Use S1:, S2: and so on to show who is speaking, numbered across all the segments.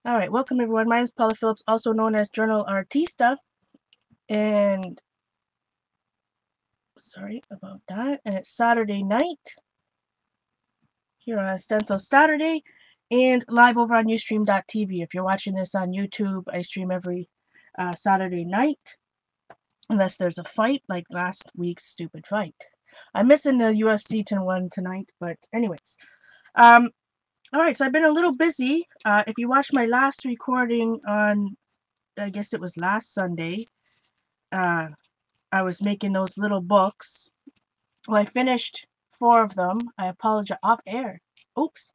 S1: All right, welcome everyone. My name is Paula Phillips, also known as JournalArtista, and sorry about that. And it's Saturday night here on Stencil Saturday, and live over on Ustream.tv. If you're watching this on YouTube, I stream every Saturday night, unless there's a fight like last week's stupid fight. I'm missing the UFC one tonight, but anyways. Um, all right, so I've been a little busy. If you watched my last recording on, I guess it was last Sunday, uh, I was making those little books. Well, I finished 4 of them. I apologize. Off air. Oops.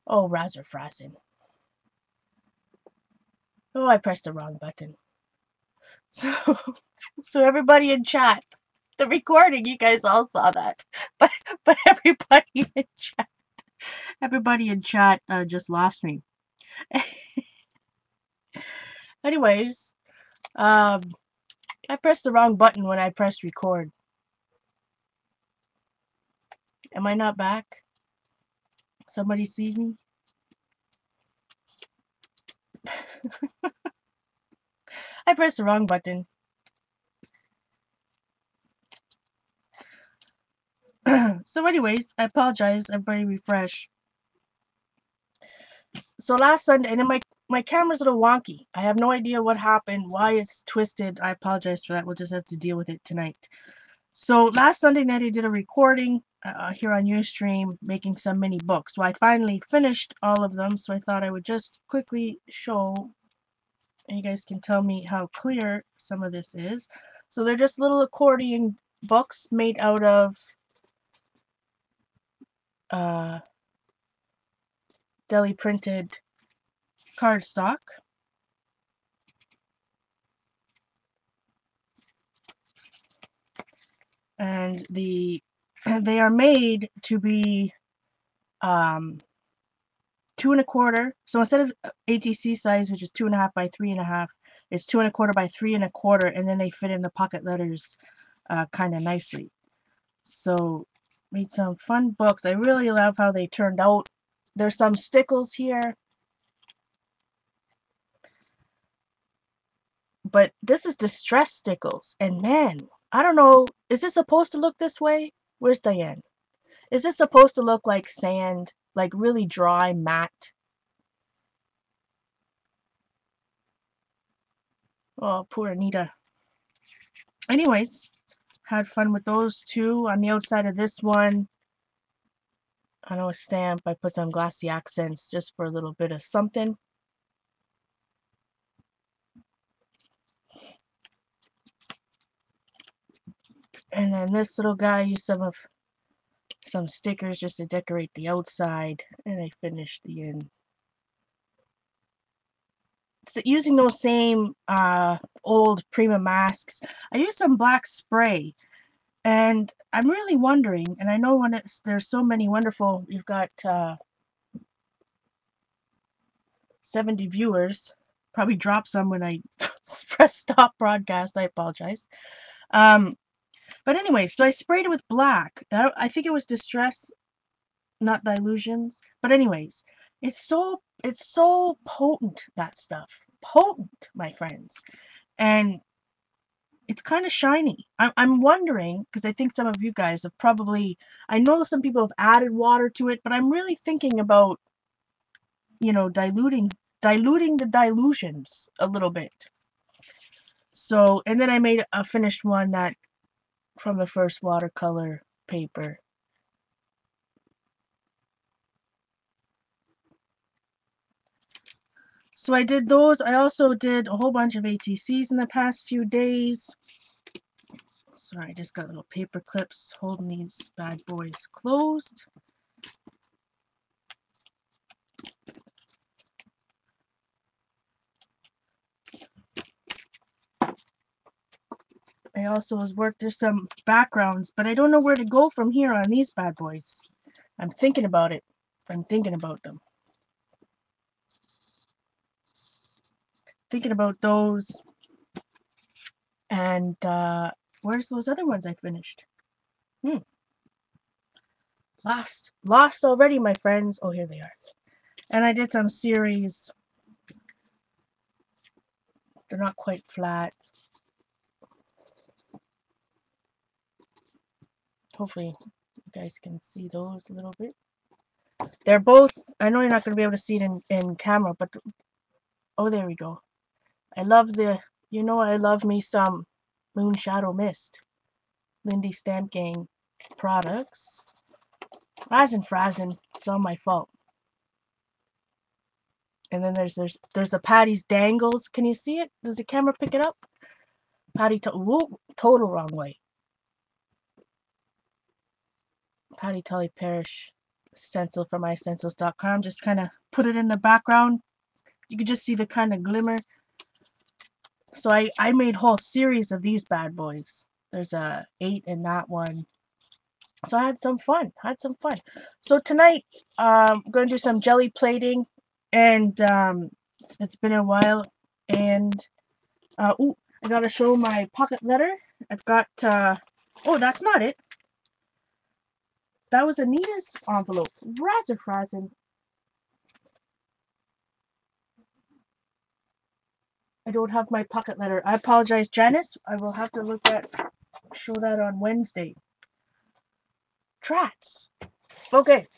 S1: Oh, Razor Frazzin. Oh, I pressed the wrong button. So, so everybody in chat, the recording, you guys all saw that. But everybody in chat just lost me. Anyways, I pressed the wrong button when I pressed record. Am I not back? Somebody see me? I pressed the wrong button. So anyways, I apologize. Everybody refresh. So last Sunday, and then my camera's a little wonky. I have no idea what happened, why it's twisted. I apologize for that. We'll just have to deal with it tonight. So last Sunday night, I did a recording here on Ustream, making some mini books. So I finally finished all of them, so I thought I would just quickly show, and you guys can tell me how clear some of this is. So they're just little accordion books made out of Gelli printed cardstock. And they are made to be 2 1/4. So instead of ATC size, which is 2.5 by 3.5, it's 2 1/4 by 3 1/4, and then they fit in the pocket letters kind of nicely. So made some fun books. I really love how they turned out. There's some stickles here, but this is distress stickles, and man, I don't know, is this supposed to look this way? Where's Diane? Is this supposed to look like sand, like really dry, matte? Oh, poor Anita. Anyways, had fun with those two. On the outside of this one, I know a stamp, I put some glossy accents just for a little bit of something. And then this little guy used some stickers just to decorate the outside, and I finished the end. So using those same old Prima masks, I used some black spray. And I'm really wondering, and I know when there's so many wonderful, you've got 70 viewers, probably drop some when I press stop broadcast, I apologize. But anyway, so I sprayed it with black. I think it was Distress, not Dilutions. But anyways, it's so potent, that stuff. Potent, my friends. And it's kind of shiny. I'm wondering, because I think some of you guys have probably, I know some people have added water to it, but I'm really thinking about, you know, diluting the dilutions a little bit. So, and then I made a finished one that from the first watercolor paper. So I did those. I also did a whole bunch of ATCs in the past few days. Sorry, I just got little paper clips holding these bad boys closed. I also was there's some backgrounds, but I don't know where to go from here on these bad boys. I'm thinking about it. I'm thinking about them. Thinking about those. And where's those other ones I finished? Lost already, my friends. Oh, here they are. And I did some series. They're not quite flat. Hopefully you guys can see those a little bit. They're both, I know you're not going to be able to see it in camera, but oh, there we go. I love the, you know, I love me some Moon Shadow Mist. Lindy Stamp Gang products. Frazzin' Frazzin', it's all my fault. And then there's a Patty's Dangles. Can you see it? Does the camera pick it up? Whoop, total wrong way. Patty Tully Parish stencil from istencils.com. Just kind of put it in the background. You can just see the kind of glimmer. So I made whole series of these bad boys. There's a 8 in that one. So I had some fun. So tonight I'm going to do some jelly plating, and it's been a while. And ooh, I gotta show my pocket letter. I've got oh, that's not it. That was Anita's envelope. Razor Frazzin'. I don't have my pocket letter. I apologize, Janice. I will have to show that on Wednesday. Trats. Okay.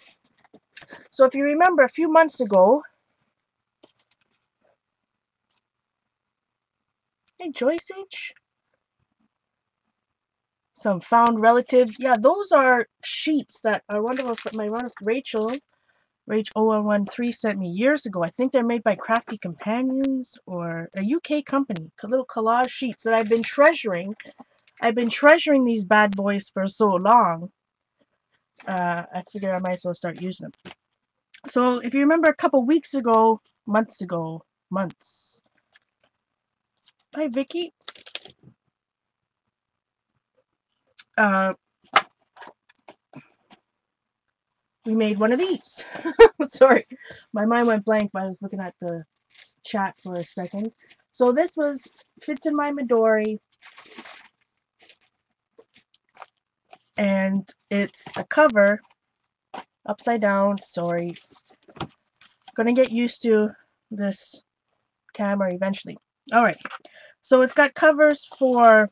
S1: So if you remember a few months ago, hey Joyce H. Some found relatives. Yeah, those are sheets that I wonder if my Rachel 0113 sent me years ago. I think they're made by Crafty Companions or a UK company. Little collage sheets that I've been treasuring. I've been treasuring these bad boys for so long. I figured I might as well start using them. So if you remember a couple weeks ago, months. Hi, Vicky. We made one of these. Sorry, my mind went blank, but I was looking at the chat for a second. So this fits in my Midori, and it's a cover upside down. Sorry, gonna get used to this camera eventually. All right, so it's got covers for,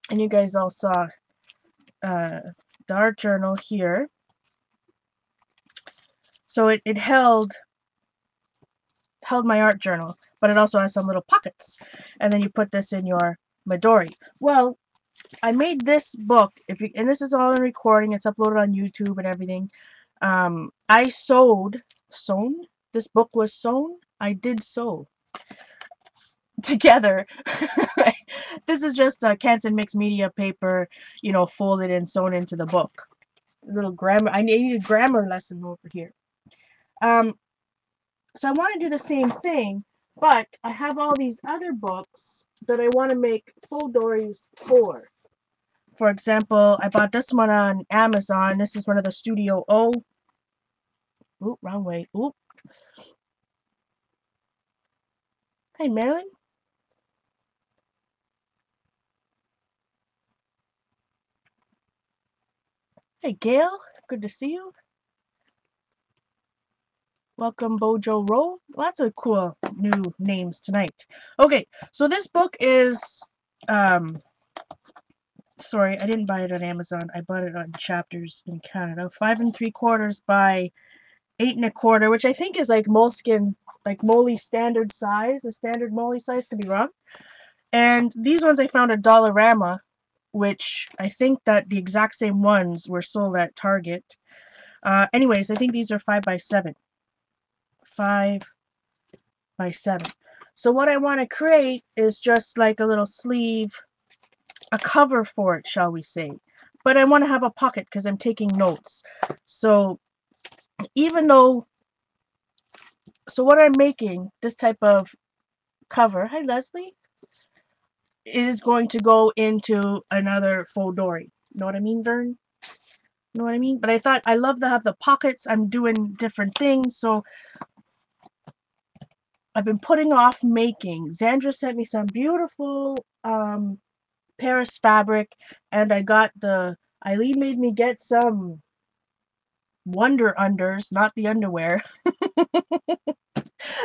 S1: and you guys all saw the art journal here. So it held my art journal, but it also has some little pockets, and then you put this in your Midori. Well, I made this book, and this is all in recording. It's uploaded on YouTube and everything. I sewn. This book was sewn. I did sew together. This is just a Canson mixed media paper, you know, folded and sewn into the book. A little grammar. I need a grammar lesson over here. So I want to do the same thing, but I have all these other books that I want to make foldories for. For example, I bought this one on Amazon. This is one of the Studio O. Oop, wrong way. Oop. Hey, Marilyn. Hey, Gail. Good to see you. Welcome, Bojo Roll. Lots of cool new names tonight. Okay, so this book is, sorry, I didn't buy it on Amazon. I bought it on Chapters in Canada. 5 3/4 by 8 1/4, which I think is like moleskin, like Molly standard size. The standard Molly size, could be wrong. And these ones I found at Dollarama, which I think that the exact same ones were sold at Target. Anyways, I think these are 5 by 7. 5 by 7. So what I want to create is just like a little sleeve, a cover for it, shall we say. But I want to have a pocket because I'm taking notes. So even though, so what I'm making, this type of cover, hi Leslie, is going to go into another foldori. Know what I mean, Vern? Know what I mean? But I thought I love to have the pockets. I'm doing different things, so I've been putting off making. Zandra sent me some beautiful Paris fabric, and I got Eileen made me get some wonder unders, not the underwear,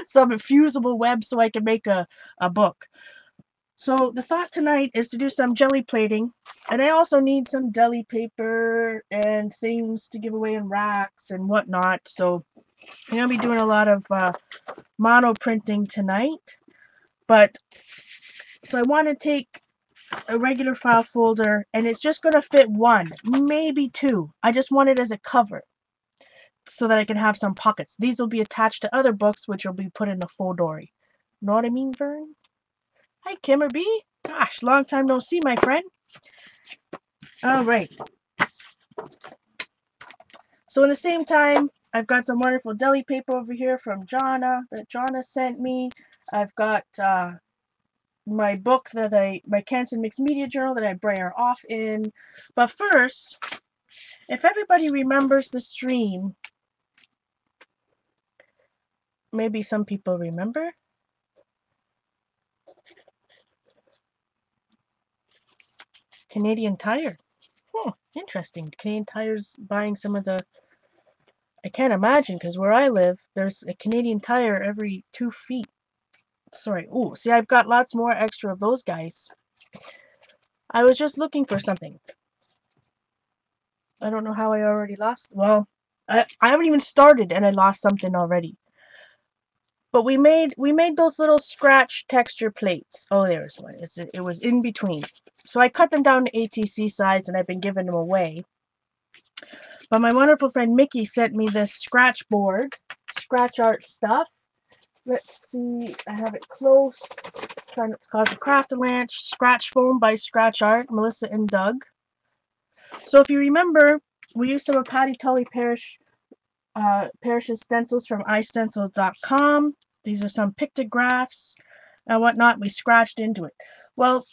S1: some fusible web so I can make a book. So the thought tonight is to do some jelly plating, and I also need some deli paper and things to give away in racks and whatnot. So I'm going to be doing a lot of monoprinting tonight. But so I want to take a regular file folder, and it's just going to fit one, maybe two. I just want it as a cover so that I can have some pockets. These will be attached to other books, which will be put in the folder. Know what I mean, Vern? Hi, Kimmer B. Gosh, long time no see, my friend. All right. So in the same time, I've got some wonderful deli paper over here from Jonna that Jonna sent me. I've got my book that my Canson Mixed Media Journal that I brayer off in. But first, if everybody remembers the stream, maybe some people remember. Canadian Tire. Interesting. Canadian Tire's buying some of the... I can't imagine, because where I live, there's a Canadian Tire every 2 feet. Sorry. Oh, see, I've got lots more extra of those guys. I was just looking for something. I don't know how I already lost. Well, I haven't even started, and I lost something already. But we made those little scratch texture plates. Oh, there's one. It was in between. So I cut them down to ATC size, and I've been giving them away. But my wonderful friend Mickey sent me this scratch board, scratch art stuff. Let's see, I have it close. Trying not to cause a craft-a-lanch. Scratch foam by Scratch Art, Melissa and Doug. So if you remember, we used some of Patty Tully Parrish's stencils from istencils.com. These are some pictographs and whatnot. We scratched into it. Well,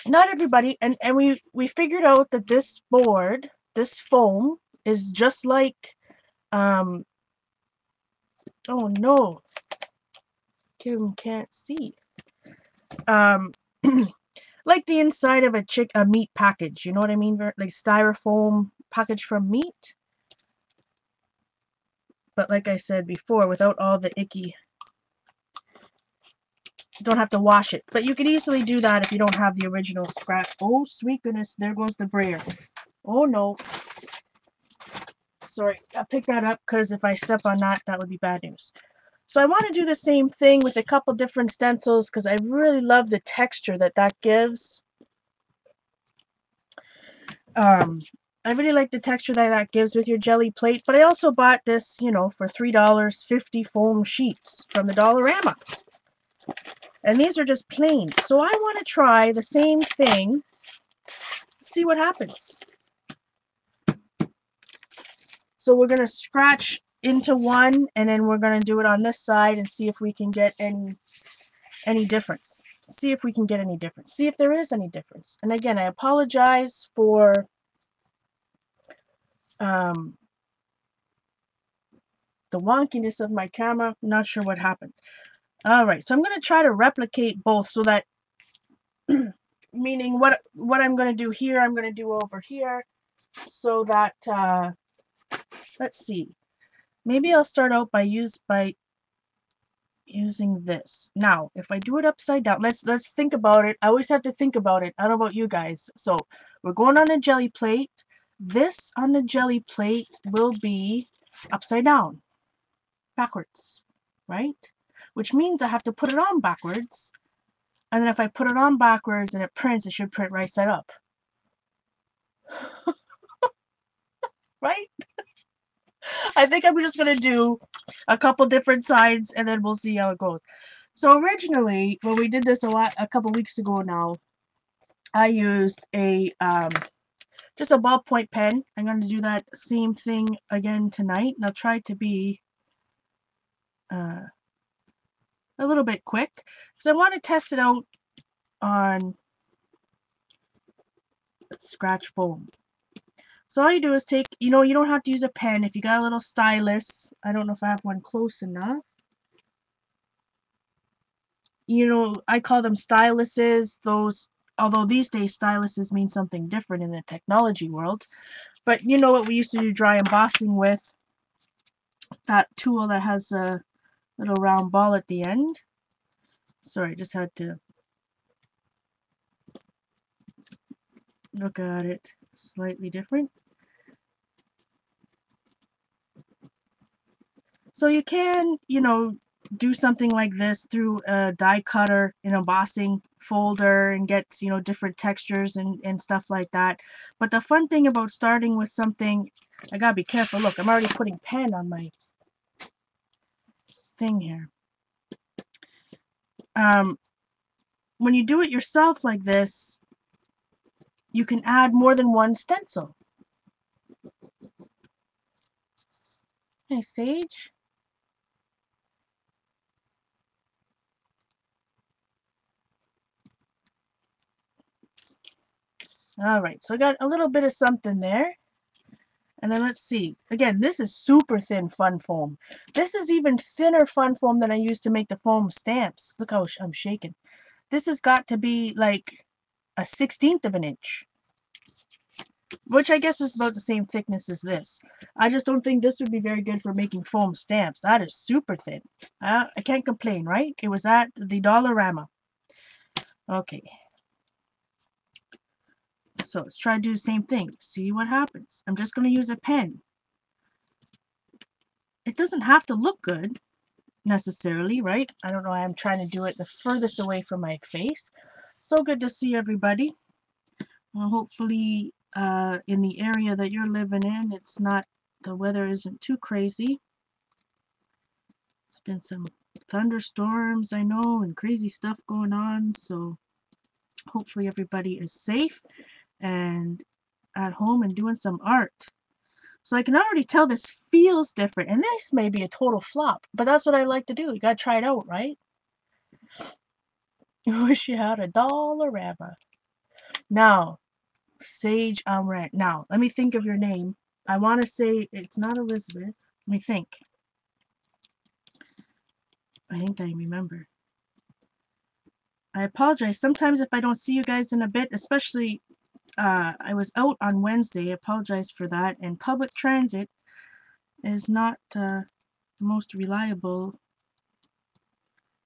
S1: not everybody, and we figured out that this board, this foam, is just like, oh no, Kim can't see. Like the inside of a meat package, you know what I mean? Like styrofoam package from meat. But like I said before, without all the icky, you don't have to wash it. But you could easily do that if you don't have the original scratch. Oh, sweet goodness, there goes the brayer. Oh no. Sorry, I'll pick that up because if I step on that, that would be bad news. So I want to do the same thing with a couple different stencils because I really love the texture that gives. I really like the texture that gives with your jelly plate, but I also bought this, you know, for $3, 50 foam sheets from the Dollarama. And these are just plain. So I want to try the same thing, see what happens. So we're going to scratch into one, and then we're going to do it on this side and see if we can get any difference. See if we can get any difference. See if there is any difference. And again, I apologize for the wonkiness of my camera. I'm not sure what happened. All right, so I'm going to try to replicate both so that, meaning what I'm going to do here, I'm going to do over here, so that, let's see. Maybe I'll start out by using this. Now, if I do it upside down, let's think about it. I always have to think about it. I don't know about you guys. So we're going on a jelly plate. This on the jelly plate will be upside down, backwards, right? Which means I have to put it on backwards. And then if I put it on backwards and it prints, it should print right side up. Right? I think I'm just going to do a couple different sides and then we'll see how it goes. So originally, when we did this a couple weeks ago now, I used just a ballpoint pen. I'm going to do that same thing again tonight. And I'll try to be a little bit quick because I want to test it out on scratch foam. So all you do is take, you know, you don't have to use a pen. If you got a little stylus, I don't know if I have one close enough. You know, I call them styluses. Those, although these days styluses mean something different in the technology world. But you know what we used to do dry embossing with? That tool that has a little round ball at the end. Sorry, I just had to look at it slightly different. So you can, you know, do something like this through a die cutter, an embossing folder, and get, you know, different textures and stuff like that. But the fun thing about starting with something, I gotta be careful. Look, I'm already putting pen on my thing here. When you do it yourself like this, you can add more than one stencil. Hey, Sage. All right, so I got a little bit of something there. And then let's see. Again, this is super thin fun foam. This is even thinner fun foam than I used to make the foam stamps. Look how I'm shaking. This has got to be like a 1/16 of an inch, which I guess is about the same thickness as this. I just don't think this would be very good for making foam stamps. That is super thin. I can't complain, right? It was at the Dollarama. Okay. So let's try to do the same thing. See what happens. I'm just going to use a pen. It doesn't have to look good necessarily, right? I don't know why I'm trying to do it the furthest away from my face. So good to see everybody. Well, hopefully in the area that you're living in, it's not, the weather isn't too crazy. There's been some thunderstorms, I know, and crazy stuff going on, so hopefully everybody is safe and at home and doing some art. So I can already tell this feels different, and this may be a total flop, but that's what I like to do. You gotta try it out, right? I wish you had a Dollarama. Now, Sage Amrant. Now, let me think of your name. I want to say it's not Elizabeth. Let me think. I think I remember. I apologize. Sometimes if I don't see you guys in a bit, especially I was out on Wednesday. I apologize for that. And public transit is not the most reliable.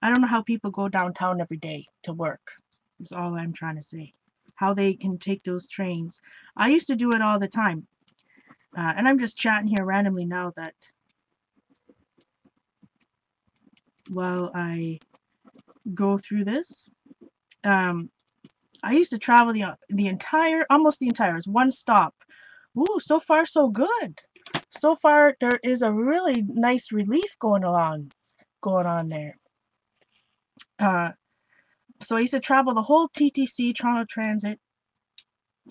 S1: I don't know how people go downtown every day to work. Is all I'm trying to say. How they can take those trains. I used to do it all the time. And I'm just chatting here randomly now that while I go through this, I used to travel the entire, almost the entire, it's one stop. Ooh, so far so good. So far there is a really nice relief going on there. So I used to travel the whole TTC, Toronto Transit,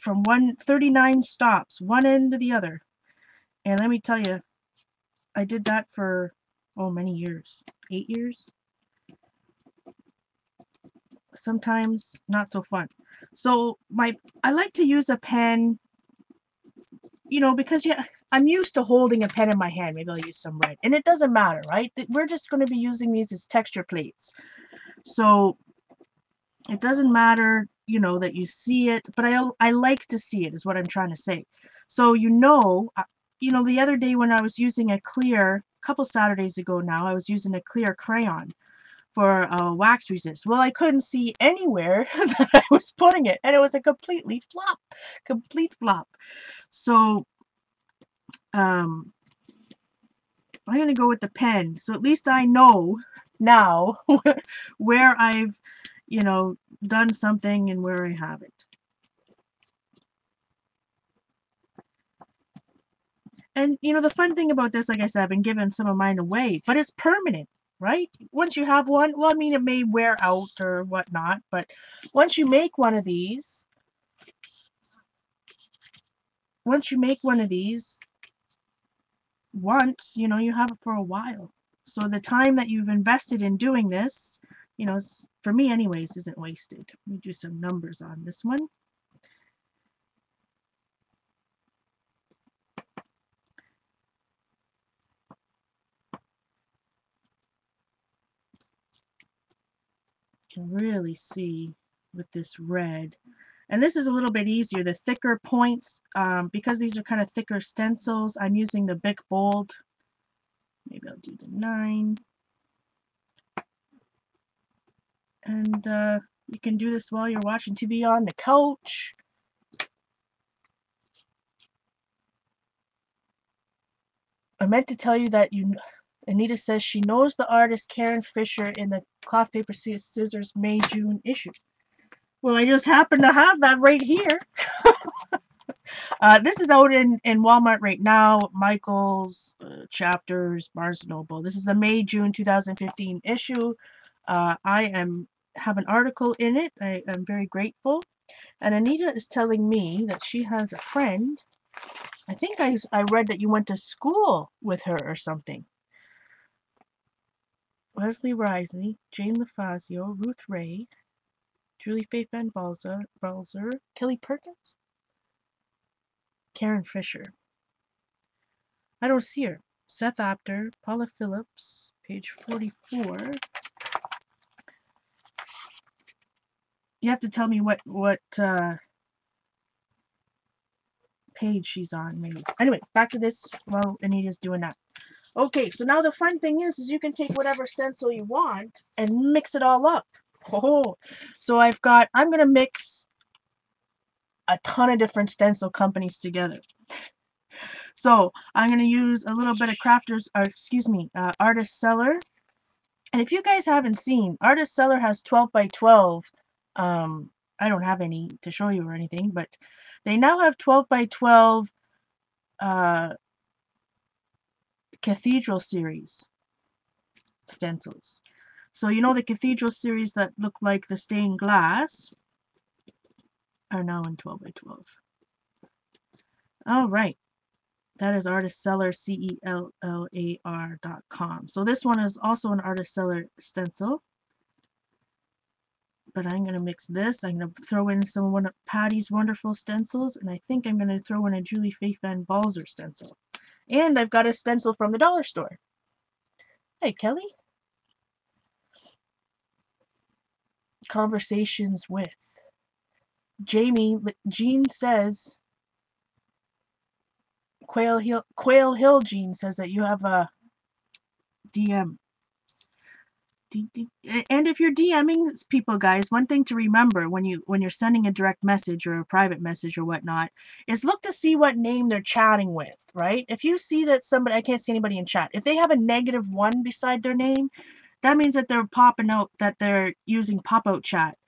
S1: from 39 stops, one end to the other. And let me tell you, I did that for, oh, many years. 8 years? Sometimes not so fun. So I like to use a pen, you know, because yeah, I'm used to holding a pen in my hand. Maybe I'll use some red. And it doesn't matter, right? We're just going to be using these as texture plates. So it doesn't matter, you know, that you see it, but I like to see it is what I'm trying to say. So you know, the other day when I was using a clear, a couple Saturdays ago now, I was using a clear crayon for wax resist. Well, I couldn't see anywhere that I was putting it, and it was a complete flop. So I'm gonna go with the pen. So at least I know now where I've, you know, done something and where I haven't. And you know, the fun thing about this, like I said, I've been giving some of mine away, but it's permanent, right? Once you have one, well, I mean, it may wear out or whatnot, but once you make one of these, once, you know, you have it for a while. So the time that you've invested in doing this, you know, for me anyways, isn't wasted. Let me do some numbers on this one. You can really see with this red. And this is a little bit easier. The thicker points, because these are kind of thicker stencils, I'm using the Bic Bold. Maybe I'll do the 9. And you can do this while you're watching TV on the couch. I meant to tell you that Anita says she knows the artist Karen Fisher in the Cloth Paper Scissors May-June issue. Well, I just happen to have that right here. This is out in Walmart right now. Michael's, Chapters, Barnes & Noble. This is the May-June 2015 issue. I have an article in it. I am very grateful. And Anita is telling me that she has a friend. I think I read that you went to school with her or something. Leslie Risley, Jane LaFazio, Ruth Ray, Julie Faith Van Balzer, Kelly Perkins, Karen Fisher. I don't see her. Seth Apter, Paula Phillips, page 44. You have to tell me what page she's on, maybe. Anyways, back to this while Anita's doing that. Okay, so now the fun thing is you can take whatever stencil you want and mix it all up. Oh, so I'm going to mix a ton of different stencil companies together. So I'm going to use a little bit of Artist Seller. And if you guys haven't seen, Artist Seller has 12 by 12. I don't have any to show you or anything, but they now have 12 by 12 Cathedral series stencils. So you know the Cathedral series that look like the stained glass are now in 12 by 12. All right. That is Artist Seller, CELLAR.com. So this one is also an Artist Seller stencil. But I'm going to mix this. I'm going to throw in some of Patty's wonderful stencils. And I think I'm going to throw in a Julie Faith Van Balzer stencil. And I've got a stencil from the dollar store. Hey, Kelly. Conversations with Jamie. Jean says, Quail Hill Jean says that you have a DM. And if you're DMing people, guys, one thing to remember when you're sending a direct message or a private message or whatnot is look to see what name they're chatting with, right? If you see that somebody, I can't see anybody in chat, if they have a -1 beside their name, that means that they're popping out, that they're using pop-out chat.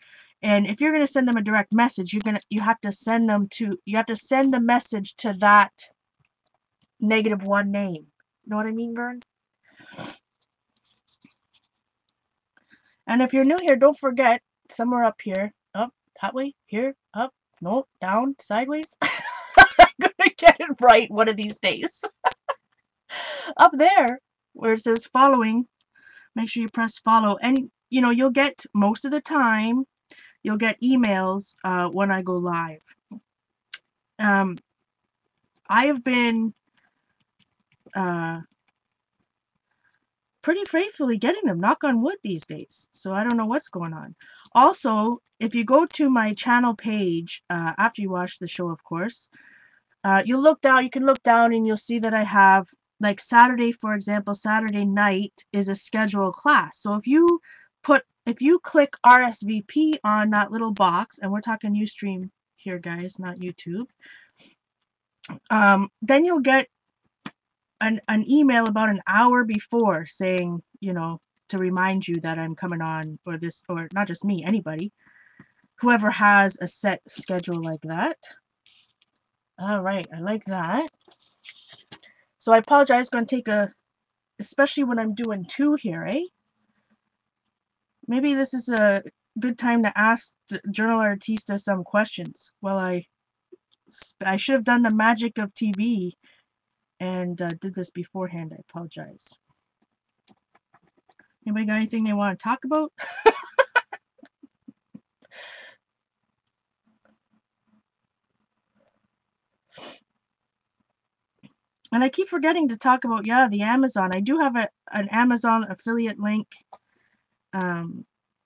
S1: And if you're going to send them a direct message, you have to send the message to that -1 name. You know what I mean, Vern? And if you're new here, don't forget, somewhere up here, up, that way, here, up, no, down, sideways. I'm gonna get it right one of these days. Up there, where it says following, make sure you press follow. And, you'll get, most of the time, you'll get emails when I go live. I have been pretty faithfully getting them, knock on wood, these days. So I don't know what's going on. Also, if you go to my channel page, after you watch the show, of course, you can look down and you'll see that I have, like Saturday, for example, Saturday night is a scheduled class. So if you click RSVP on that little box, and we're talking Ustream here, guys, not YouTube, then you'll get an email about an hour before saying, to remind you that I'm coming on, or not just me, anybody, whoever has a set schedule like that. All right, I like that. So I apologize, going to take especially when I'm doing 2 here, eh? Maybe this is a good time to ask JournalArtista some questions. Well, I should have done the magic of TV and did this beforehand. I apologize. Anybody got anything they want to talk about? And I keep forgetting to talk about, the Amazon. I do have an Amazon affiliate link.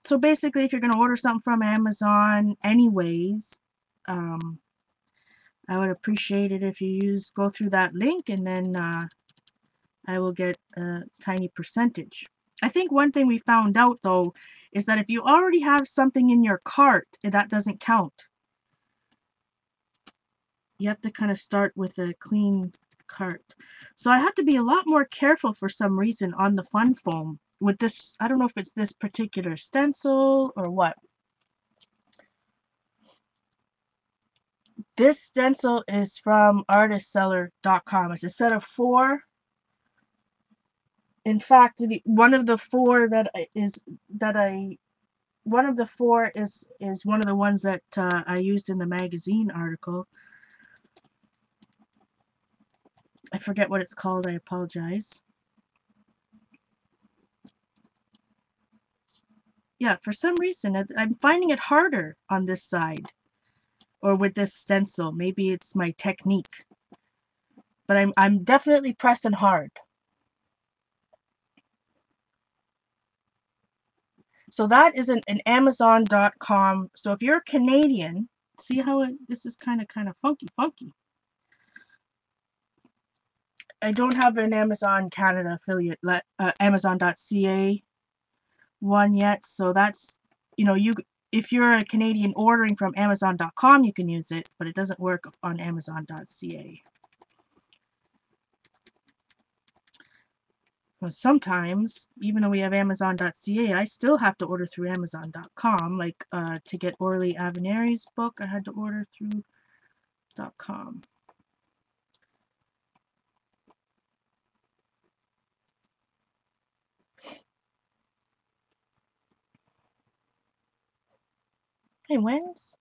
S1: So basically, if you're going to order something from Amazon anyways, I would appreciate it if you go through that link, and then I will get a tiny percentage. I think one thing we found out though is that if you already have something in your cart, that doesn't count. You have to kind of start with a clean cart. So I have to be a lot more careful for some reason on the fun foam with this. I don't know if it's this particular stencil or what. This stencil is from artistseller.com. It's a set of 4. In fact, one of the 4 one of the 4 is one of the ones that I used in the magazine article. I forget what it's called. I apologize. Yeah, for some reason I'm finding it harder on this side or with this stencil. Maybe it's my technique, but I'm definitely pressing hard. So that is an Amazon.com. So if you're Canadian, see how this is kind of funky. I don't have an Amazon Canada affiliate, Amazon.ca one yet. So that's, if you're a Canadian ordering from Amazon.com, you can use it, but it doesn't work on Amazon.ca. But sometimes, even though we have Amazon.ca, I still have to order through Amazon.com. Like to get Orly Avenari's book, I had to order through .com. Hey, when's?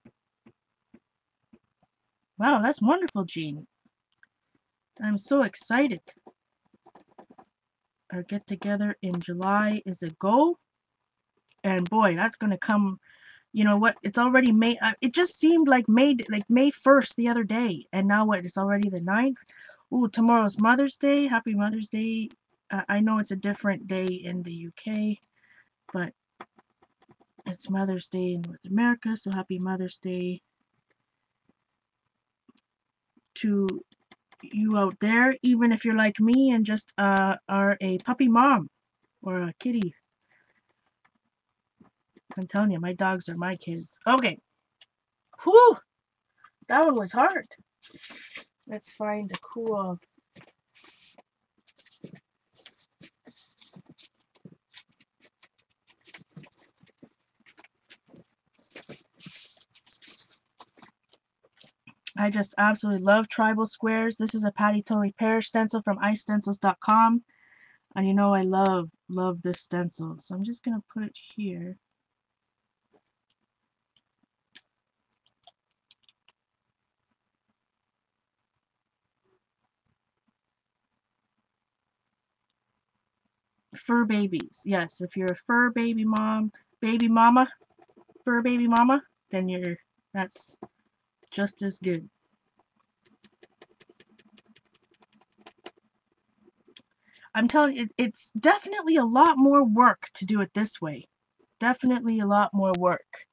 S1: Wow, that's wonderful, Jean. I'm so excited. Our get together in July is a go. And boy, that's going to come. You know what? It's already May. It just seemed like May 1st the other day. And now what? It's already the 9th. Ooh, tomorrow's Mother's Day. Happy Mother's Day. I know it's a different day in the UK, but it's Mother's Day in North America, so happy Mother's Day to you out there, even if you're like me and just are a puppy mom or a kitty. I'm telling you, my dogs are my kids. Okay. Whew! That one was hard. Let's find a cool... I just absolutely love tribal squares. This is a Patty Tony Pear stencil from iCencils.com. And you know I love this stencil. So I'm just going to put it here. Fur babies. Yes, if you're a fur baby mama, fur baby mama, then that's just as good. I'm telling you, it's definitely a lot more work to do it this way. Definitely a lot more work.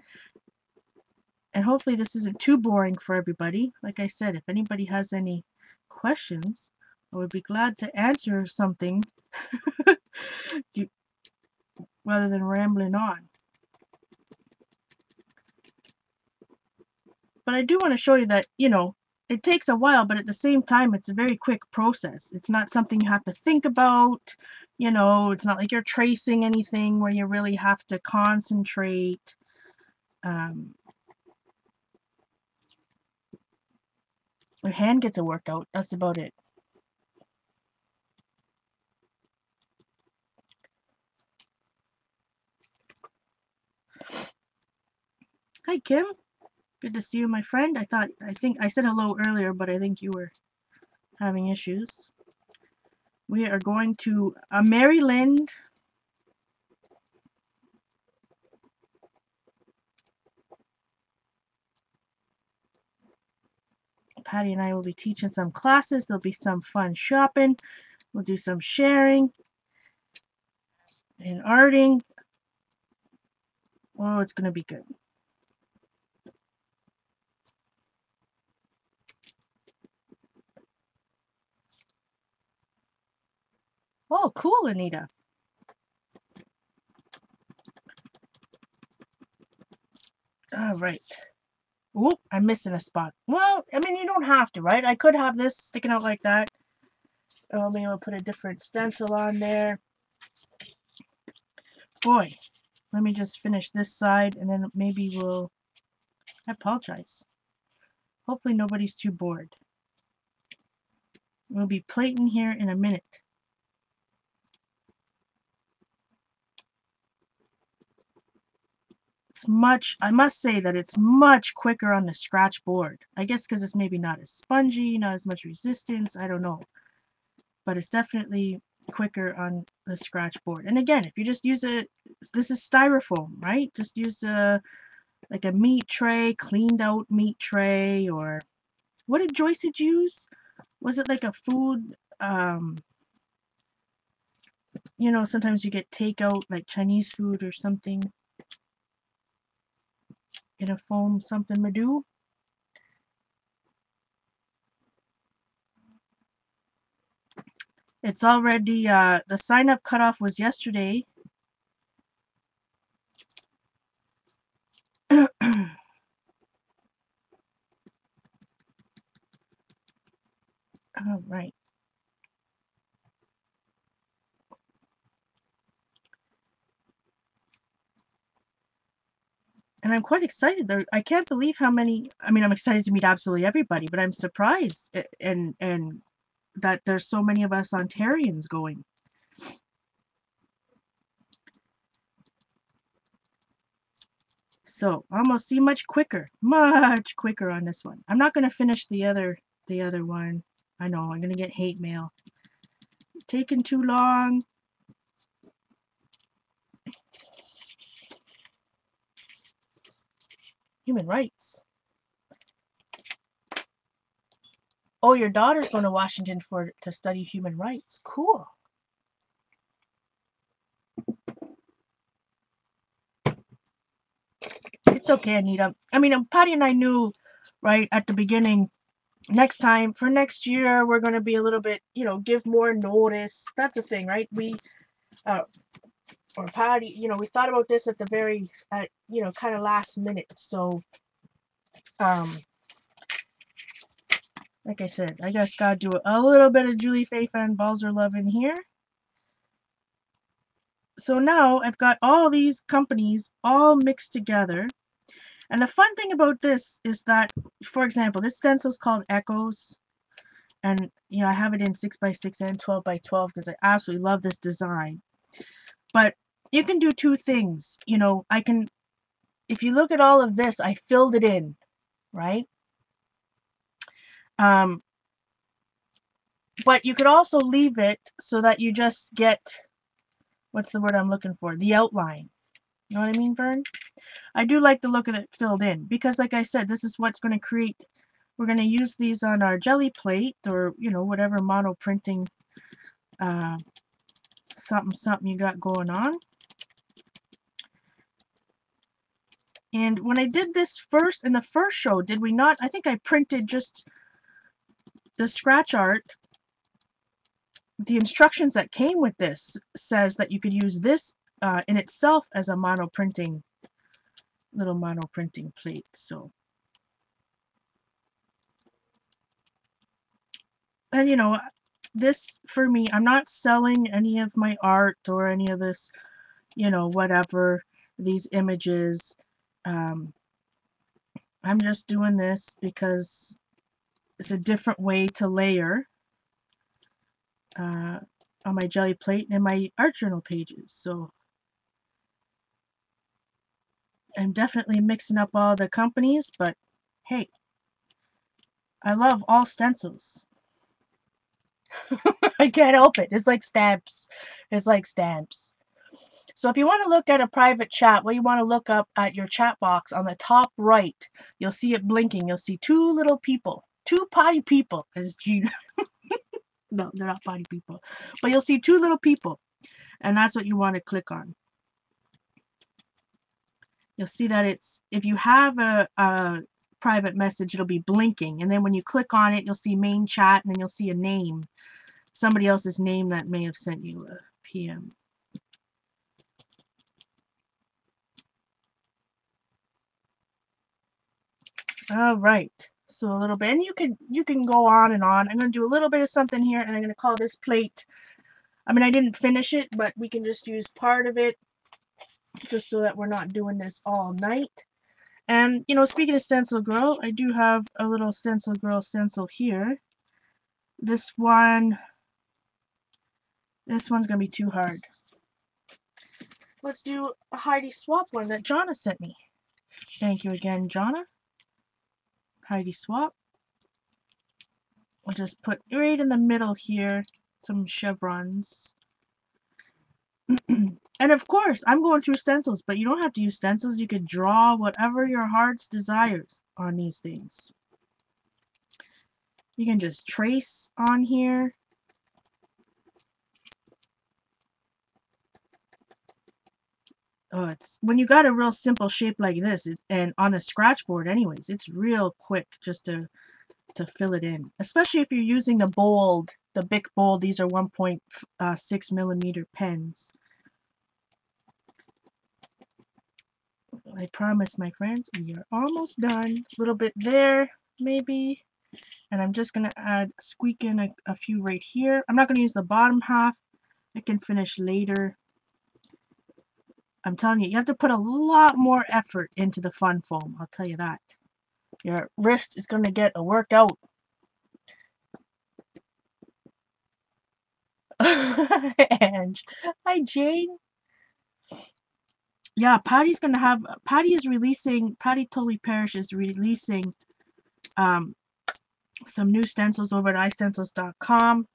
S1: And hopefully this isn't too boring for everybody. Like I said, if anybody has any questions, I would be glad to answer something rather than rambling on. But I do want to show you that, it takes a while, but at the same time, it's a very quick process. It's not something you have to think about. It's not like you're tracing anything where you really have to concentrate. Your hand gets a workout. That's about it. Hi, Kim. Good to see you, my friend. I think I said hello earlier, but I think you were having issues. We are going to Maryland. Patty and I will be teaching some classes. There'll be some fun shopping. We'll do some sharing and arting. Oh, it's going to be good. Oh, cool, Anita. All right. Whoop, I'm missing a spot. Well, I mean, you don't have to, right? I could have this sticking out like that. Oh, maybe I'll put a different stencil on there. Boy, let me just finish this side and then maybe we'll... I apologize. Hopefully nobody's too bored. We'll be plating here in a minute. It's much, I must say that it's much quicker on the scratch board. I guess because it's maybe not as spongy, not as much resistance, I don't know. But it's definitely quicker on the scratch board. And again, if you just use it, this is styrofoam, right? Just use like a meat tray, cleaned out meat tray, or what did Joyce use? Was it like a food, you know, sometimes you get takeout like Chinese food or something in a foam something Madoo. It's already, the sign up cutoff was yesterday. All right. And I'm quite excited. I can't believe how many, I mean, I'm excited to meet absolutely everybody, but I'm surprised and that there's so many of us Ontarians going. So almost see much quicker on this one. I'm not going to finish the other one. I know I'm going to get hate mail. Taking too long. Human rights. Oh, your daughter's going to Washington to study human rights. Cool. It's okay, Anita. I mean, Patty and I knew right at the beginning, next time, for next year, we're going to be a little bit, you know, give more notice. That's the thing, right? We, or Patty, you know, we thought about this at the very, you know, kind of last minute. So, like I said, I just got to do a little bit of Julie Faith and Balzer Love in here. So now I've got all these companies all mixed together. And the fun thing about this is that, for example, this stencil is called Echoes. And, you know, I have it in 6x6 and 12x12 because I absolutely love this design. But you can do two things. You know, I can, if you look at all of this, I filled it in, right? But you could also leave it so that you just get, what's the word I'm looking for? The outline. You know what I mean, Vern? I do like the look of it filled in because, like I said, this is what's going to create. We're going to use these on our jelly plate or, you know, whatever monoprinting something you got going on. And when I did this first, in the first show, did we not? I think I printed just the scratch art. The instructions that came with this says that you could use this in itself as a little monoprinting plate. So, and you know, this for me, I'm not selling any of my art or any of this, you know, whatever, these images. I'm just doing this because it's a different way to layer on my jelly plate and my art journal pages. So I'm definitely mixing up all the companies, but hey, I love all stencils. I can't help it. It's like stamps. It's like stamps. So if you want to look at a private chat, what you want to look up at your chat box on the top right, you'll see it blinking. You'll see two little people, two potty people, as Gene. No, they're not potty people, but you'll see two little people, and that's what you want to click on. You'll see that it's, if you have a private message, it'll be blinking, and then when you click on it, you'll see main chat, and then you'll see a name. somebody else's name that may have sent you a PM. All right. So a little bit, and you can go on and on. I'm gonna do a little bit of something here, and I'm gonna call this plate. I mean, I didn't finish it, but we can just use part of it, just so that we're not doing this all night. And you know, speaking of Stencil Girl, I do have a little Stencil Girl stencil here. This one's gonna be too hard. Let's do a Heidi Swap one that Jonna sent me. Thank you again, Jonna. Heidi Swap. I'll just put right in the middle here some chevrons. And of course, I'm going through stencils, but you don't have to use stencils. You could draw whatever your heart's desires on these things. You can just trace on here. Oh, it's when you got a real simple shape like this, and on a scratch board anyways, it's real quick just to fill it in. Especially if you're using the bold, the Bic Bold. These are 1.6 millimeter pens. I promise, my friends, we are almost done. A little bit there, maybe. And I'm just going to squeak in a few right here. I'm not going to use the bottom half. I can finish later. I'm telling you, you have to put a lot more effort into the fun foam. I'll tell you that. Your wrist is going to get a workout. And hi, Jane. Yeah, Patty Tully Parrish is releasing some new stencils over at istencils.com.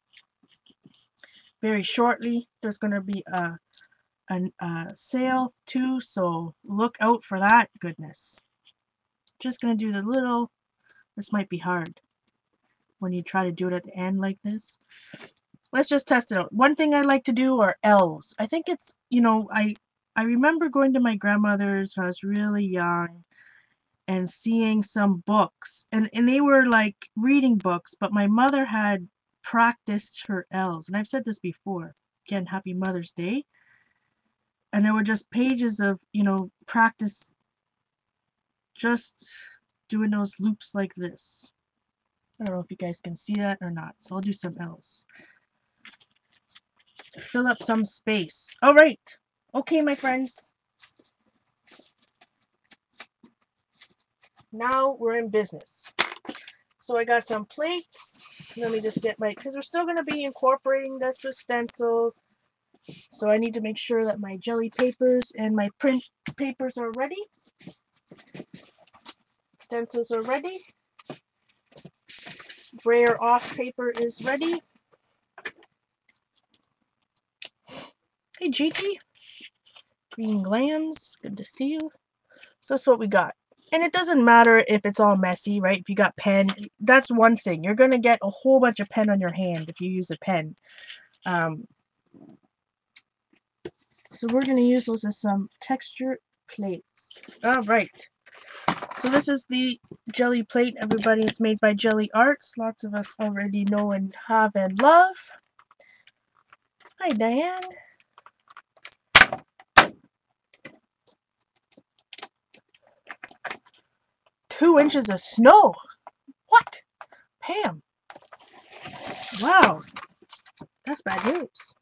S1: Very shortly, there's going to be a sale too, so look out for that goodness. Just going to do the little, this might be hard when you try to do it at the end like this. Let's just test it out. One thing I like to do are L's. I think it's, you know, I remember going to my grandmother's when I was really young and seeing some books, and they were like reading books, but my mother had practiced her L's, and I've said this before. Again, happy Mother's Day. And there were just pages of, you know, practice, just doing those loops like this. I don't know if you guys can see that or not, so I'll do some L's. Fill up some space. All right. Okay, my friends. Now we're in business. So I got some plates. Let me just get my, because we're still going to be incorporating this with stencils. So I need to make sure that my jelly papers and my print papers are ready. Stencils are ready. Brayer off paper is ready. Hey, Gigi. Green Glams. Good to see you. So that's what we got. And it doesn't matter if it's all messy, right? If you got pen, that's one thing. You're going to get a whole bunch of pen on your hand if you use a pen. So we're going to use those as some texture plates. All right. So this is the jelly plate, everybody. It's made by Gelli Arts. Lots of us already know and have and love. Hi, Diane. Two inches of snow. What? Pam. Wow. That's bad news.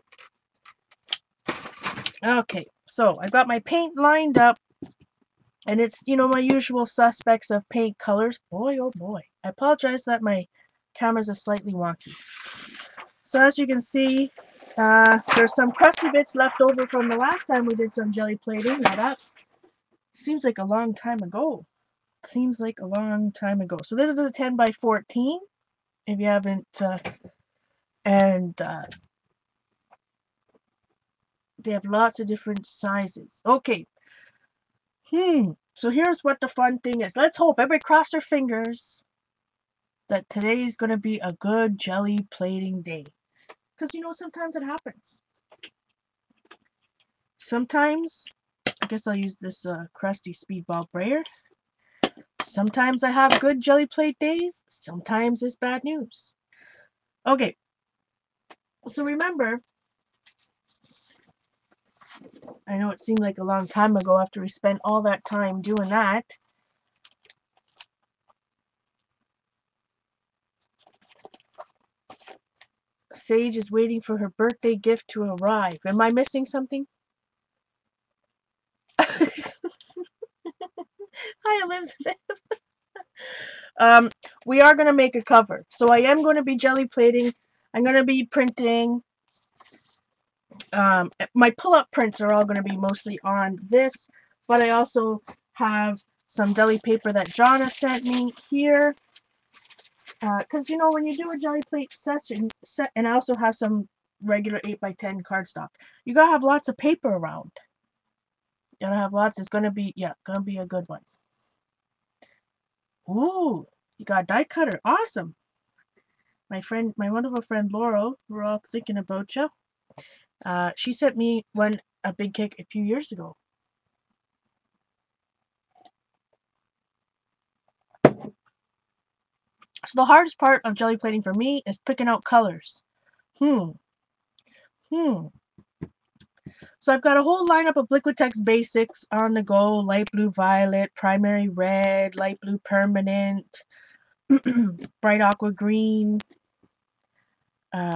S1: Okay, so I've got my paint lined up, and it's, you know, my usual suspects of paint colors. Boy, oh boy. I apologize that my cameras are slightly wonky. So as you can see, there's some crusty bits left over from the last time we did some jelly plating. Now that seems like a long time ago. Seems like a long time ago. So this is a 10 by 14. If you haven't, they have lots of different sizes. Okay. So here's what the fun thing is. Let's hope, everybody cross their fingers, that today's going to be a good jelly plating day. Because, you know, sometimes it happens. Sometimes, I guess I'll use this crusty speedball brayer. Sometimes I have good jelly plate days. Sometimes it's bad news. Okay. So remember, I know it seemed like a long time ago after we spent all that time doing that. Sage is waiting for her birthday gift to arrive. Am I missing something? Hi, Elizabeth. We are going to make a cover. So I am going to be jelly plating. I'm going to be printing. My pull-up prints are all going to be mostly on this, but I also have some deli paper that Jonna sent me here. Because, you know, when you do a jelly plate session, and I also have some regular 8x10 cardstock, you gotta have lots of paper around. You gotta have lots. It's gonna be, yeah, gonna be a good one. Ooh, you got a die cutter. Awesome. My wonderful friend Laurel, we're all thinking about you. She sent me a big cake a few years ago. So the hardest part of jelly plating for me is picking out colors. So I've got a whole lineup of Liquitex basics on the go. Light blue violet, primary red, light blue permanent, bright aqua green,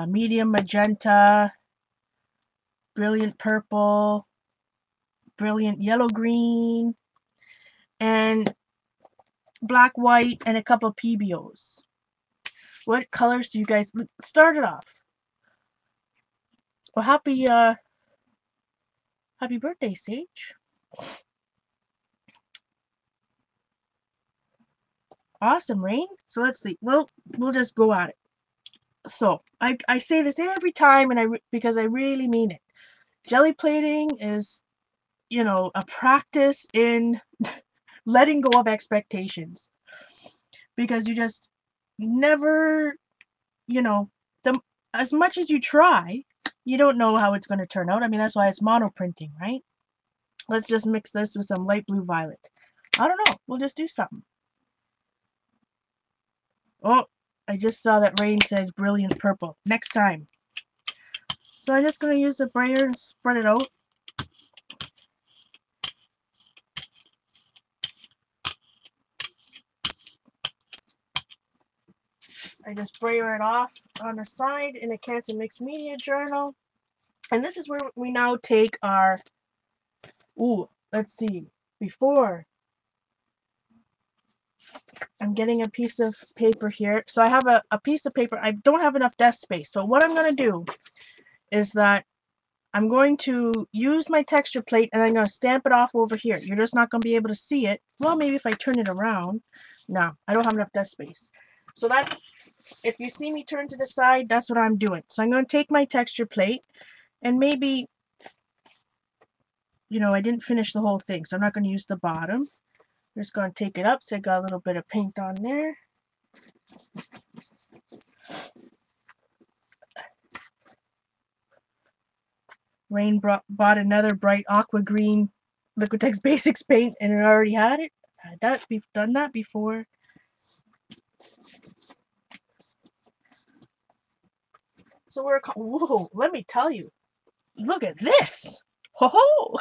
S1: medium magenta, brilliant purple, brilliant yellow green, and black white, and a couple of PBOs. What colors do you guys start it off? Well, happy birthday, Sage. Awesome, Rain. So let's see. We'll just go at it. So I say this every time, and because I really mean it. Jelly plating is, you know, a practice in letting go of expectations, because you just never, you know, as much as you try, you don't know how it's going to turn out. I mean, that's why it's monoprinting, right? Let's just mix this with some light blue violet. I don't know. We'll just do something. Oh, I just saw that Rain said brilliant purple. Next time. So I'm just going to use the brayer and spread it out. I just brayer it off on the side in a Cancer Mixed Media journal. And this is where we now take our, let's see, before. I'm getting a piece of paper here. So I have a piece of paper. I don't have enough desk space, but what I'm going to do is that I'm going to use my texture plate and I'm going to stamp it off over here. You're just not going to be able to see it. Well, maybe if I turn it around. No, I don't have enough desk space. So that's, if you see me turn to the side, that's what I'm doing. So I'm going to take my texture plate and maybe, you know, I didn't finish the whole thing, so I'm not going to use the bottom. I'm just going to take it up so I got a little bit of paint on there. Rain bought another bright aqua green Liquitex Basics paint, and it already had it. We've done that before. So whoa, let me tell you. Look at this. Ho ho!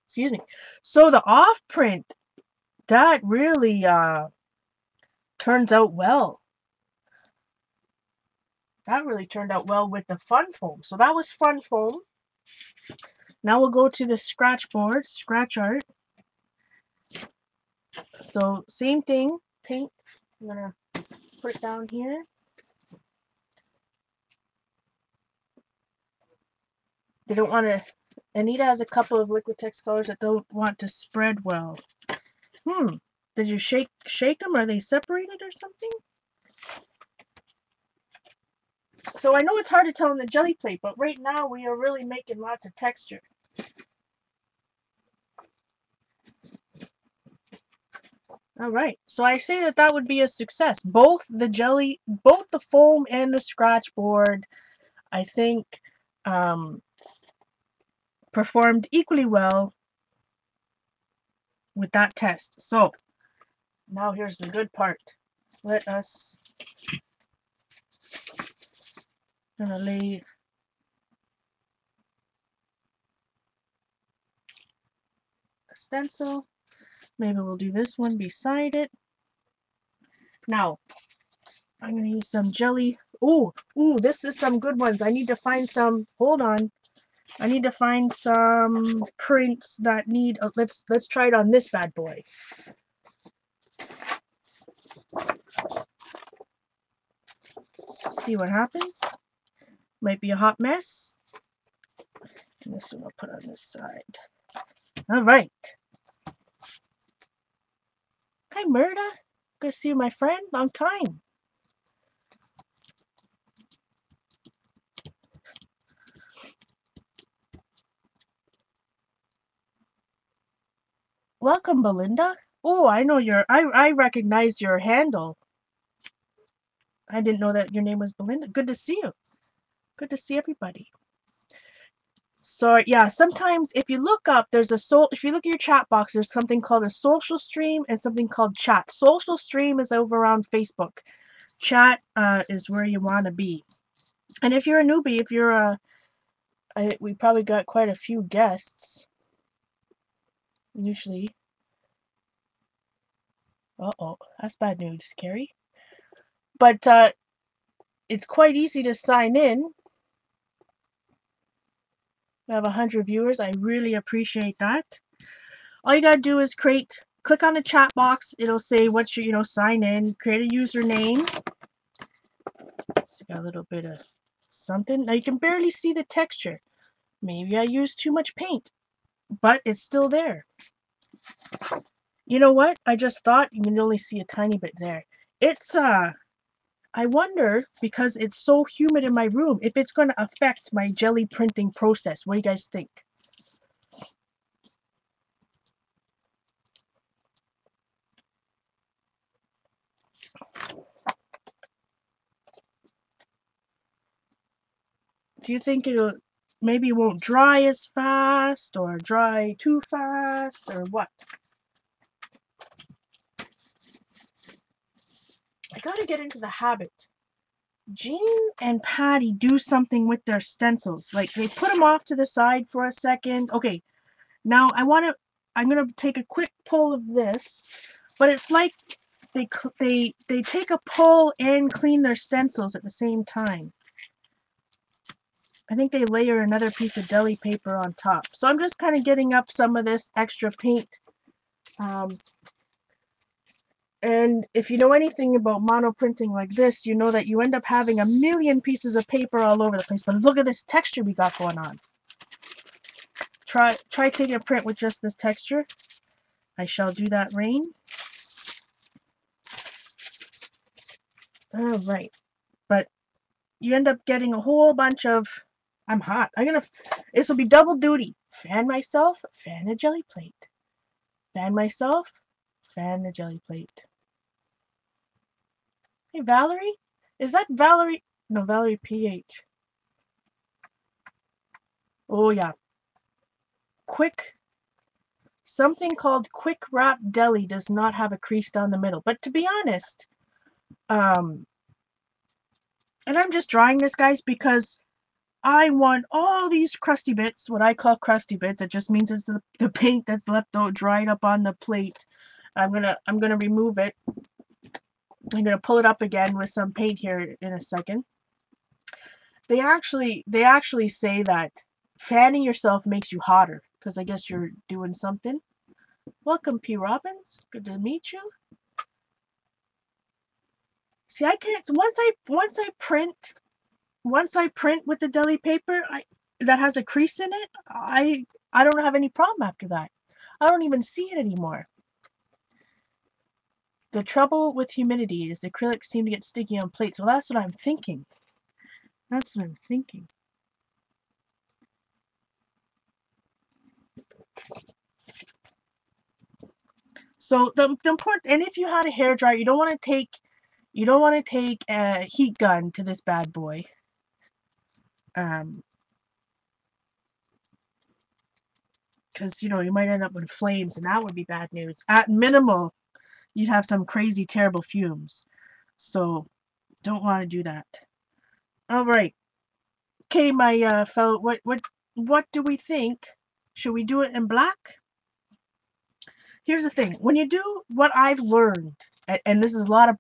S1: Excuse me. So the off print, that really turns out well. That really turned out well with the fun foam. So that was fun foam. Now we'll go to the scratch board, scratch art. So same thing, paint. I'm gonna put it down here. They don't want to. Anita has a couple of Liquitex colors that don't want to spread well. Did you shake them? Are they separated or something? So I know it's hard to tell in the jelly plate, but right now we are really making lots of texture. All right, so I say that would be a success. Both the foam and the scratch board, I think, performed equally well with that test. So now here's the good part. Let us Gonna lay a stencil. Maybe we'll do this one beside it. Now, I'm gonna use some jelly. Ooh, this is some good ones. I need to find some. Hold on. I need to find some prints that need. Let's try it on this bad boy. See what happens. Might be a hot mess. And this one I'll put on this side. All right. Hi, Murda. Good to see you, my friend. Long time. Welcome, Belinda. Oh, I know I recognize your handle. I didn't know that your name was Belinda. Good to see you. Good to see everybody. So yeah, sometimes if you look up, if you look at your chat box, there's something called a social stream and something called chat. Social stream is over around Facebook. Chat is where you want to be. And if you're a newbie, if you're we probably got quite a few guests. Usually. Uh-oh, that's bad news, Carrie. But it's quite easy to sign in. We have 100 viewers. I really appreciate that. All you gotta do is click on the chat box. It'll say what's your, sign in, create a username. So got a little bit of something. Now you can barely see the texture. Maybe I used too much paint, but it's still there. You know what? I just thought you can only see a tiny bit there. It's I wonder, because it's so humid in my room, if it's going to affect my jelly printing process. What do you guys think? Do you think maybe it won't dry as fast, or dry too fast, or what? I gotta get into the habit. Jean and Patty do something with their stencils. Like, they put them off to the side for a second. Okay, now I'm gonna take a quick pull of this, but it's like they take a pull and clean their stencils at the same time. I think they layer another piece of deli paper on top. So I'm just kind of getting up some of this extra paint. And if you know anything about monoprinting like this, you know that you end up having a million pieces of paper all over the place. But look at this texture we got going on. Try taking a print with just this texture. I shall do that, Rain. All right. But you end up getting a whole bunch of... I'm hot. This will be double duty. Fan myself, fan the jelly plate. Fan myself, fan the jelly plate. Hey, Valerie? Is that Valerie? No, Valerie PH. Oh, yeah. Something called Quick Wrap Deli does not have a crease down the middle. But to be honest, and I'm just drying this, guys, because I want all these crusty bits, what I call crusty bits. It just means it's the paint that's left out dried up on the plate. I'm gonna remove it. I'm gonna pull it up again with some paint here in a second. They actually say that fanning yourself makes you hotter, because I guess you're doing something. Welcome, P. Robbins. Good to meet you. See, I can't. Once I print with the deli paper, that has a crease in it, I don't have any problem after that. I don't even see it anymore. The trouble with humidity is acrylics seem to get sticky on plates. Well, that's what I'm thinking. That's what I'm thinking. So the important, and if you had a hairdryer, you don't want to take a heat gun to this bad boy. Because you might end up with flames, and that would be bad news. At minimal, you'd have some crazy, terrible fumes. So don't want to do that. All right. Okay, my fellow, what do we think? Should we do it in black? Here's the thing. When you do what I've learned, and this is a lot of,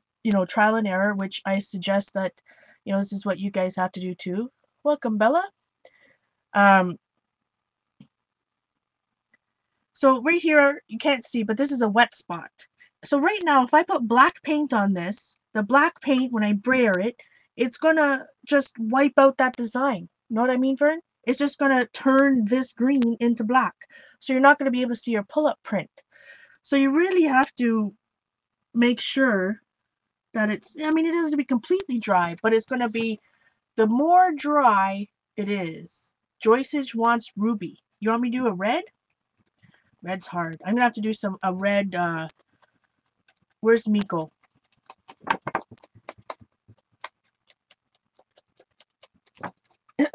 S1: trial and error, which I suggest that, this is what you guys have to do too. Welcome, Bella. So right here, you can't see, but this is a wet spot. So right now, if I put black paint on this, the black paint, when I brayer it, it's gonna just wipe out that design. You know what I mean, Vern? It's just gonna turn this green into black. So you're not gonna be able to see your pull-up print. So you really have to make sure that it doesn't have to be completely dry, but it's gonna be, the more dry it is. Joyce's wants ruby. You want me to do a red? Red's hard. I'm gonna have to do a red. Where's Miko?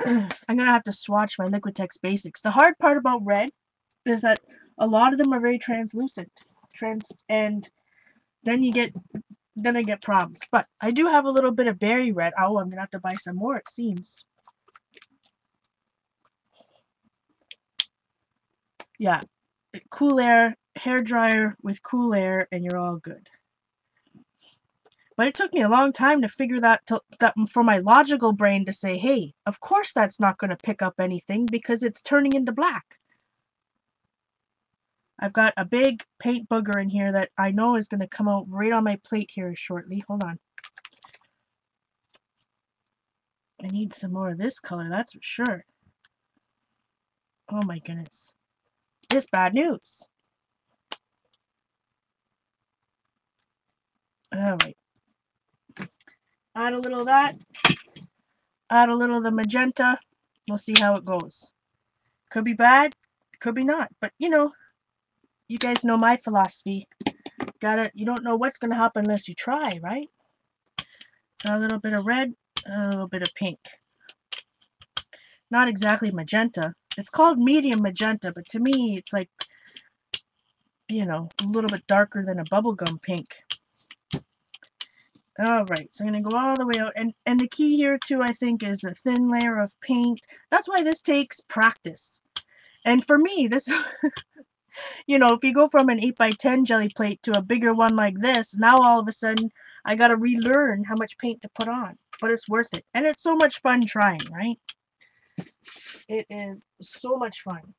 S1: I'm gonna have to swatch my Liquitex Basics. The hard part about red is that a lot of them are very translucent, and then I get problems. But I do have a little bit of berry red. Oh, I'm gonna have to buy some more, it seems. Yeah, cool air, hair dryer with cool air, and you're all good. But it took me a long time to figure that for my logical brain to say, hey, of course that's not going to pick up anything because it's turning into black. I've got a big paint booger in here that I know is going to come out right on my plate here shortly. Hold on. I need some more of this color, that's for sure. Oh my goodness. It's bad news. Alright. Add a little of that. Add a little of the magenta. We'll see how it goes. Could be bad, could be not. But you guys know my philosophy. You don't know what's gonna happen unless you try, right? So a little bit of red, a little bit of pink. Not exactly magenta. It's called medium magenta, but to me it's like, a little bit darker than a bubblegum pink. Alright, so I'm going to go all the way out. And the key here too, I think, is a thin layer of paint. That's why this takes practice. And for me, this, if you go from an 8x10 jelly plate to a bigger one like this, now all of a sudden I got to relearn how much paint to put on. But it's worth it. And it's so much fun trying, right? It is so much fun.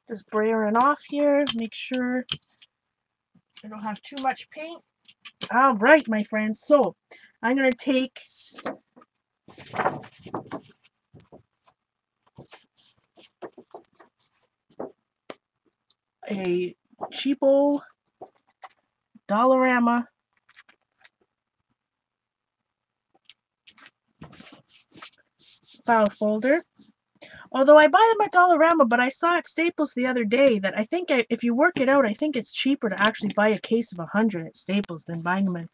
S1: Just brayering off here. Make sure I don't have too much paint. All right, my friends. So I'm going to take a cheapo Dollarama file folder. Although I buy them at Dollarama, but I saw at Staples the other day that I think if you work it out, I think it's cheaper to actually buy a case of 100 at Staples than buying them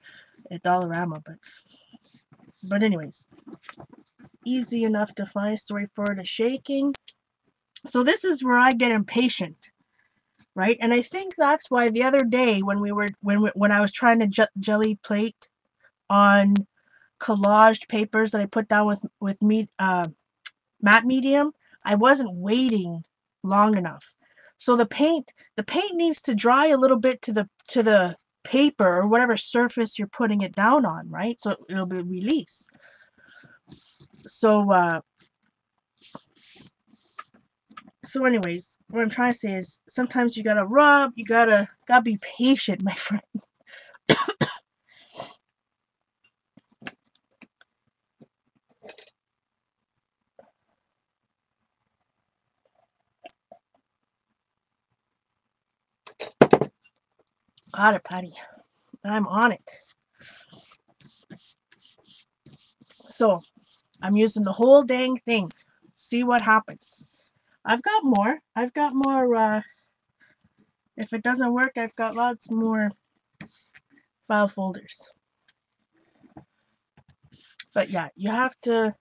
S1: at Dollarama. But anyways, easy enough to find. Sorry for the shaking. So this is where I get impatient, right? And I think that's why the other day when I was trying to jelly plate on collaged papers that I put down with matte medium, I wasn't waiting long enough. So the paint needs to dry a little bit to the paper or whatever surface you're putting it down on, right? So it'll be release. So anyways, what I'm trying to say is sometimes you gotta rub, you gotta be patient, my friends. Got it, Patty. I'm on it. So I'm using the whole dang thing. See what happens. I've got more. If it doesn't work, I've got lots more file folders. But yeah, you have to.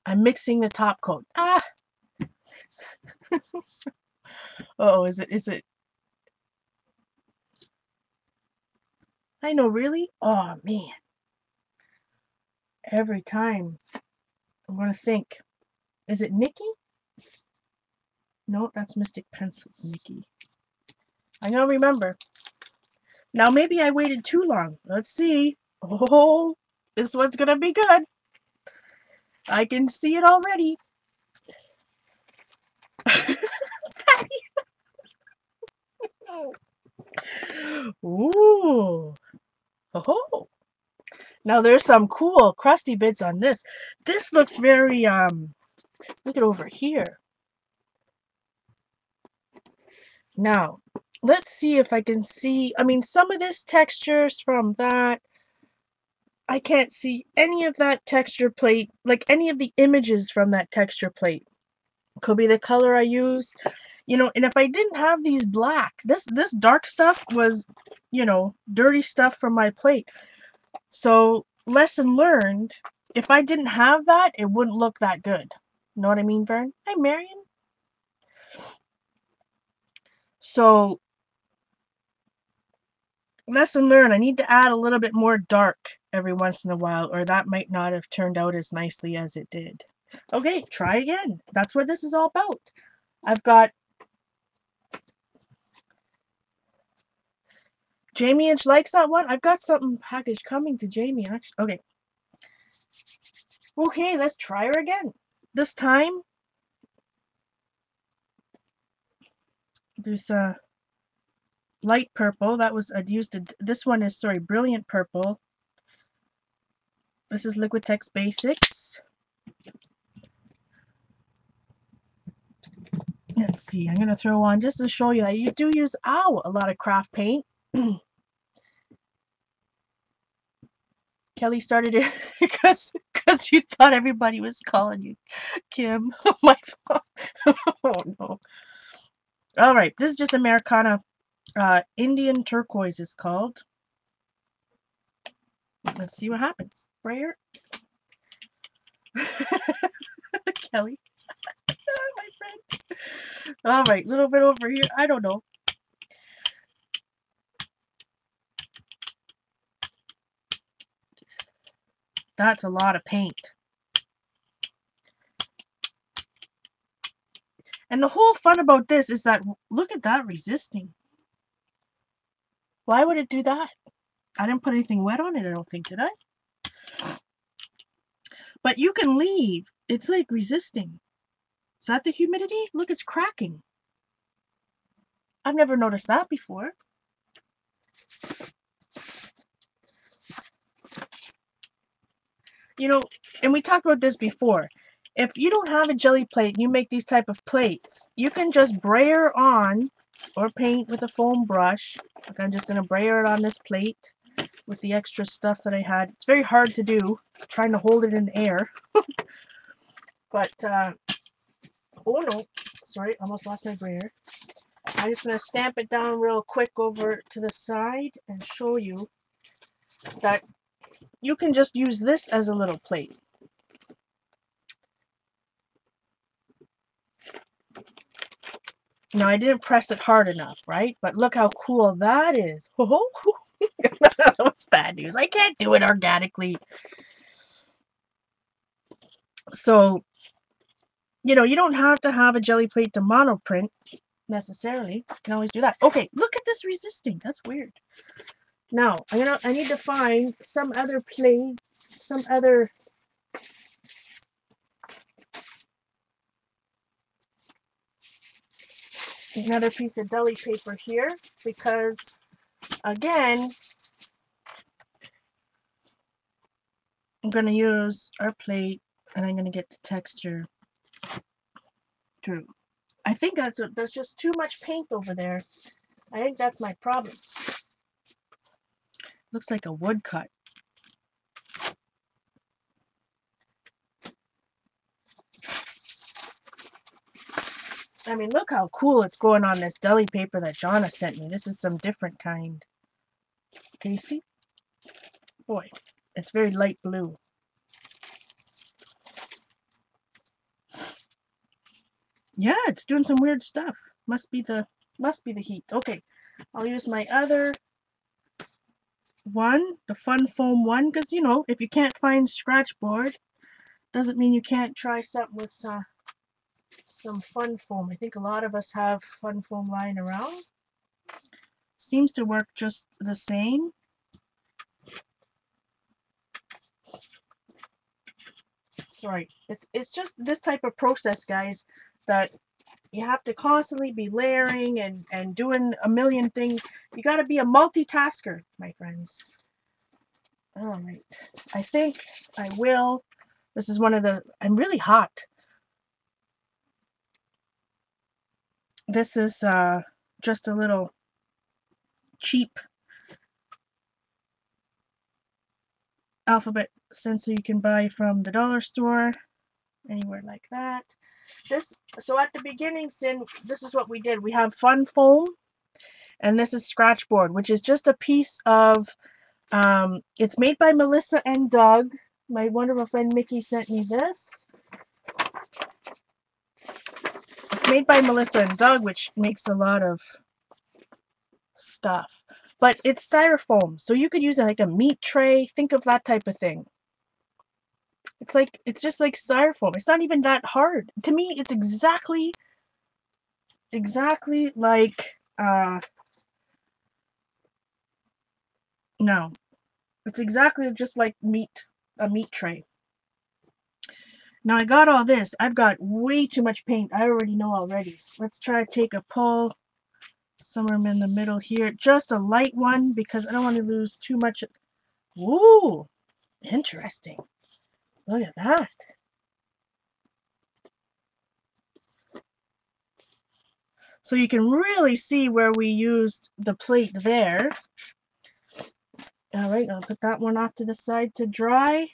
S1: I'm mixing the top coat. Ah! Oh, is it? I know, really? Oh, man. every time. I'm going to think. Is it Nikki? No, that's Mystic Pencils, Nikki. I know, remember. Now, maybe I waited too long. Let's see. Oh, this one's going to be good. I can see it already. Ooh. Oh. Now there's some cool crusty bits on this. This looks very, look at over here. Now, let's see if I can see, I mean, some of this texture's from that. I can't see any of that texture plate, like any of the images from that texture plate. Could be the color I used, you know, and if I didn't have these black, this dark stuff was, you know, dirty stuff from my plate. So, lesson learned, if I didn't have that, it wouldn't look that good. Know what I mean, Vern? Hi, Marion. So, lesson learned, I need to add a little bit more dark every once in a while, or that might not have turned out as nicely as it did. Okay, try again. That's what this is all about. I've got Jamie Inch likes that one. I've got something packaged coming to Jamie, actually. Okay. Okay, let's try her again. This time, there's a light purple. That was, I'd used this one is, sorry, brilliant purple. This is Liquitex Basics. Let's see, I'm going to throw on, just to show you that you do use, a lot of craft paint. Kelly started it because you thought everybody was calling you Kim. Oh my God. Oh no. All right, this is just Americana. Indian turquoise is called. Let's see what happens. Sprayer. Kelly. My friend. All right, a little bit over here. I don't know. That's a lot of paint. And the whole fun about this is that, look at that resisting. Why would it do that? I didn't put anything wet on it, I don't think, did I? But you can leave. It's like resisting. Is that the humidity? Look, it's cracking. I've never noticed that before. You know, and we talked about this before. If you don't have a jelly plate and you make these type of plates, you can just brayer on or paint with a foam brush. Like I'm just going to brayer it on this plate with the extra stuff that I had. It's very hard to do, trying to hold it in the air. But, oh no, sorry, almost lost my brayer. I'm just going to stamp it down real quick over to the side and show you that you can just use this as a little plate. Now, I didn't press it hard enough, right? But look how cool that is. That was bad news. I can't do it organically. So, you know, you don't have to have a jelly plate to monoprint necessarily. You can always do that. Okay, look at this resisting. That's weird. Now, I need to find some other plate, some other another piece of deli paper here, because again, I'm going to use our plate and I'm going to get the texture through. I think that's just too much paint over there. I think that's my problem. Looks like a woodcut. I mean, look how cool it's going on this deli paper that Jonna sent me. This is some different kind. Can you see? Boy, it's very light blue. Yeah, it's doing some weird stuff. Must be the heat. Okay, I'll use my other one, the fun foam one, because you know, if you can't find scratch board, doesn't mean you can't try something with some fun foam. I think a lot of us have fun foam lying around. Seems to work just the same. Sorry, it's just this type of process, guys, that you have to constantly be layering and doing a million things. You got to be a multitasker, my friends. All right, I think I will. This is one of the, I'm really hot. This is just a little cheap alphabet stencil you can buy from the dollar store, anywhere like that. So at the beginning, this is what we did. We have fun foam, and this is scratch board, which is just a piece of, it's made by Melissa and Doug. My wonderful friend Mickey sent me this. It's made by Melissa and Doug, which makes a lot of stuff. But it's styrofoam, so you could use it like a meat tray. Think of that type of thing. It's just like styrofoam. It's not even that hard. To me, it's exactly like, no. It's exactly just like a meat tray. Now I got all this. I've got way too much paint. I already know already. Let's try to take a pull somewhere in the middle here. Just a light one because I don't want to lose too much. Ooh, interesting. Look at that. So you can really see where we used the plate there. All right, I'll put that one off to the side to dry.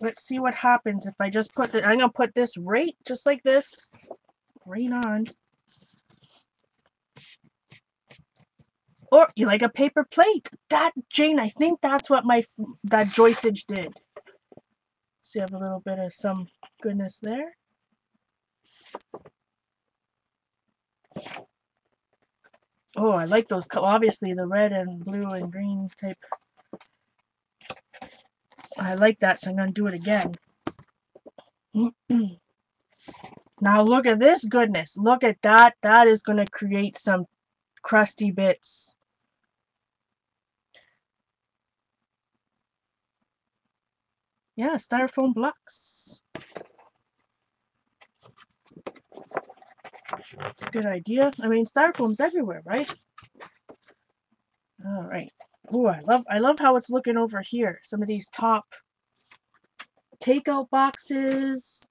S1: Let's see what happens if I just put I'm gonna put this right just like this, right on. Or you like a paper plate? That, Jane, I think that's what that joysage did. See, I have a little bit of some goodness there. Oh, I like those. Obviously, the red and blue and green type. I like that, so I'm gonna do it again. Now look at this goodness. Look at that. That is gonna create some crusty bits. Yeah, styrofoam blocks. It's a good idea. I mean, styrofoam's everywhere, right? All right. Oh, I love how it's looking over here. Some of these top takeout boxes.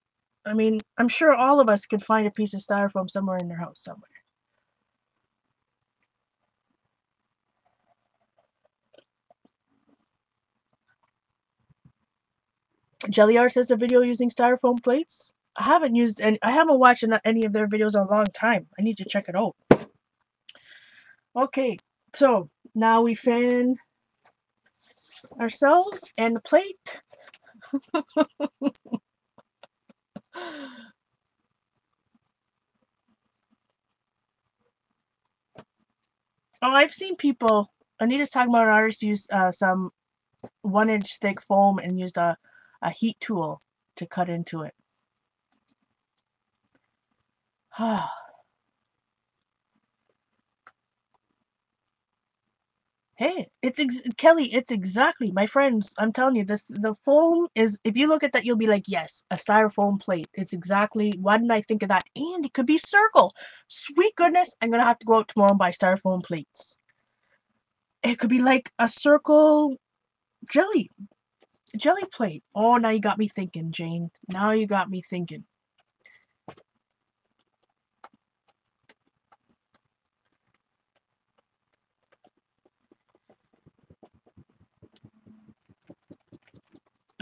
S1: I mean, I'm sure all of us could find a piece of styrofoam somewhere in their house somewhere. Gelli Art has a video using styrofoam plates. I haven't watched any of their videos in a long time. I need to check it out. Okay, so now we fan ourselves and the plate. Oh, I've seen people. Anita's talking about an artist used some 1-inch thick foam and used a heat tool to cut into it. Hey, Kelly, it's exactly, my friends, I'm telling you, the foam is, if you look at that, you'll be like, yes, a styrofoam plate. It's exactly, why didn't I think of that? And it could be circle. Sweet goodness, I'm going to have to go out tomorrow and buy styrofoam plates. It could be like a circle jelly plate. Oh, now you got me thinking, Jane. Now you got me thinking.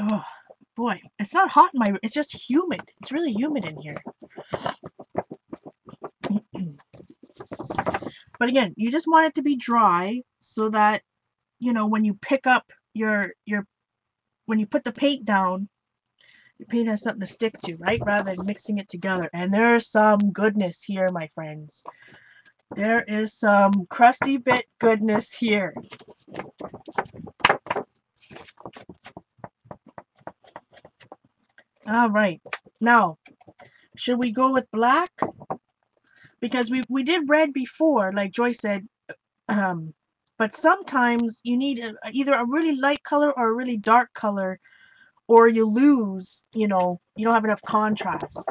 S1: Oh, boy. It's not hot in it's just humid. It's really humid in here. But again, you just want it to be dry so that, you know, when you pick up when you put the paint down, your paint has something to stick to, right? Rather than mixing it together. And there's some goodness here, my friends. There is some crusty bit goodness here. All right. Now, should we go with black? Because we did red before, like Joy said, but sometimes you need either a really light color or a really dark color, or you lose, you know, you don't have enough contrast.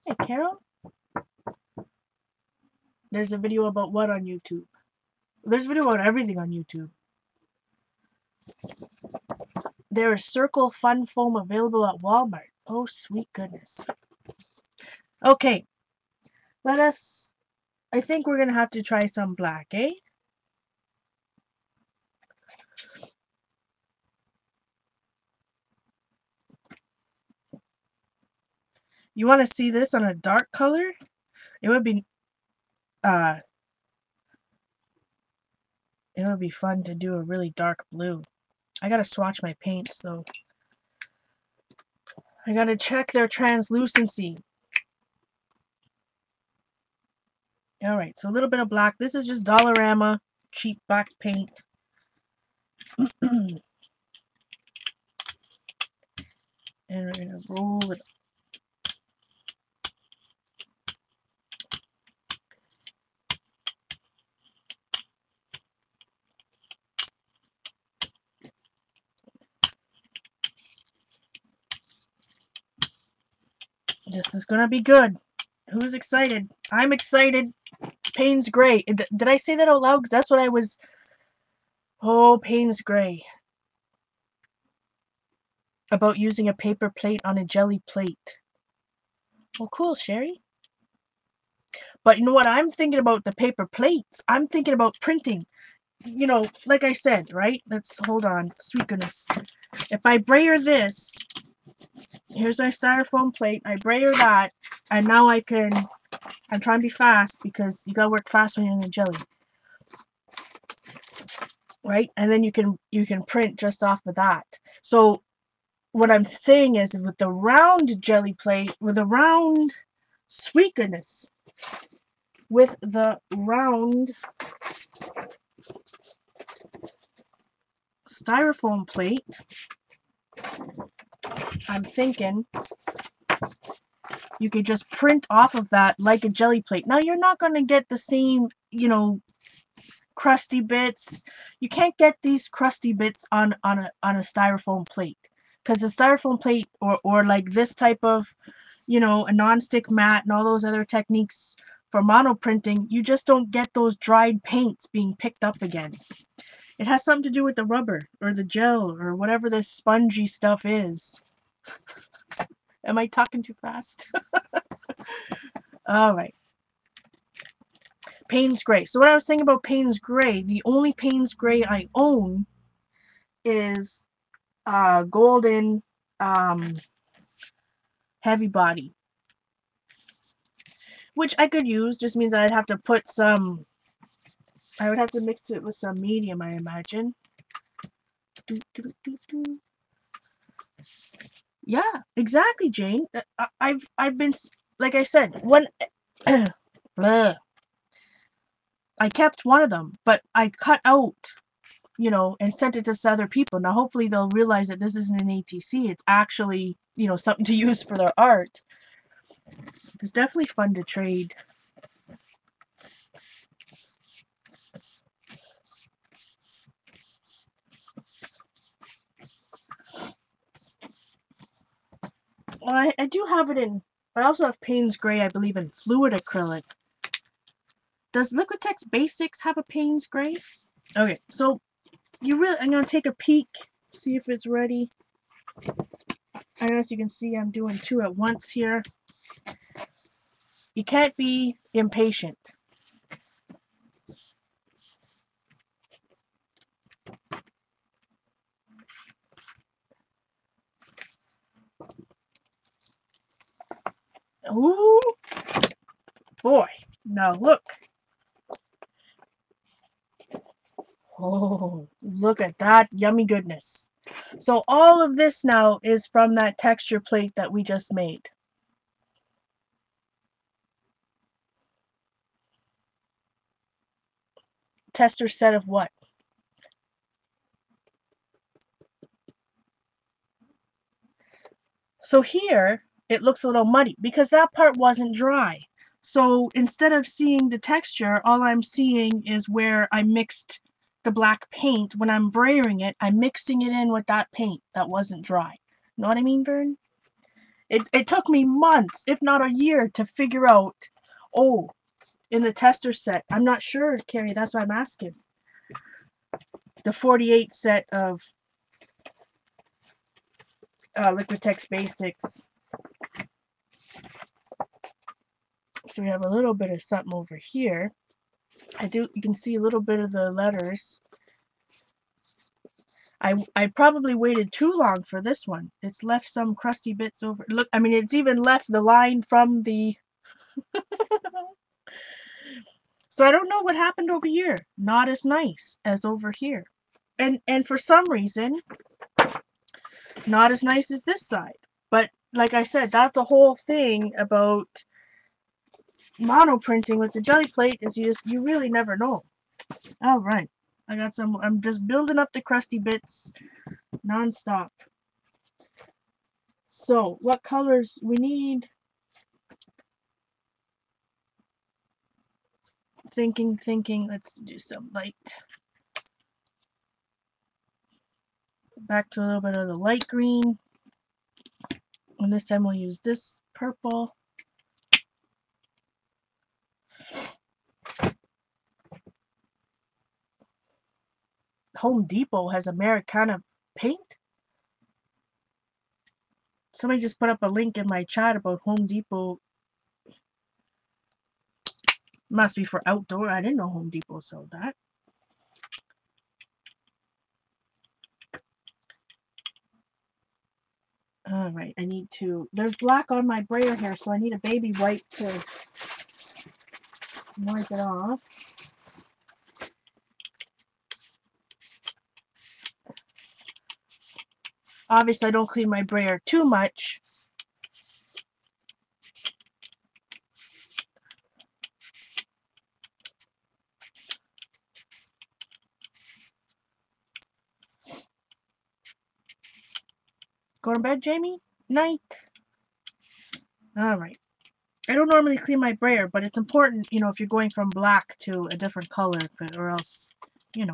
S1: Hey, Carol? There's a video about what on YouTube? There's a video about everything on YouTube. There is Circle Fun Foam available at Walmart. Oh, sweet goodness. Okay. I think we're going to have to try some black, eh? You want to see this on a dark color? It would be fun to do a really dark blue. I gotta swatch my paints though. I gotta check their translucency. Alright, so a little bit of black. This is just Dollarama cheap black paint. And we're gonna roll it. This is gonna be good. Who's excited? I'm excited. Payne's Gray. Did I say that out loud? Because that's what I was... Oh, Payne's Gray. About using a paper plate on a jelly plate. Well, cool, Sherry. But you know what? I'm thinking about the paper plates. I'm thinking about printing. You know, like I said, right? Let's hold on. Sweet goodness. If I brayer this, here's my styrofoam plate. I brayer that, and now I can... I'm trying to be fast because you gotta work fast when you're in the jelly. Right? And then you can print just off of that. So what I'm saying is with the round jelly plate, with the round, sweet goodness, with the round styrofoam plate, I'm thinking you could just print off of that like a jelly plate. Now you're not going to get the same, you know, crusty bits. You can't get these crusty bits on a styrofoam plate, because the styrofoam plate or like this type of, you know, a non-stick mat and all those other techniques for monoprinting, you just don't get those dried paints being picked up again. It has something to do with the rubber or the gel or whatever this spongy stuff is. Am I talking too fast? All right. Payne's Gray. So what I was saying about Payne's Gray, the only Payne's Gray I own is golden heavy body, which I could use. Just means I'd have to put some, I would have to mix it with some medium, I imagine. Yeah, exactly, Jane. I've been, like I said, when I kept one of them, but I cut out, you know, and sent it to other people. Now, hopefully they'll realize that this isn't an ATC. It's actually, you know, something to use for their art. It's definitely fun to trade. Well, I do have it in, I also have Payne's Gray, I believe, in fluid acrylic. Does Liquitex Basics have a Payne's Gray? Okay, so I'm going to take a peek, see if it's ready. As you can see, I'm doing two at once here. You can't be impatient. Ooh, boy, now look. Oh, look at that yummy goodness. So all of this now is from that texture plate that we just made. Tester set of what? So here, it looks a little muddy because that part wasn't dry. So instead of seeing the texture, all I'm seeing is where I mixed the black paint. When I'm brayering it, I'm mixing it in with that paint that wasn't dry. Know what I mean, Vern? It took me months, if not a year, to figure out, oh, in the tester set. I'm not sure, Carrie, that's why I'm asking. The 48 set of Liquitex Basics. So we have a little bit of something over here. You can see a little bit of the letters. I probably waited too long for this one. It's left some crusty bits over. Look, I mean, it's even left the line from the... So I don't know what happened over here. Not as nice as over here. And for some reason, not as nice as this side. But like I said, that's a whole thing about monoprinting with the jelly plate, is you really never know. All right. I'm just building up the crusty bits non-stop. So, what colors we need? Thinking. Let's do some light. Back to a little bit of the light green. And this time we'll use this purple. Home Depot has Americana paint. Somebody just put up a link in my chat about Home Depot. Must be for outdoor. I didn't know Home Depot sold that. Alright, I need to... There's black on my brayer here, so I need a baby wipe to wipe it off. Obviously, I don't clean my brayer too much. Go to bed, Jamie? Night. Alright. I don't normally clean my brayer, but it's important, you know, if you're going from black to a different color, or else, you know,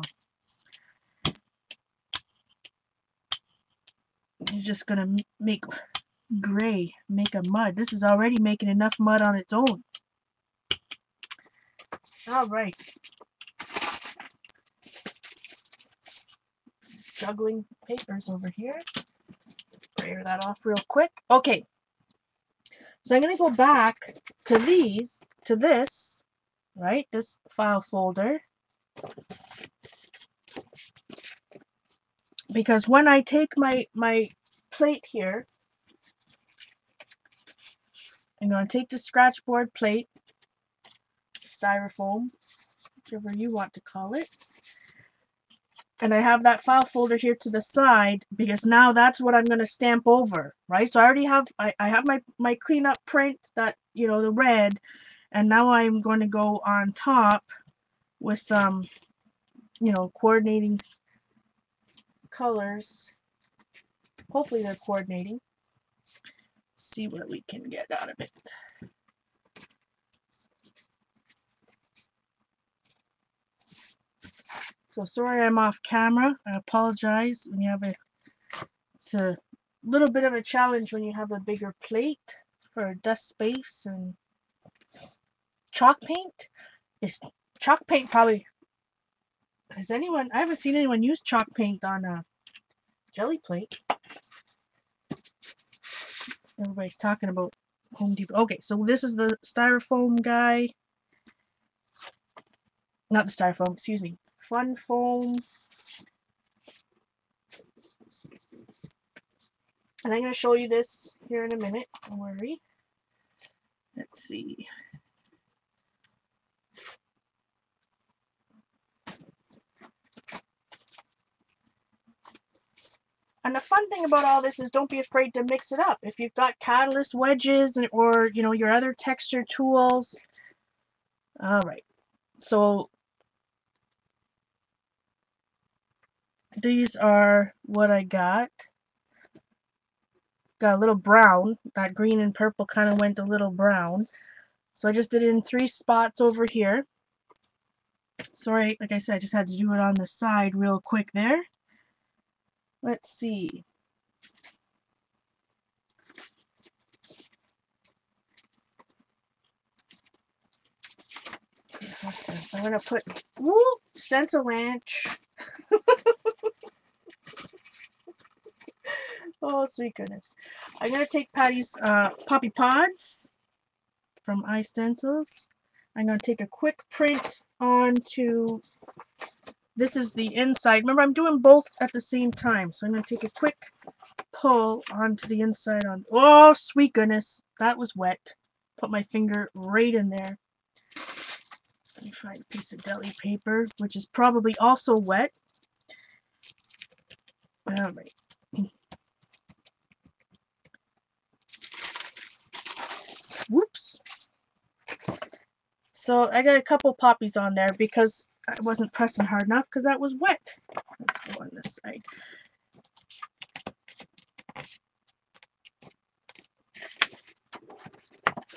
S1: you're just gonna make gray, make a mud. This is already making enough mud on its own. Alright. Juggling papers over here. Brayer that off real quick. Okay. So I'm going to go back to this, right? This file folder. Because when I take my plate here, I'm going to take the scratch board plate, styrofoam, whichever you want to call it. And I have that file folder here to the side because now that's what I'm going to stamp over, right? So I already have, I have my cleanup print, that, you know, the red, and now I'm going to go on top with some, you know, coordinating colors. Hopefully they're coordinating. See what we can get out of it. So sorry I'm off camera. I apologize. When you have it's a little bit of a challenge when you have a bigger plate for dust space. And chalk paint probably, I haven't seen anyone use chalk paint on a jelly plate. Everybody's talking about Home Depot. Okay, so this is the styrofoam guy. Not the styrofoam, excuse me. Fun foam. And I'm going to show you this here in a minute. Don't worry. Let's see. And the fun thing about all this is don't be afraid to mix it up. If you've got catalyst wedges or, you know, your other texture tools. All right. So these are what I got. Got a little brown. That green and purple kind of went a little brown. So I just did it in 3 spots over here. Sorry, like I said, I just had to do it on the side real quick there. Let's see. I'm going to put, woo, stencil ranch. Oh, sweet goodness. I'm going to take Patty's Poppy Pods from iStencils. I'm going to take a quick print onto, this is the inside. Remember, I'm doing both at the same time. So I'm going to take a quick pull onto the inside on, oh, sweet goodness. That was wet. Put my finger right in there. Let me find a piece of deli paper, which is probably also wet. All right. Whoops. So I got a couple poppies on there because I wasn't pressing hard enough because that was wet. Let's go on this side.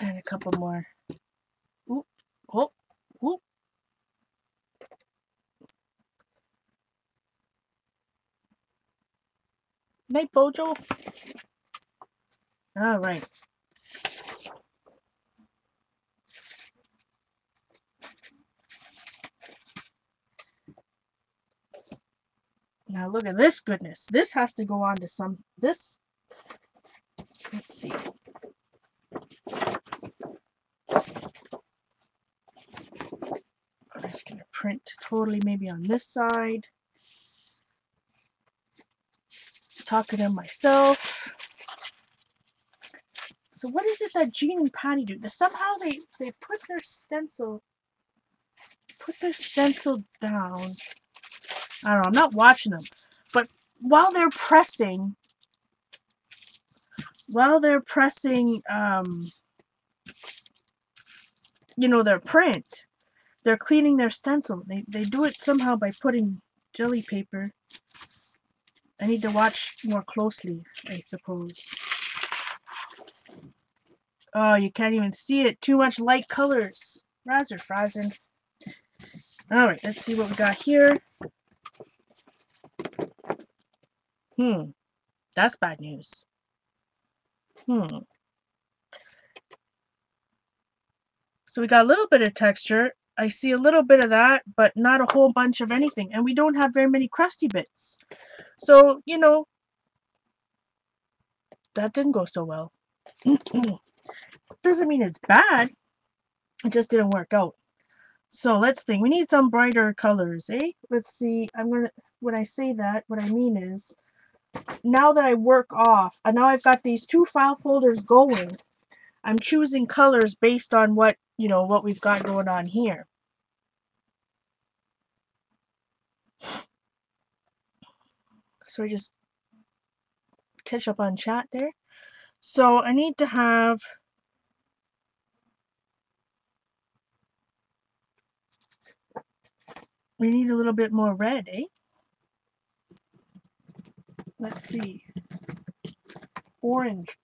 S1: And a couple more. Oop, oh, oop. Night, Bojo. All right. Now look at this goodness. This has to go on to some, this, let's see. I'm just going to print totally maybe on this side. Talking to myself. So what is it that Jean and Patty do? Somehow they put their stencil down. I don't know, I'm not watching them. But while they're pressing you know, their print, they're cleaning their stencil. They do it somehow by putting jelly paper. I need to watch more closely, I suppose. Oh, you can't even see it. Too much light colors. Razor frazzin'. Alright, let's see what we got here. That's bad news. So we got a little bit of texture. I see a little bit of that, but not a whole bunch of anything. And we don't have very many crusty bits. So, you know, that didn't go so well. Doesn't mean it's bad. It just didn't work out. So let's think. We need some brighter colors, eh? Let's see. When I say that, what I mean is, now that I work off, and now I've got these 2 file folders going, I'm choosing colors based on what, you know, what we've got going on here. So I just catch up on chat there. So I need to have, we need a little bit more red, eh? Let's see. Orange.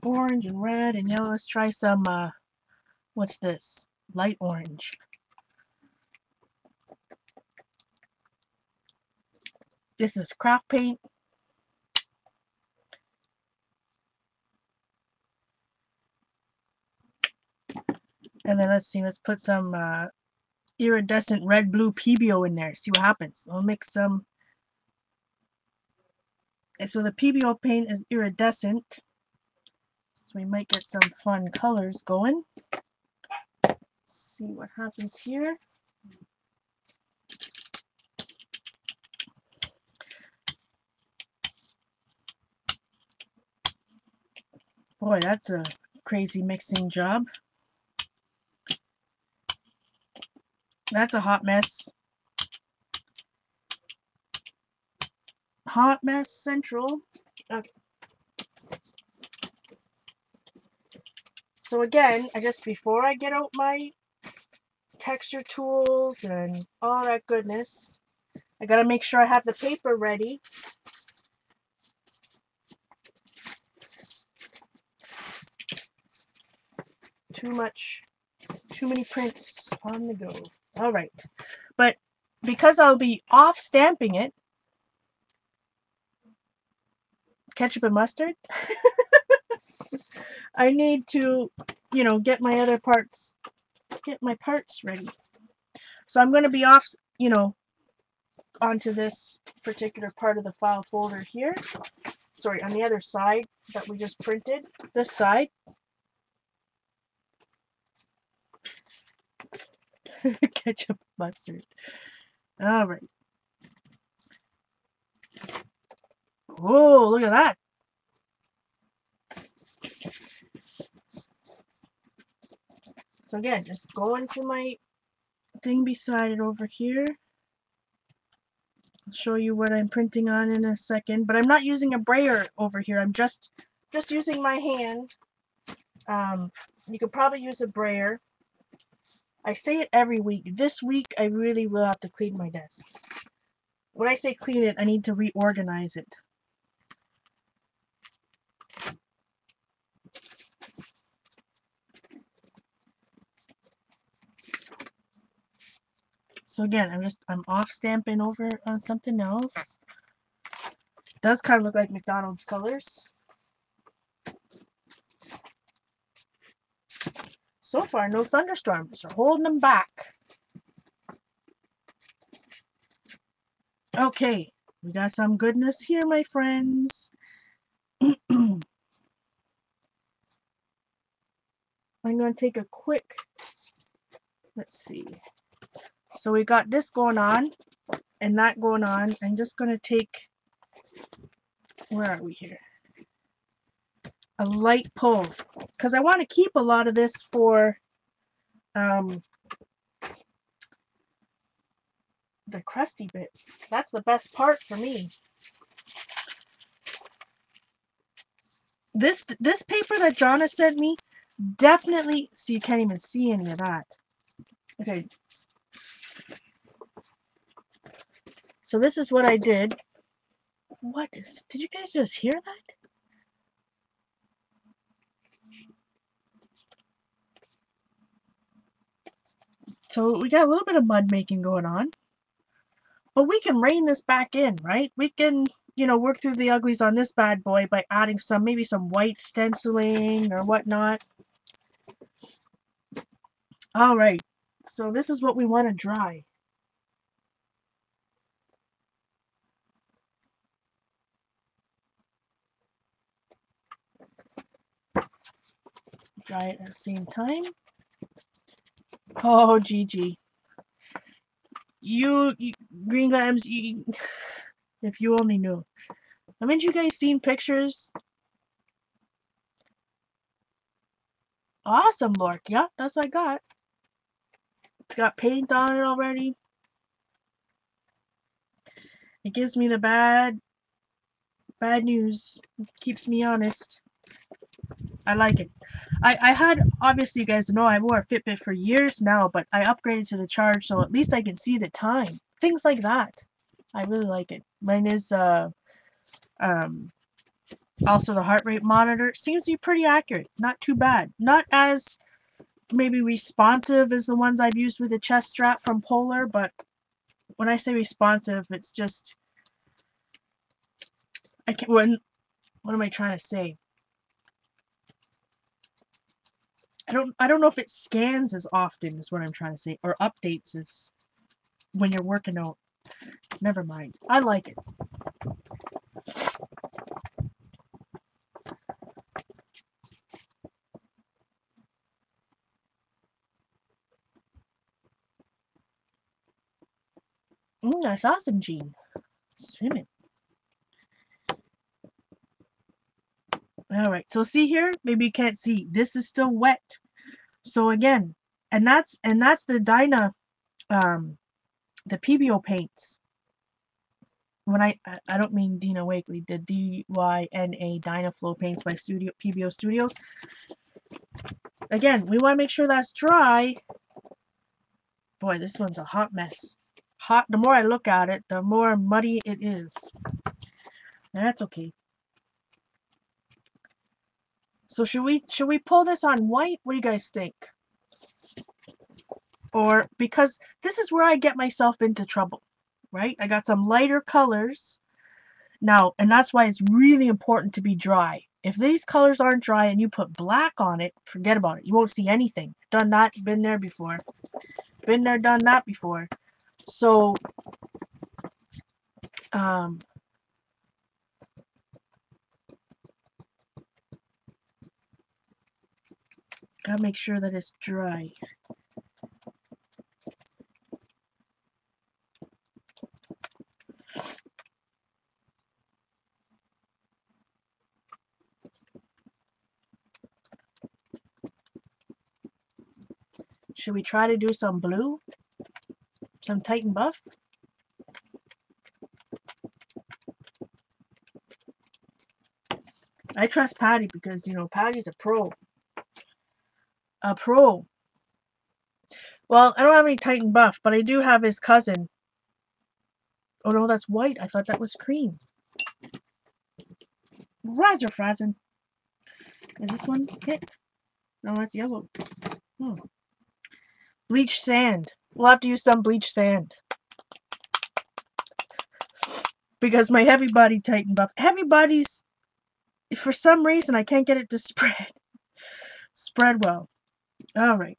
S1: Orange and red and yellow. Let's try some, what's this? Light orange. This is craft paint. And then let's see, let's put some iridescent red blue PBO in there. See what happens. We'll mix some. And so the PBO paint is iridescent. So we might get some fun colors going. Let's see what happens here. Boy, that's a crazy mixing job. That's a hot mess. Hot Mess Central. Okay. So again, before I get out my texture tools and all that goodness, I gotta make sure I have the paper ready. Too many prints on the go. All right, but because I'll be off stamping it, ketchup and mustard, I need to, get my other parts, get my parts ready. So I'm going to be off, onto this particular part of the file folder here. Sorry, on the other side that we just printed, this side. Ketchup, mustard. All right. Whoa, look at that. So again, just go into my thing beside it over here. I'll show you what I'm printing on in a second, but I'm not using a brayer over here. I'm just using my hand. You could probably use a brayer. I say it every week. This week, I really will have to clean my desk. When I say clean it, I need to reorganize it. So again, I'm off stamping over on something else. It does kind of look like McDonald's colors. So far, no thunderstorms are holding them back. Okay, we got some goodness here, my friends. I'm going to take a quick, let's see. So we got this going on and that going on. I'm just going to take, where are we here? A light pull, because I want to keep a lot of this for the crusty bits. That's the best part for me. This paper that Jonna sent me, definitely, so you can't even see any of that. Okay. So this is what I did. Did you guys just hear that? So we got a little bit of mud making going on. But we can rein this back in, right? We can, work through the uglies on this bad boy by adding maybe some white stenciling or whatnot. All right. So this is what we want to dry. Dry it at the same time. Oh, Gigi. You Green Glams, if you only knew. Haven't you guys seen pictures? Awesome, Lork. Yeah, that's what I got. It's got paint on it already. It gives me the bad news. It keeps me honest. I like it. I had, obviously you guys know, I wore a Fitbit for years now, but I upgraded to the Charge, so at least I can see the time. Things like that. I really like it. Mine is also the heart rate monitor. Seems to be pretty accurate. Not too bad. Not as maybe responsive as the ones I've used with the chest strap from Polar, but when I say responsive, it's just what am I trying to say? I don't know if it scans as often is what I'm trying to say, or updates as when you're working out. Never mind. I like it. That's awesome, Gene. Swimming. Alright, so see here? Maybe you can't see. This is still wet. So again, and that's the Dyna, the PBO paints. when I don't mean Dina Wakely, the DYNA Dynaflow paints by PBO Studios. Again, we want to make sure that's dry. Boy, this one's a hot mess. Hot. The more I look at it, the more muddy it is. That's okay. So should we pull this on white? What do you guys think? Or, because this is where I get myself into trouble, right? I got some lighter colors now, and that's why it's really important to be dry. If these colors aren't dry and you put black on it, forget about it. You won't see anything. Done that, been there before. Been there, done that before. So, gotta make sure that it's dry. Should we try to do some blue? Some Titan Buff? I trust Patty because, you know, Patty's a pro. A pro. Well, I don't have any Titan Buff, but I do have his cousin. Oh no, that's white. I thought that was cream. Riser Frazen. Is this one hit? No, that's yellow. Bleach sand. We'll have to use some bleach sand. Because my heavy body Titan Buff. Heavy bodies, for some reason, I can't get it to spread well. Alright.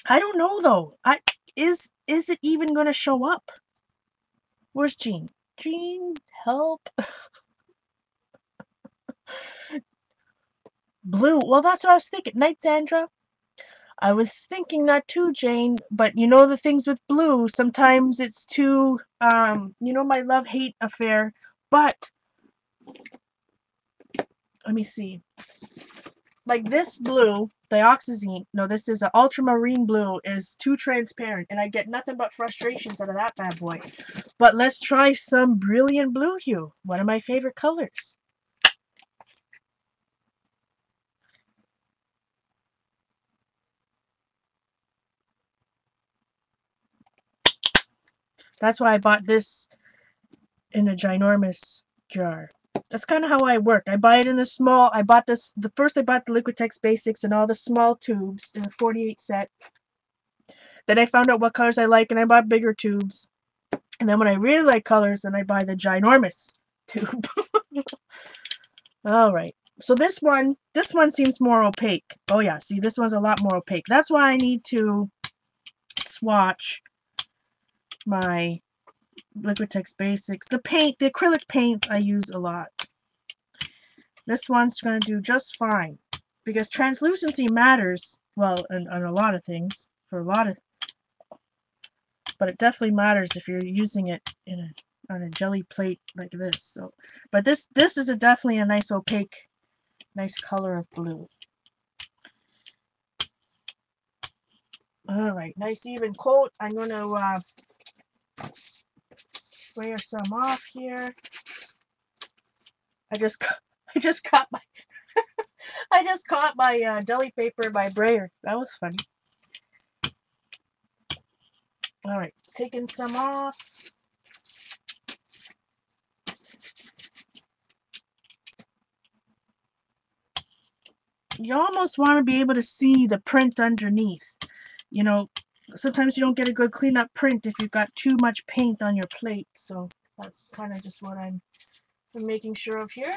S1: I don't know though. Is it even gonna show up? Where's Jean? Jean, help. Blue. Well, that's what I was thinking. Night Sandra. I was thinking that too, Jane. But you know the things with blue, sometimes it's too, you know, my love-hate affair. But, let me see. Like this blue, dioxazine, no, this is an ultramarine blue, is too transparent. And I get nothing but frustrations out of that bad boy. But let's try some brilliant blue hue. One of my favorite colors. That's why I bought this in a ginormous jar. That's kind of how I work. I buy it in the small. I bought this. First I bought the Liquitex Basics and all the small tubes in a 48 set. Then I found out what colors I like and I bought bigger tubes. And then when I really like colors, then I buy the ginormous tube. Alright. So this one seems more opaque. Oh yeah, see, this one's a lot more opaque. That's why I need to swatch my Liquitex Basics. The acrylic paints I use a lot. This one's going to do just fine. Because translucency matters, well, on a lot of things. But it definitely matters if you're using it on a jelly plate like this. So, but this is definitely a nice opaque, nice color of blue. Alright, nice even coat. I'm going to sprayer some off here. I just caught my I just caught my deli paper in my brayer. That was funny. Alright, taking some off. You almost want to be able to see the print underneath. You know, sometimes you don't get a good clean-up print if you've got too much paint on your plate. So that's kind of just what I'm making sure of here.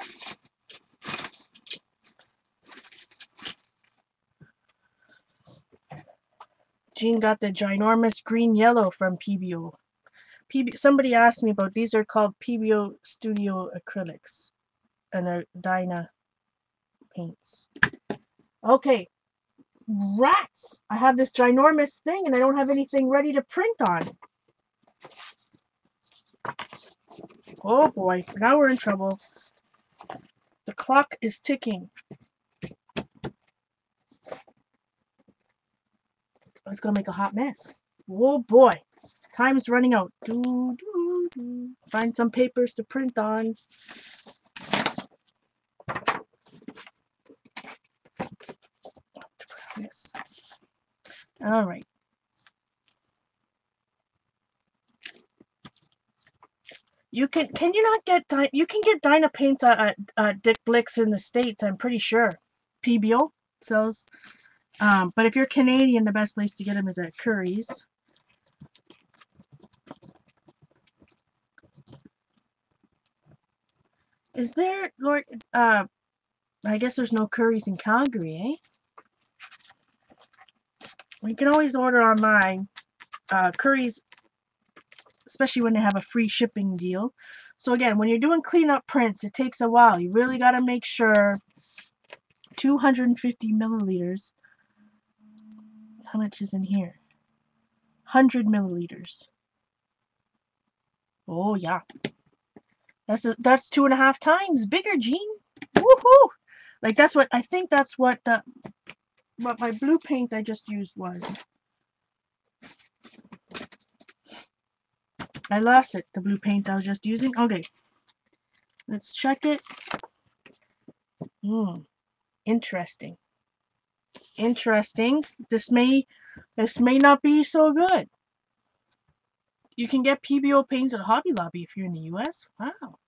S1: Jean got the ginormous green-yellow from PBO. Somebody asked me about these. Are called PBO Studio Acrylics. And they're Dyna paints. Okay. Rats! I have this ginormous thing and I don't have anything ready to print on. Oh boy, now we're in trouble. The clock is ticking. It's gonna make a hot mess. Oh boy. Time's running out. Find some papers to print on. Yes. All right. You can you not get you can get Dyna paints at Dick Blick's in the States, I'm pretty sure. PBO sells. But if you're Canadian, the best place to get them is at Curry's. Is there, Lord, I guess there's no Curry's in Calgary, eh? You can always order online. Curry's, especially when they have a free shipping deal. So again, when you're doing cleanup prints, it takes a while. You really got to make sure 250 milliliters. How much is in here? 100 milliliters. Oh yeah. That's 2.5 times bigger, Gene. Woohoo! Like that's what I think. That's what my blue paint I just used was. I lost it. The blue paint I was just using. Okay, let's check it. Interesting. Interesting. This may not be so good. You can get PBO paints at Hobby Lobby if you're in the US. Wow.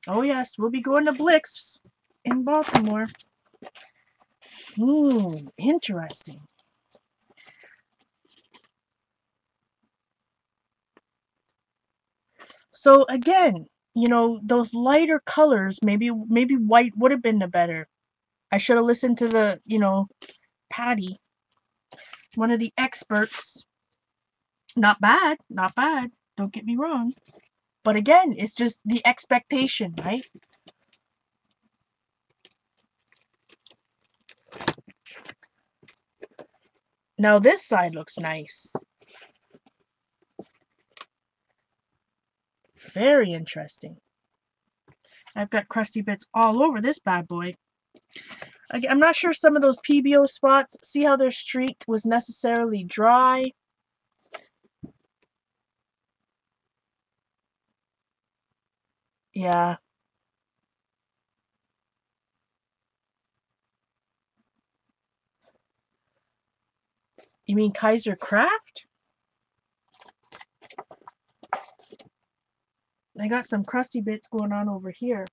S1: Oh yes, we'll be going to Blick's in Baltimore. Interesting. So again, you know, those lighter colors, maybe white would have been the better. I should have listened to the, you know, Patty, one of the experts. Not bad, not bad. Don't get me wrong. But again, it's just the expectation, right? Now this side looks nice. Very interesting. I've got crusty bits all over this bad boy. I'm not sure some of those PBO spots, see how they're streaked, was necessarily dry. Yeah. You mean Kaiser Craft? I got some crusty bits going on over here.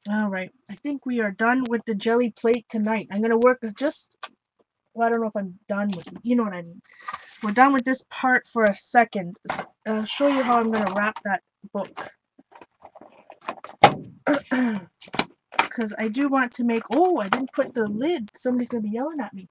S1: All right, I think we are done with the jelly plate tonight. I'm gonna work with just, well, I don't know if I'm done with it. You know what I mean. We're done with this part for a second. I'll show you how I'm gonna wrap that book. Because I do want to make, oh, I didn't put the lid. Somebody's gonna be yelling at me.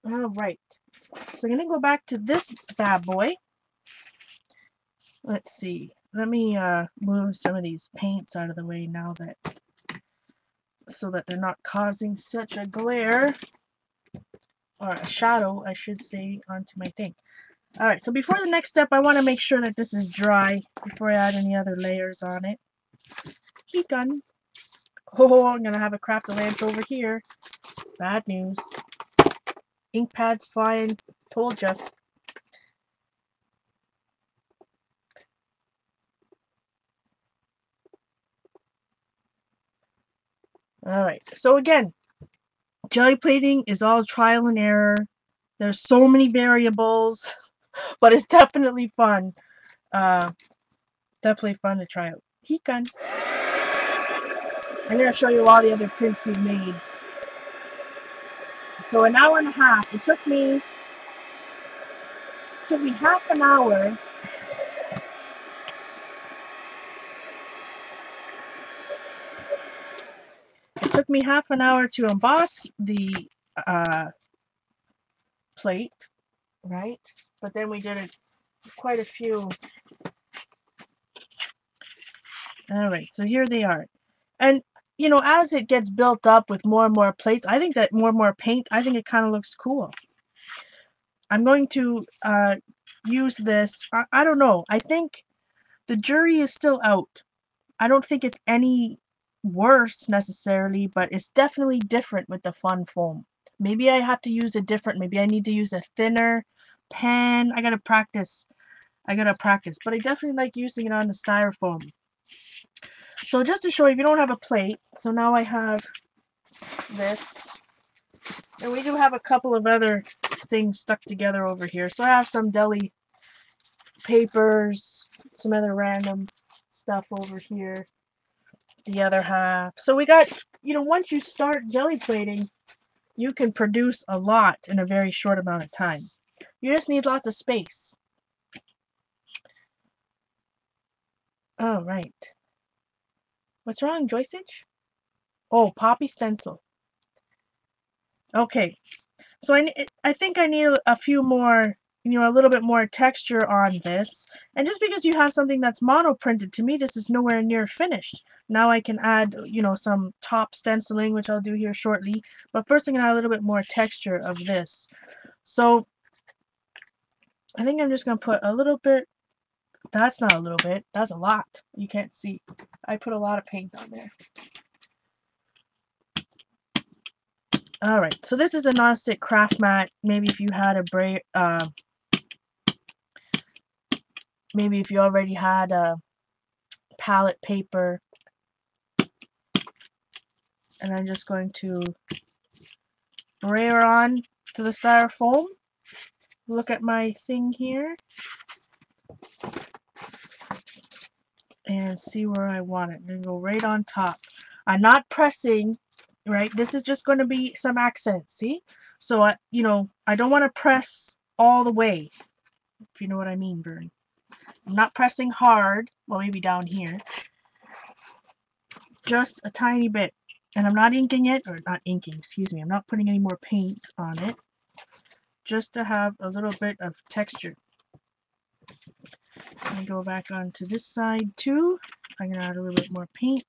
S1: All right, so I'm gonna go back to this bad boy. Let's see. Let me move some of these paints out of the way now, that so that they're not causing such a glare, or a shadow, I should say, onto my thing. All right, so before the next step, I want to make sure that this is dry before I add any other layers on it. Heat gun. Oh, I'm gonna have a craft a lamp over here. Bad news. Ink pads flying. Told ya. Alright, so again, jelly plating is all trial and error. There's so many variables, but it's definitely fun. Definitely fun to try out. Heat gun. I'm gonna show you all the other prints we've made. So an hour and a half. It took me half an hour. It took me half an hour to emboss the plate, right? But then we did quite a few. All right, so here they are. And you know, as it gets built up with more and more plates, I think that more and more paint, I think it kind of looks cool. I'm going to use this. I don't know. I think the jury is still out. I don't think it's any worse necessarily, but it's definitely different with the fun foam. Maybe I have to use a different, maybe I need to use a thinner pen. I gotta practice. But I definitely like using it on the styrofoam. So just to show you, if you don't have a plate, so now I have this. And we do have a couple of other things stuck together over here. So I have some deli papers, some other random stuff over here. The other half. So we got, you know, once you start jelly plating, you can produce a lot in a very short amount of time. You just need lots of space. Oh, right. What's wrong, Joyceage? Oh, poppy stencil. Okay. So I think I need a few more, you know, a little bit more texture on this. And just because you have something that's monoprinted, to me this is nowhere near finished. Now I can add, you know, some top stenciling, which I'll do here shortly. But first I'm going to add a little bit more texture of this. So I think I'm just going to put a little bit. That's not a little bit. That's a lot. You can't see. I put a lot of paint on there. Alright, so this is a nonstick craft mat. Maybe if you had a maybe if you already had a palette paper. And I'm just going to brayer on to the styrofoam. Look at my thing here. And see where I want it. I'm going to go right on top. I'm not pressing, right? This is just going to be some accents, see? So, you know, I don't want to press all the way, if you know what I mean, Vern. I'm not pressing hard. Well, maybe down here. Just a tiny bit. And I'm not inking it, or not inking, excuse me. I'm not putting any more paint on it. Just to have a little bit of texture. I'm going to go back onto this side too. I'm going to add a little bit more paint.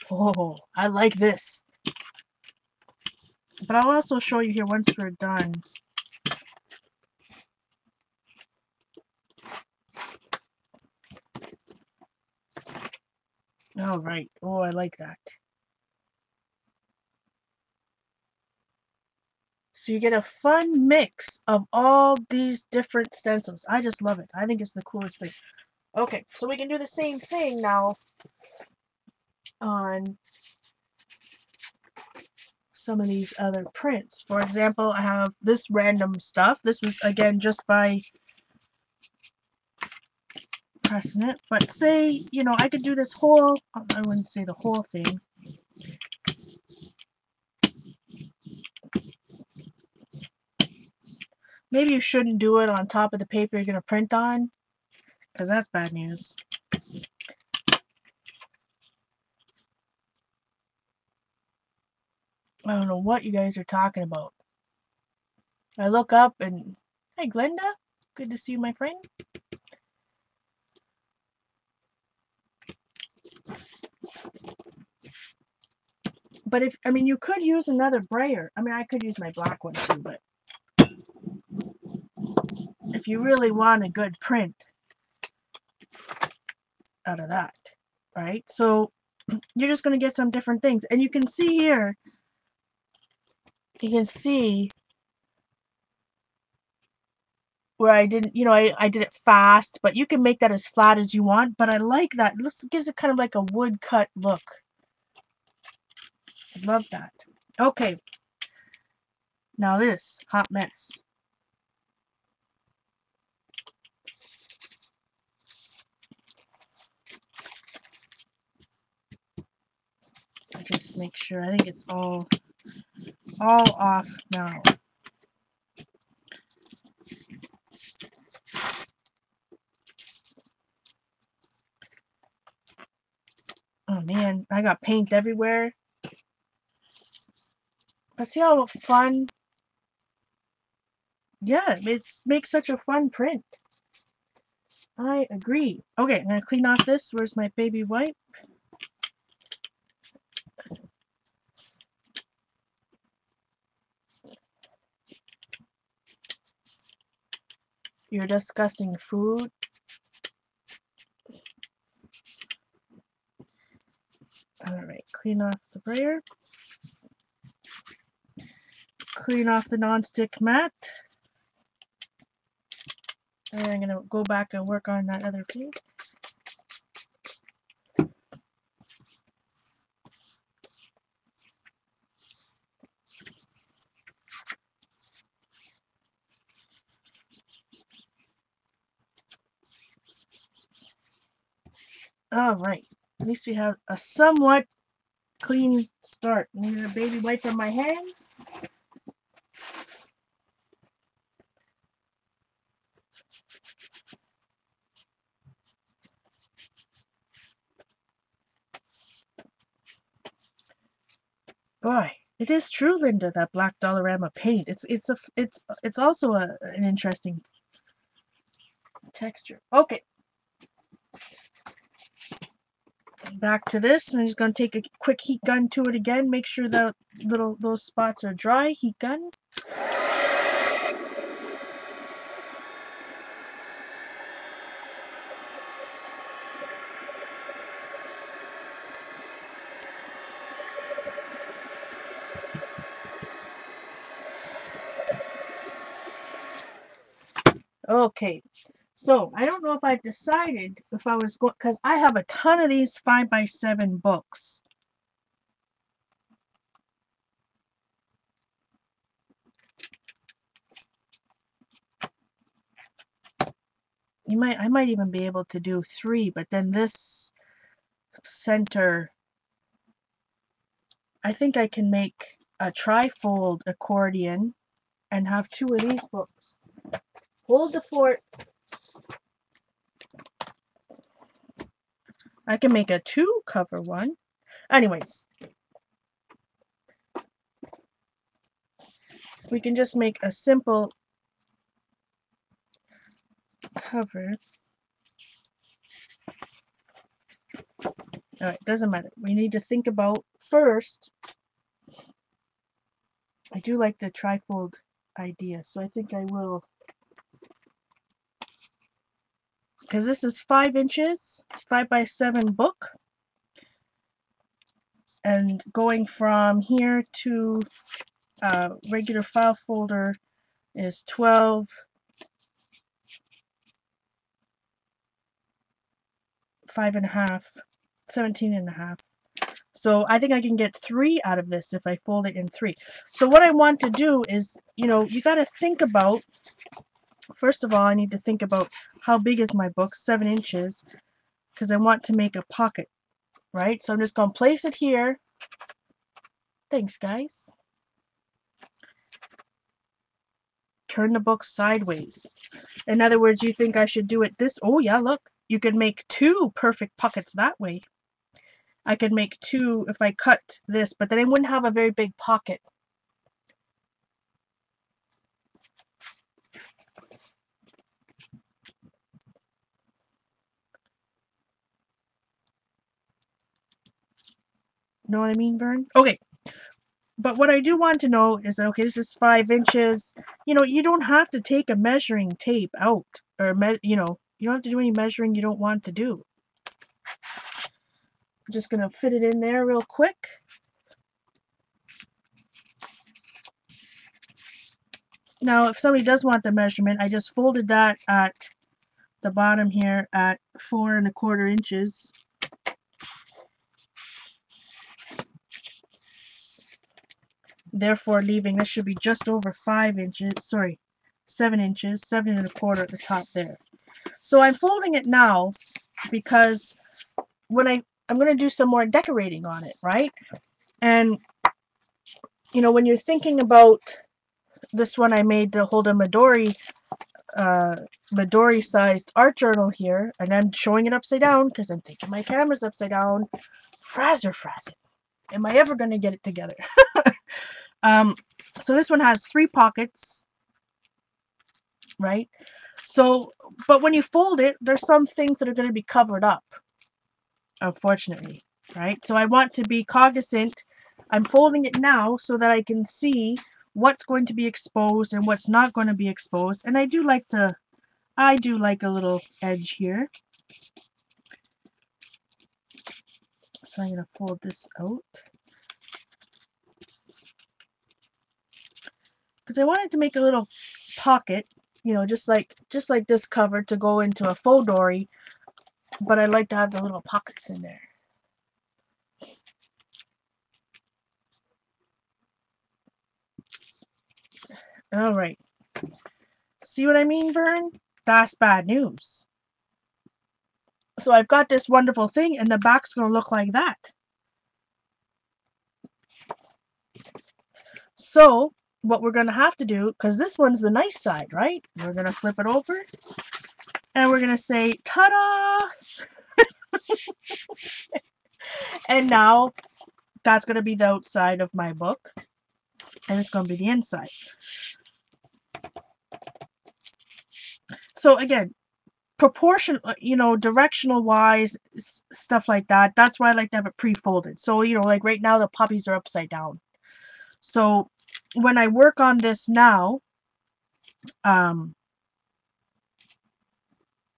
S1: Oh, I like this. But I'll also show you here once we're done. All right. Oh, I like that. So you get a fun mix of all these different stencils. I just love it. I think it's the coolest thing. Okay, so we can do the same thing now on some of these other prints. For example, I have this random stuff. This was, again, just by pressing it. But say, you know, I could do this whole, I wouldn't say the whole thing. Maybe you shouldn't do it on top of the paper you're going to print on, because that's bad news. I don't know what you guys are talking about. I look up and, hey Glenda, good to see you, my friend. But if, I mean, you could use another brayer. I mean, I could use my black one too, but if you really want a good print out of that, right? So you're just going to get some different things. And you can see here, you can see where I didn't, you know, I did it fast, but you can make that as flat as you want. But I like that. It gives it kind of like a woodcut look. I love that. Okay. Now this, hot mess. I just make sure, I think it's all off now. Oh man, I got paint everywhere. But see how fun? Yeah, it makes such a fun print. I agree. Okay, I'm gonna clean off this. Where's my baby wipe? You're discussing food. Alright, clean off the brayer. Clean off the non-stick mat. And I'm gonna go back and work on that other page. Alright, at least we have a somewhat clean start. I need a baby wipe on my hands. Boy, it is true, Linda, that black Dollarama paint. It's also an interesting texture. Okay. Back to this. I'm just gonna take a quick heat gun to it again. Make sure that those spots are dry. Heat gun. Okay, so I don't know if I've decided if I was going, because I have a ton of these 5x7 books. I might even be able to do 3, but then this center, I think I can make a trifold accordion and have 2 of these books. Hold the fort. I can make a 2 cover one. Anyways, we can just make a simple cover. Alright, doesn't matter. We need to think about first. I do like the trifold idea, so I think I will. Because this is 5 inches, 5x7 book. And going from here to regular file folder is 12, 5.5, 17.5. So I think I can get 3 out of this if I fold it in 3. So what I want to do is, you got to think about, first of all, I need to think about how big is my book, 7 inches, because I want to make a pocket, right? So I'm just going to place it here. Thanks, guys. Turn the book sideways. In other words, you think I should do it this, oh yeah, look, you could make 2 perfect pockets that way. I could make 2 if I cut this, but then I wouldn't have a very big pocket. Know what I mean, Vern? Okay. But what I do want to know is that, okay, this is 5 inches. You don't have to take a measuring tape out. Or, you don't have to do any measuring you don't want to do. I'm just going to fit it in there real quick. Now, if somebody does want the measurement, I just folded that at the bottom here at 4 1/4 inches. Therefore, leaving this should be just over 5 inches. Sorry, 7 inches, 7 1/4 at the top there. So I'm folding it now because when I'm going to do some more decorating on it, right? And when you're thinking about this one, I made to hold a Midori sized art journal here, and I'm showing it upside down because I'm thinking my camera's upside down. Frazzle. Am I ever going to get it together? So this one has 3 pockets, right? So, but when you fold it, there's some things that are going to be covered up, unfortunately, right? So I want to be cognizant. I'm folding it now so that I can see what's going to be exposed and what's not going to be exposed. And I do like a little edge here. So I'm going to fold this out. Because I wanted to make a little pocket, you know, just like this cover to go into a faux dory, but I like to have the little pockets in there. All right. See what I mean, Vern? That's bad news. So I've got this wonderful thing, and the back's going to look like that. So what we're going to have to do, because this one's the nice side, right? We're going to flip it over, and we're going to say, ta-da! And now that's going to be the outside of my book, and it's going to be the inside. So again, proportion, you know, directional wise, stuff like that. That's why I like to have it pre-folded. So, you know, like right now the puppies are upside down. So when I work on this now, I'll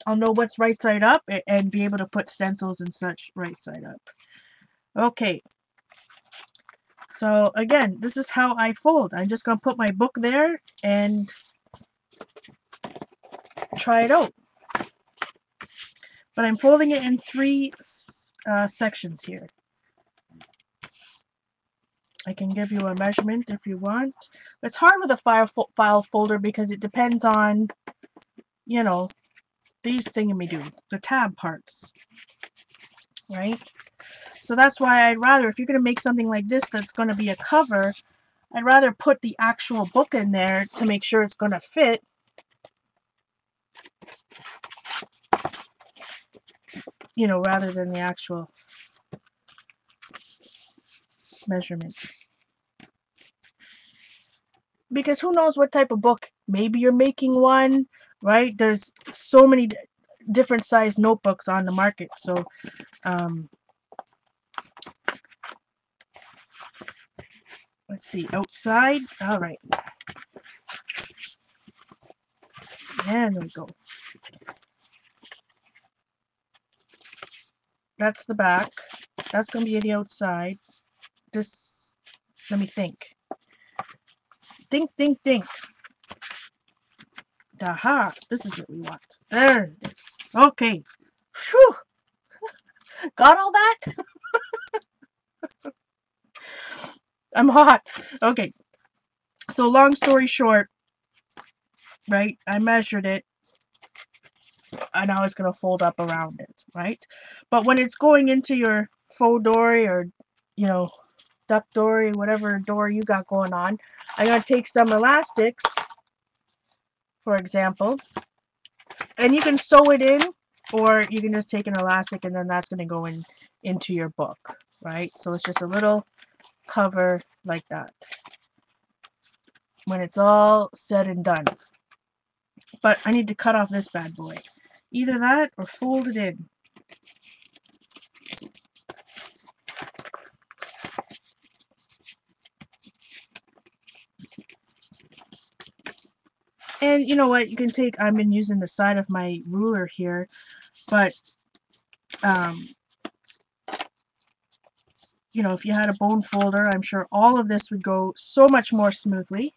S1: know what's right side up and be able to put stencils and such right side up. Okay. So again, this is how I fold. I'm just going to put my book there and try it out. But I'm folding it in 3 sections here. I can give you a measurement if you want. It's hard with a file folder because it depends on, you know, these thingamajig, the tab parts, right? So that's why I'd rather, if you're going to make something like this that's going to be a cover, I'd rather put the actual book in there to make sure it's going to fit. You know, rather than the actual measurement. Because who knows what type of book? Maybe you're making one, right? There's so many different size notebooks on the market. So, let's see, outside. All right. And there we go. That's the back. That's going to be the outside. This, let me think. Think, think, think. Aha, this is what we want. There it is. Okay. Whew. Got all that? I'm hot. Okay. So long story short, right? I measured it. And now it's going to fold up around it, right? But when it's going into your faux dory or, you know, duck dory, whatever dory you got going on, I'm going to take some elastics, for example, and you can sew it in, or you can just take an elastic and then that's going to go into your book, right? So it's just a little cover like that when it's all said and done. But I need to cut off this bad boy. Either that or fold it in. And you know what, you can take, I've been using the side of my ruler here, but you know, if you had a bone folder, I'm sure all of this would go so much more smoothly.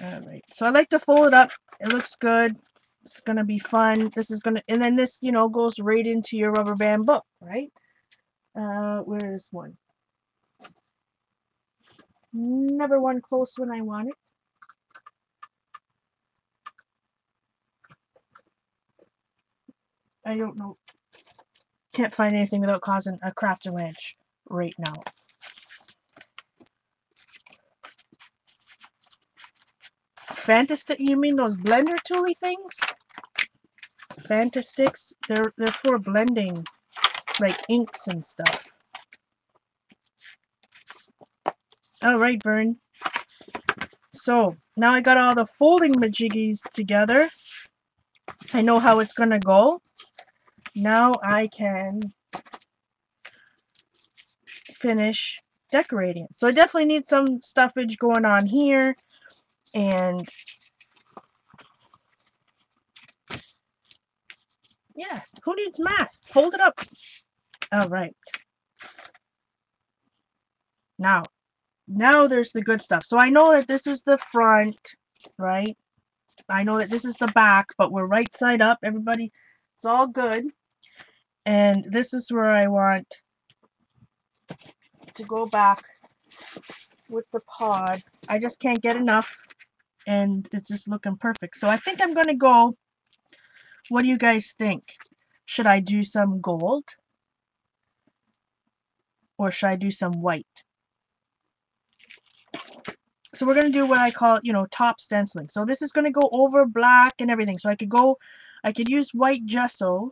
S1: Alright, so I like to fold it up. It looks good. It's going to be fun. This is going to, and then this, you know, goes right into your rubber band book, right? Where's one? Never one close when I want it. I don't know. Can't find anything without causing a craft avalanche right now. Fantastic? You mean those blender tooly things? Fantastics? They're for blending, like inks and stuff. All right, Vern. So now I got all the folding majiggies together. I know how it's gonna go. Now I can finish decorating it. So I definitely need some stuffage going on here, and yeah, who needs math? Fold it up. All right. Now there's the good stuff. So I know that this is the front, right? I know that this is the back, but we're right side up. Everybody, it's all good. And this is where I want to go back with the pod. I just can't get enough, and it's just looking perfect. So I think I'm going to go, what do you guys think? Should I do some gold? Or should I do some white? So we're going to do what I call, top stenciling. So this is going to go over black and everything. So I could use white gesso.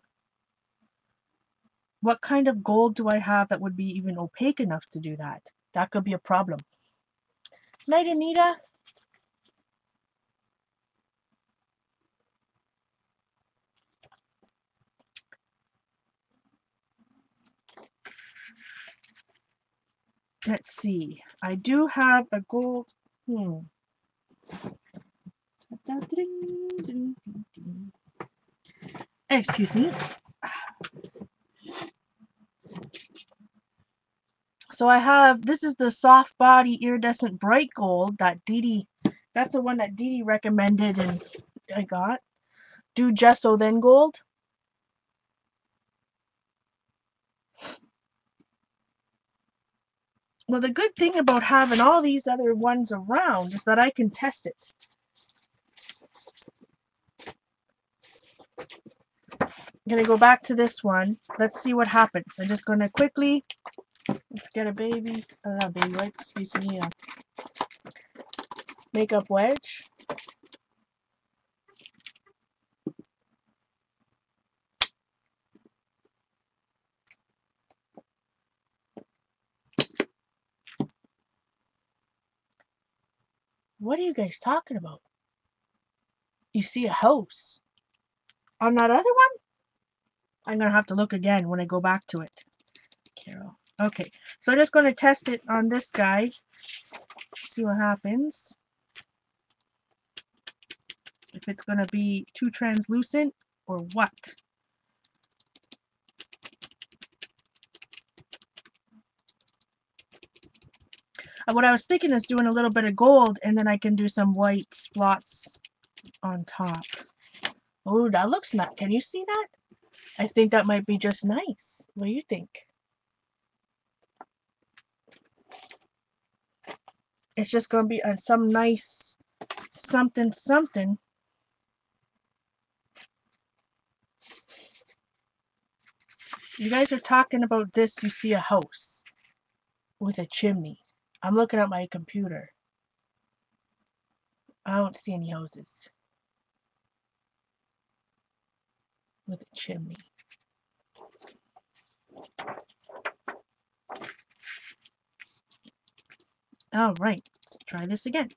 S1: What kind of gold do I have that would be even opaque enough to do that? That could be a problem. Night, Anita. Let's see. I do have a gold. Excuse me. So I have, this is the soft body iridescent bright gold that that's the one that Dee recommended and I got. Do gesso then gold. Well, the good thing about having all these other ones around is that I can test it. I'm going to go back to this one. Let's see what happens. I'm just going to quickly, let's get a baby wipe, excuse me, makeup wedge. What are you guys talking about? You see a house. On that other one? I'm going to have to look again when I go back to it. Carol. Okay, so I'm just going to test it on this guy. See what happens. If it's going to be too translucent or what. What I was thinking is doing a little bit of gold and then I can do some white splots on top. Oh, that looks nice. Can you see that? I think that might be just nice. What do you think? It's just going to be some nice something something. You guys are talking about this. You see a house with a chimney. I'm looking at my computer. I don't see any houses with a chimney. All right, let's try this again.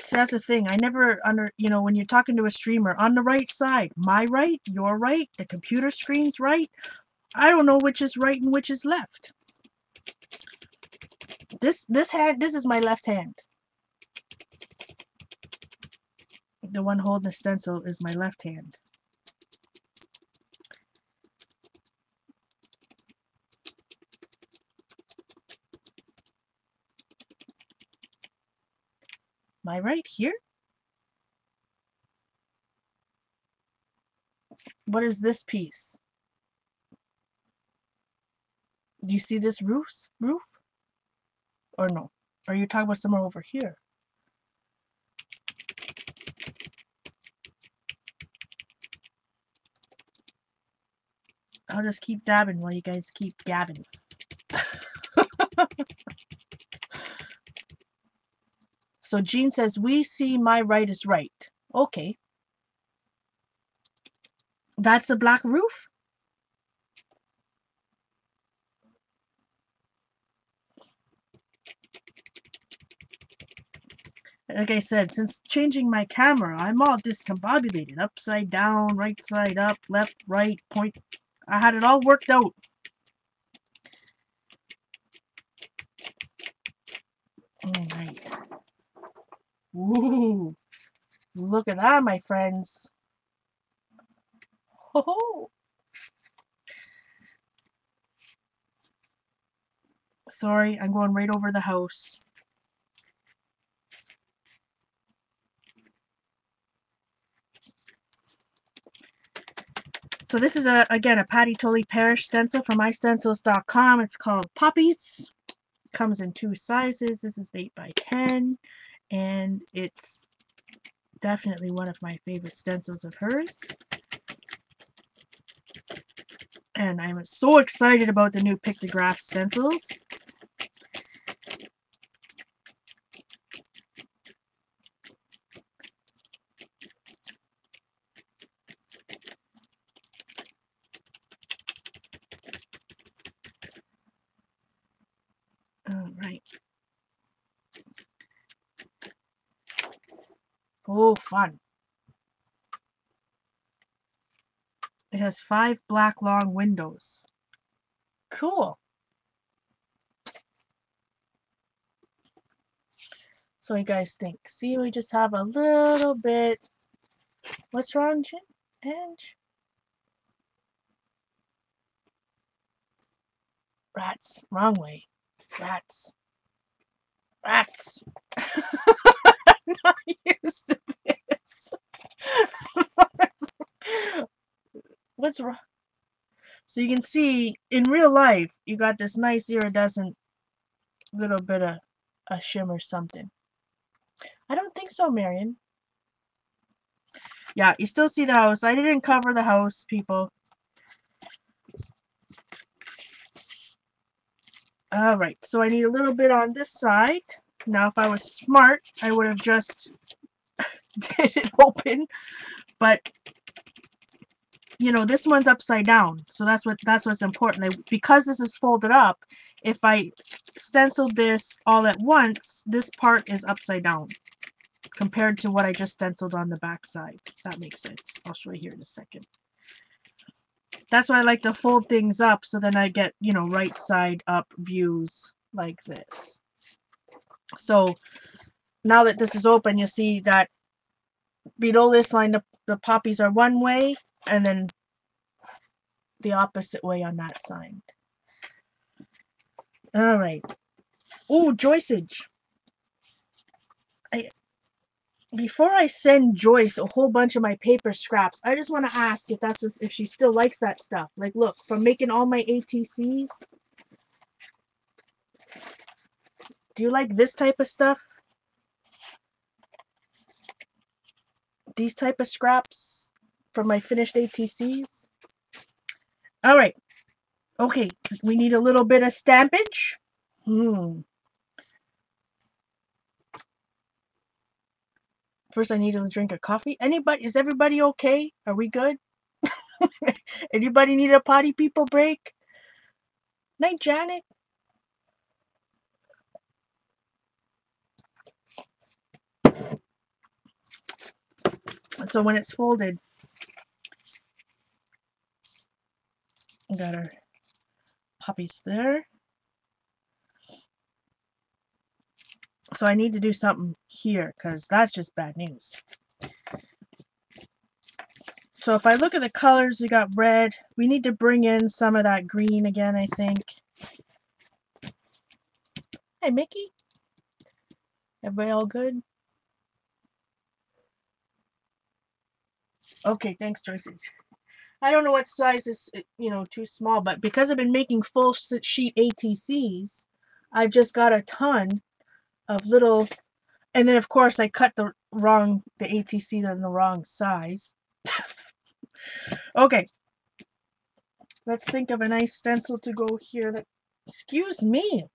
S1: So that's the thing. I never when you're talking to a streamer on the right side, my right, your right, the computer screen's right. I don't know which is right and which is left. This is my left hand. The one holding the stencil is my left hand. My right here? What is this piece? Do you see this roof? Or no? Or are you talking about somewhere over here? I'll just keep dabbing while you guys keep gabbing. So Jean says, we see my right is right. Okay. That's the black roof? Like I said, since changing my camera, I'm all discombobulated. Upside down, right side up, left, right, point. I had it all worked out. All right. Ooh, look at that, my friends. Oh, sorry, I'm going right over the house. So this is again a Patty Tully Parish stencil from mystencils.com. It's called Poppies. Comes in 2 sizes. This is 8 by 10, and it's definitely one of my favorite stencils of hers. And I'm so excited about the new pictograph stencils. All right. Oh, fun. It has 5 black long windows. Cool. So what do you guys think? See, we just have a little bit. What's wrong, Ange? Rats. Wrong way. Rats. Rats. I'm not used to this. What's wrong? So you can see, in real life, you got this nice iridescent little bit of a shimmer something. I don't think so, Marion. Yeah, you still see the house. I didn't cover the house, people. Alright, so I need a little bit on this side. Now, if I was smart, I would have just did it open. But, you know, this one's upside down. So that's what's important. Because this is folded up, if I stenciled this all at once, this part is upside down compared to what I just stenciled on the back side. That makes sense. I'll show you here in a second. That's why I like to fold things up, so then I get, you know, right side up views like this. So now that this is open, you'll see that below this line, the poppies are one way, and then the opposite way on that side. All right. Oh, Joyceage. Before I send Joyce a whole bunch of my paper scraps, I just want to ask if she still likes that stuff. Like, look, from making all my ATCs, do you like this type of stuff? These type of scraps from my finished ATCs? All right. Okay, we need a little bit of stampage. First, I need to drink a coffee. Is everybody okay? Are we good? Anybody need a potty people break? Night, Janet. So when it's folded, we got our poppies there. So I need to do something here because that's just bad news. So if I look at the colors, we got red. We need to bring in some of that green again, I think. Hey, Mickey. Everybody all good? Okay, thanks, Joyce. I don't know what size is, you know, too small, but because I've been making full sheet ATCs, I've just got a ton of little, and then of course I cut the ATC in the wrong size. Okay, let's think of a nice stencil to go here. Excuse me,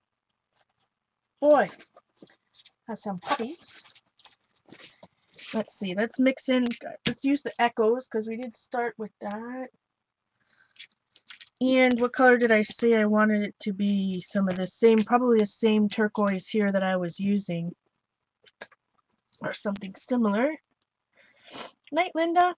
S1: boy. has some puppies. Let's see, let's mix in, let's use the echoes because we did start with that. And what color did I say I wanted it to be? Some of the same, probably the same turquoise here that I was using. Or something similar. Night, Linda.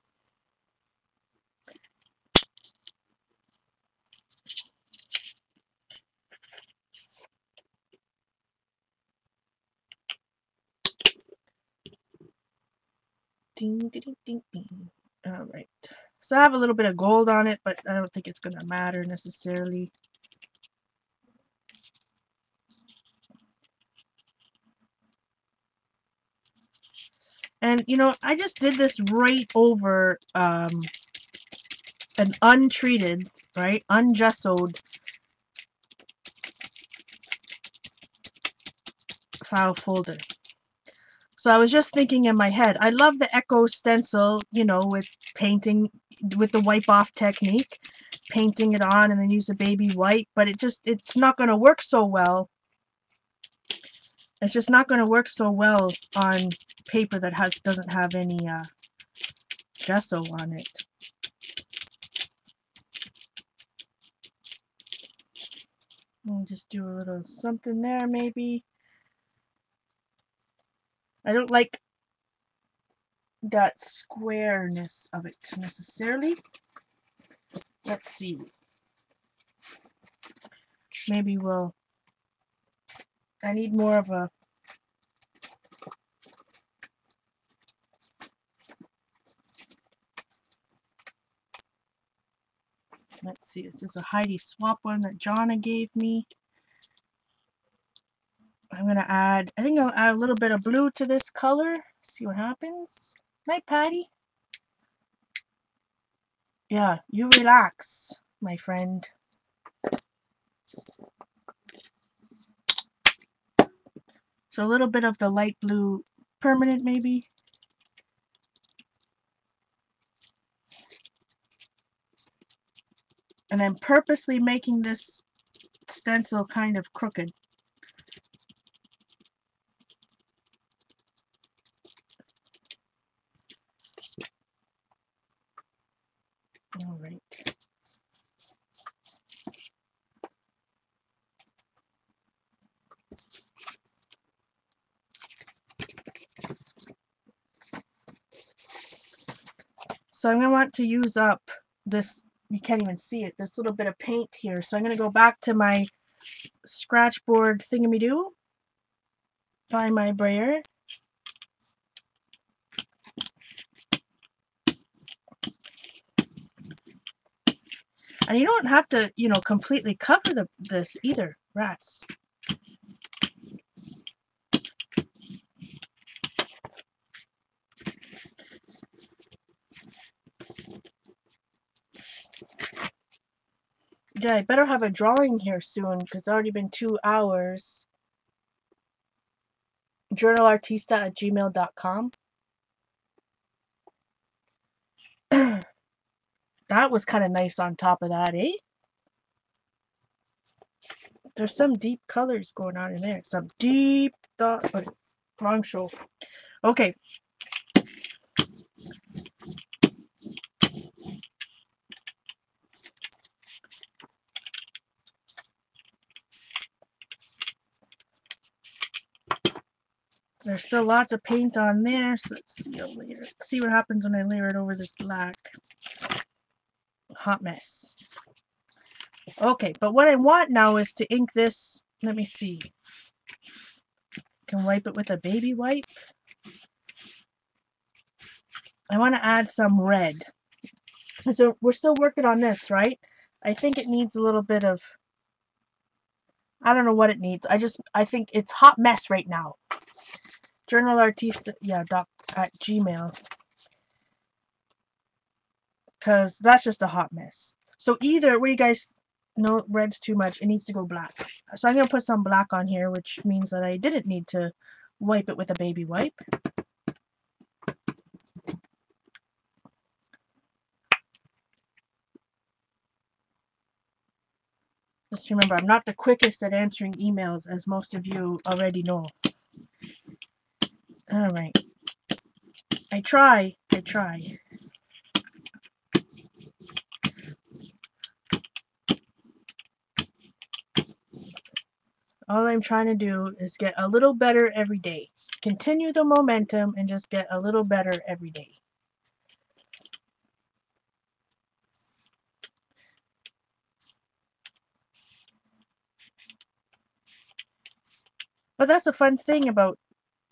S1: Ding, ding, ding, ding. All right. So I have a little bit of gold on it, but I don't think it's going to matter necessarily. And, you know, I just did this right over an untreated, right, ungessoed file folder. So I was just thinking in my head, I love the Echo stencil, you know, with painting, with the wipe off technique, painting it on and then use a baby wipe, but it's not going to work so well. It's just not going to work so well on paper that doesn't have any gesso on it. I'll just do a little something there maybe. I don't like that squareness of it necessarily. Let's see. Maybe I need more of a let's see, this is a Heidi Swap one that Jonna gave me. I'm going to add, I think I'll add a little bit of blue to this color. See what happens. Night, Patty. Yeah, you relax, my friend. So a little bit of the light blue permanent maybe. And I'm purposely making this stencil kind of crooked. All right. So I'm going to want to use up this, you can't even see it, this little bit of paint here. So I'm going to go back to my scratch board thingamidoo, find my brayer. And you don't have to, you know, completely cover this either, rats. Yeah, I better have a drawing here soon because it's already been 2 hours. JournalArtista@gmail.com. That was kind of nice on top of that, eh? There's some deep colors going on in there. Some deep thought. Oh, wrong show. Okay. There's still lots of paint on there, so let's see what happens when I layer it over this black. Hot mess. Okay, but what I want now is to ink this. Let me see. Can wipe it with a baby wipe. I want to add some red. So we're still working on this, right? I think it needs a little bit of, I don't know what it needs. I think it's hot mess right now. JournalArtista, yeah, at Gmail. Because that's just a hot mess. So either, where you guys know red's too much, it needs to go black. So I'm going to put some black on here, which means that I didn't need to wipe it with a baby wipe. Just remember, I'm not the quickest at answering emails, as most of you already know. All right. I try. All I'm trying to do is get a little better every day. Continue the momentum and just get a little better every day. But that's the fun thing about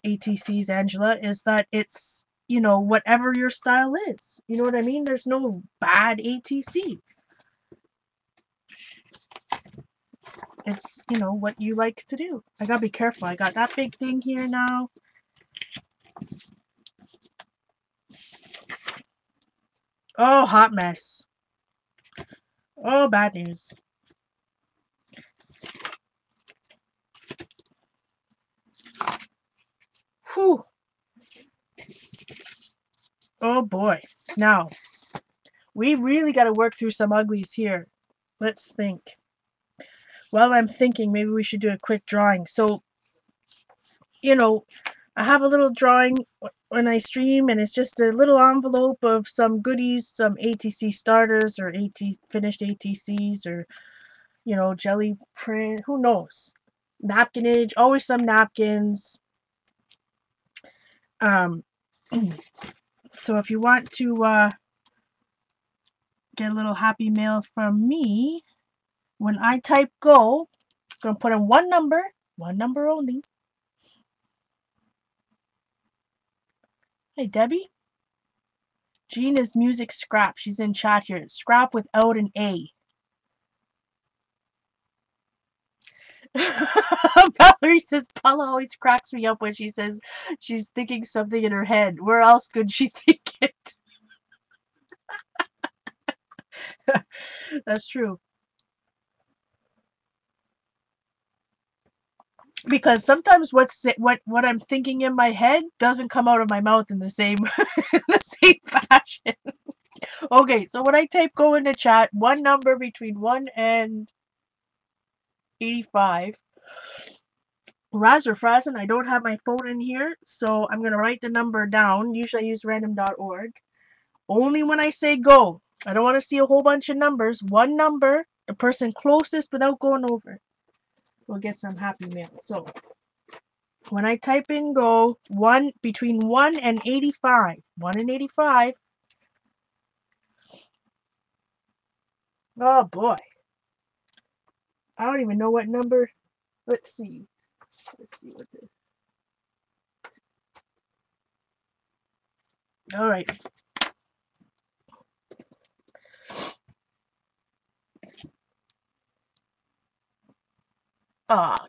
S1: ATCs, Angela, is that it's, you know, whatever your style is. You know what I mean? There's no bad ATC. It's, you know, what you like to do. I gotta be careful. I got that big thing here now. Oh, hot mess. Oh, bad news. Whew. Oh boy. Now, we really got to work through some uglies here. Let's think. While I'm thinking, maybe we should do a quick drawing. So, you know, I have a little drawing when I stream, and it's just a little envelope of some goodies, some ATC starters or finished ATCs, or, you know, jelly print, who knows. Napkinage, always some napkins. So if you want to get a little happy mail from me, when I type go, I'm going to put in one number only. Hey, Debbie. Jean is music scrap. She's in chat here. Scrap without an A. Valerie says Paula always cracks me up when she says she's thinking something in her head. Where else could she think it? That's true. Because sometimes what I'm thinking in my head doesn't come out of my mouth in the same the same fashion. Okay, so when I type go into chat, one number between 1 and 85. Raz or Frazen, I don't have my phone in here, so I'm going to write the number down. Usually I use random.org. Only when I say go. I don't want to see a whole bunch of numbers. One number, the person closest without going over, will get some happy mail. So when I type in go, between 1 and 85. 1 and 85. Oh boy. I don't even know what number. Let's see. Let's see what this. All right.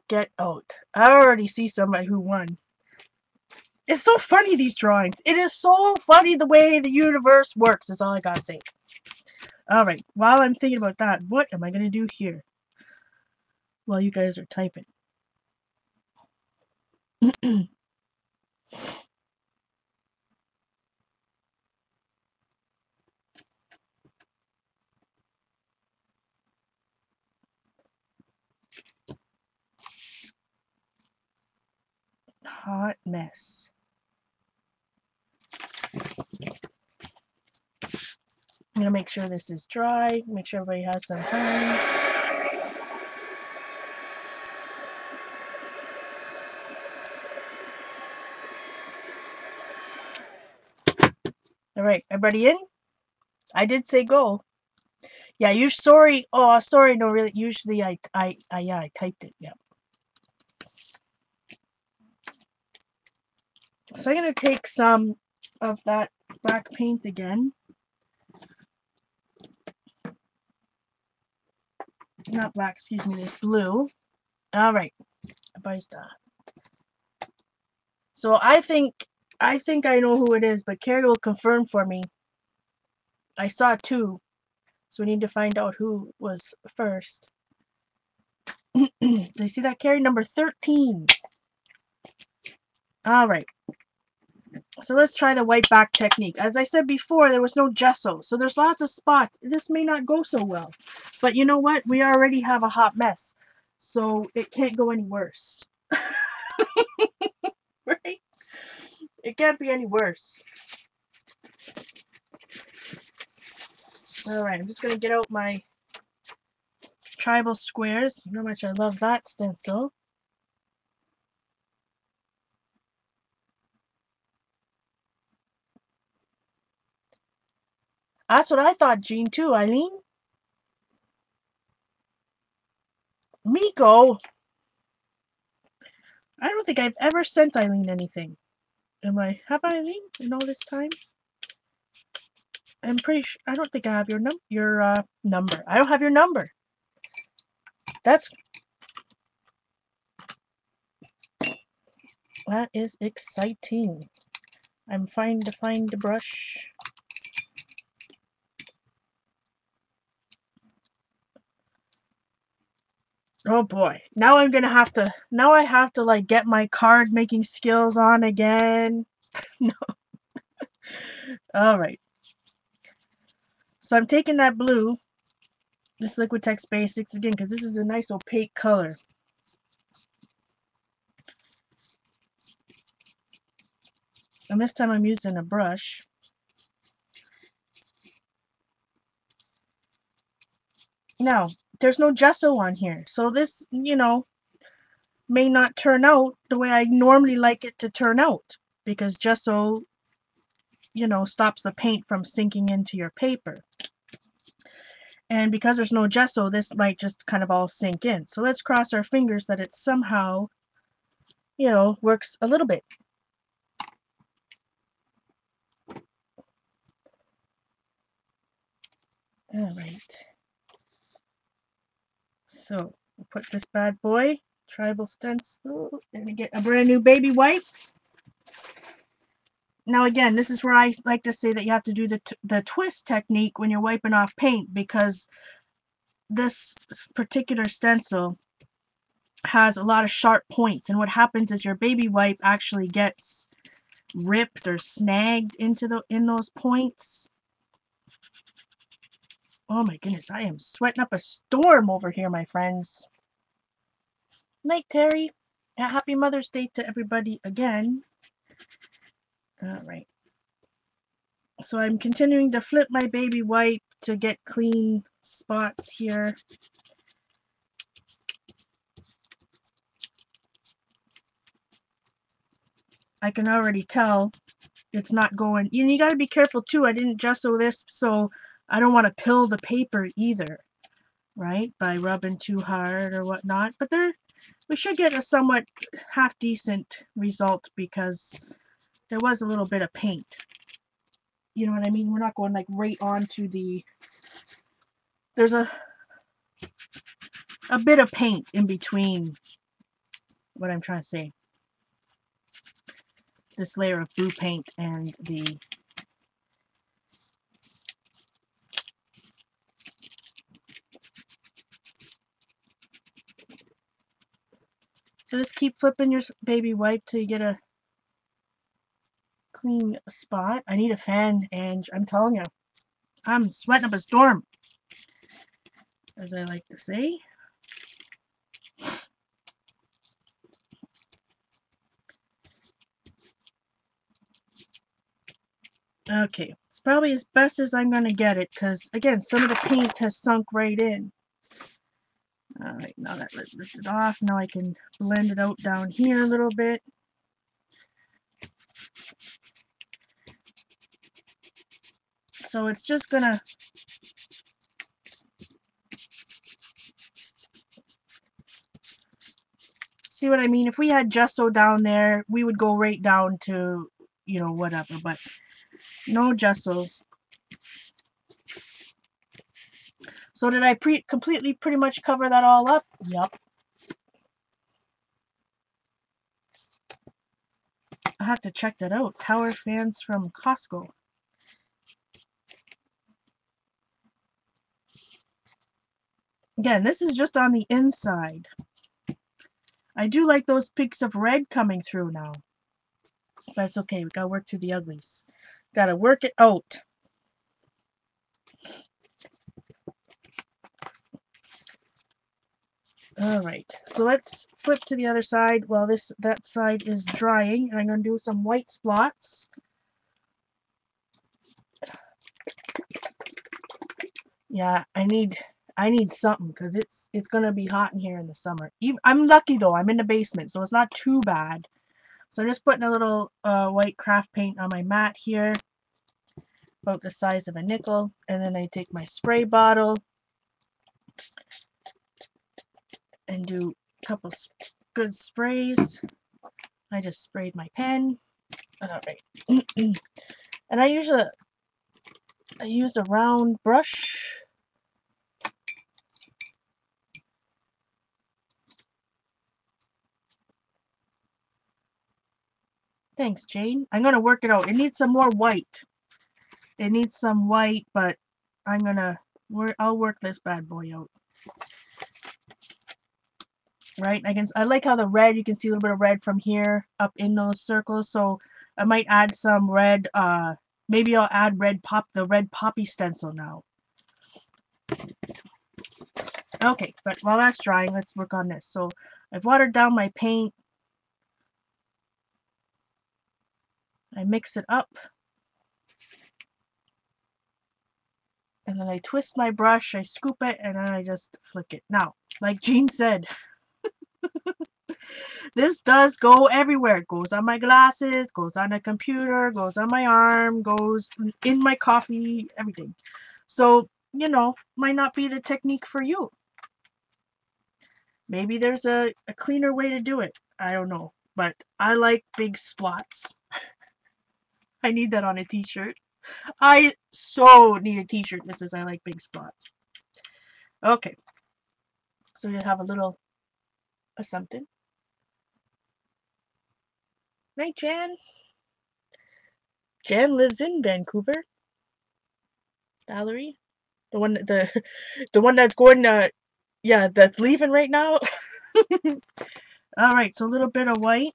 S1: Get out. I already see somebody who won. It's so funny, these drawings. It is so funny the way the universe works, is all I gotta say. Alright, while I'm thinking about that, what am I gonna do here? While you guys are typing. Hot mess. I'm gonna make sure this is dry, make sure everybody has some time. Alright, everybody in? I did say go. Yeah, you're sorry. Oh, sorry, no, really. Usually I typed it, yeah. So I'm gonna take some of that black paint again. Not black, excuse me, this blue. Alright. So I think I know who it is, but Carrie will confirm for me. I saw two. So we need to find out who was first. Do you see that, Carrie? Number 13. Alright. So let's try the white back technique. As I said before, there was no gesso, so there's lots of spots. This may not go so well. But you know what? We already have a hot mess, so it can't go any worse. Right? It can't be any worse. Alright, I'm just going to get out my tribal squares. You know how much I love that stencil. That's what I thought, Jean, too, Eileen. Miko! I don't think I've ever sent Eileen anything. Have I, Eileen, in all this time? I'm pretty sure, I don't think I have your number. I don't have your number. That is exciting. I'm trying to find the brush. Oh boy. Now I have to like get my card making skills on again. No. Alright. So I'm taking that blue, this Liquitex Basics again, because this is a nice opaque color. And this time I'm using a brush. Now, there's no gesso on here, so this, may not turn out the way I normally like it to turn out, because gesso, stops the paint from sinking into your paper. And because there's no gesso, this might just kind of all sink in. So let's cross our fingers that it somehow, works a little bit. Alright. So, we'll put this bad boy, tribal stencil, and get a brand new baby wipe. Now again, this is where I like to say that you have to do the twist technique when you're wiping off paint, because this particular stencil has a lot of sharp points, and what happens is your baby wipe actually gets ripped or snagged in those points. Oh my goodness, I am sweating up a storm over here, my friends. Night, Terry. Happy Mother's Day to everybody again. Alright. So I'm continuing to flip my baby wipe to get clean spots here. I can already tell it's not going. You gotta be careful too. I didn't gesso this, so I don't want to pill the paper either, right? By rubbing too hard or whatnot. But we should get a somewhat half decent result, because there was a little bit of paint. You know what I mean? We're not going like right onto there's a bit of paint in between what I'm trying to say. This layer of blue paint and the So just keep flipping your baby wipe till you get a clean spot. I need a fan, and I'm telling you, I'm sweating up a storm, as I like to say. Okay, it's probably as best as I'm going to get it, because, again, some of the paint has sunk right in. Alright, now that lifted off, now I can blend it out down here a little bit. So it's just going to see what I mean? If we had gesso down there, we would go right down to, whatever, but no gesso. So did I completely pretty much cover that all up? Yep. I have to check that out. Tower fans from Costco. Again, this is just on the inside. I do like those peaks of red coming through now. But it's okay. We gotta work through the uglies. Gotta work it out. All right, so let's flip to the other side while that side is drying, and I'm going to do some white splots. Yeah, I need something because it's going to be hot in here in the summer. I'm lucky though, I'm in the basement, so it's not too bad. So I'm just putting a little white craft paint on my mat here, about the size of a nickel, and then I take my spray bottle and do a couple good sprays. I just sprayed my pen. Alright. And I use a round brush. Thanks, Jane. I'm gonna work it out. It needs some more white. It needs some white, but I'll work this bad boy out. Right? I like how the red, you can see a little bit of red from here up in those circles, so I might add some red, maybe I'll add the red poppy stencil now. Okay, but while that's drying, let's work on this. So I've watered down my paint. I mix it up. And then I twist my brush, I scoop it, and then I just flick it. Now, like Jean said, this does go everywhere. It goes on my glasses, goes on a computer, goes on my arm, goes in my coffee, everything. So, you know, might not be the technique for you. Maybe there's a cleaner way to do it. I don't know. But I like big splots. I need that on a t-shirt. I so need a t-shirt that says I like big splots. Okay. So we have a little something. Night, Jan. Jan lives in Vancouver. Valerie, the one that's going yeah, that's leaving right now. All right, so a little bit of white.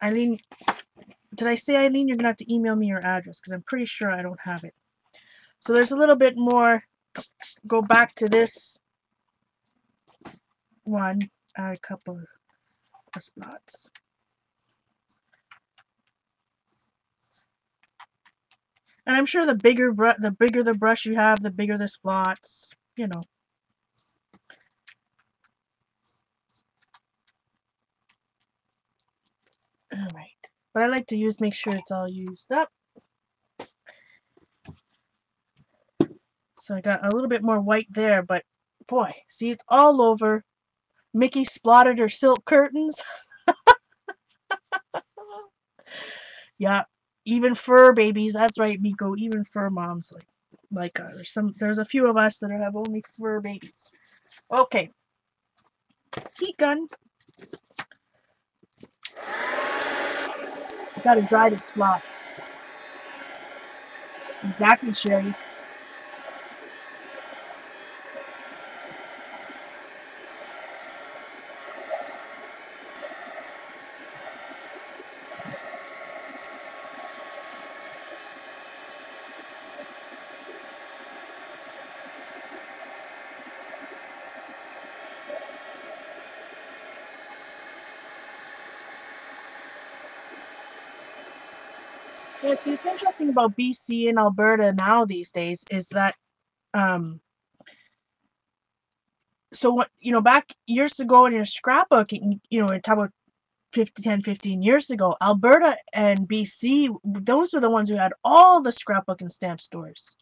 S1: Eileen, did I say Eileen? You're gonna have to email me your address because I'm pretty sure I don't have it. So there's a little bit more. Go back to this one. Add a couple of spots. And I'm sure the bigger the brush you have, the bigger the spots. You know. All right, but I like to make sure it's all used up. So I got a little bit more white there, but boy, see, it's all over. Mickey splotted her silk curtains. Yeah, even fur babies. That's right, Miko. Even fur moms like there's a few of us that have only fur babies. Okay, heat gun. Gotta dry the splots. Exactly, Sherry. Yeah, see, it's interesting about BC and Alberta now these days is that, so what, back years ago in your scrapbooking, talk about 15 years ago, Alberta and BC, those were the ones who had all the scrapbook and stamp stores.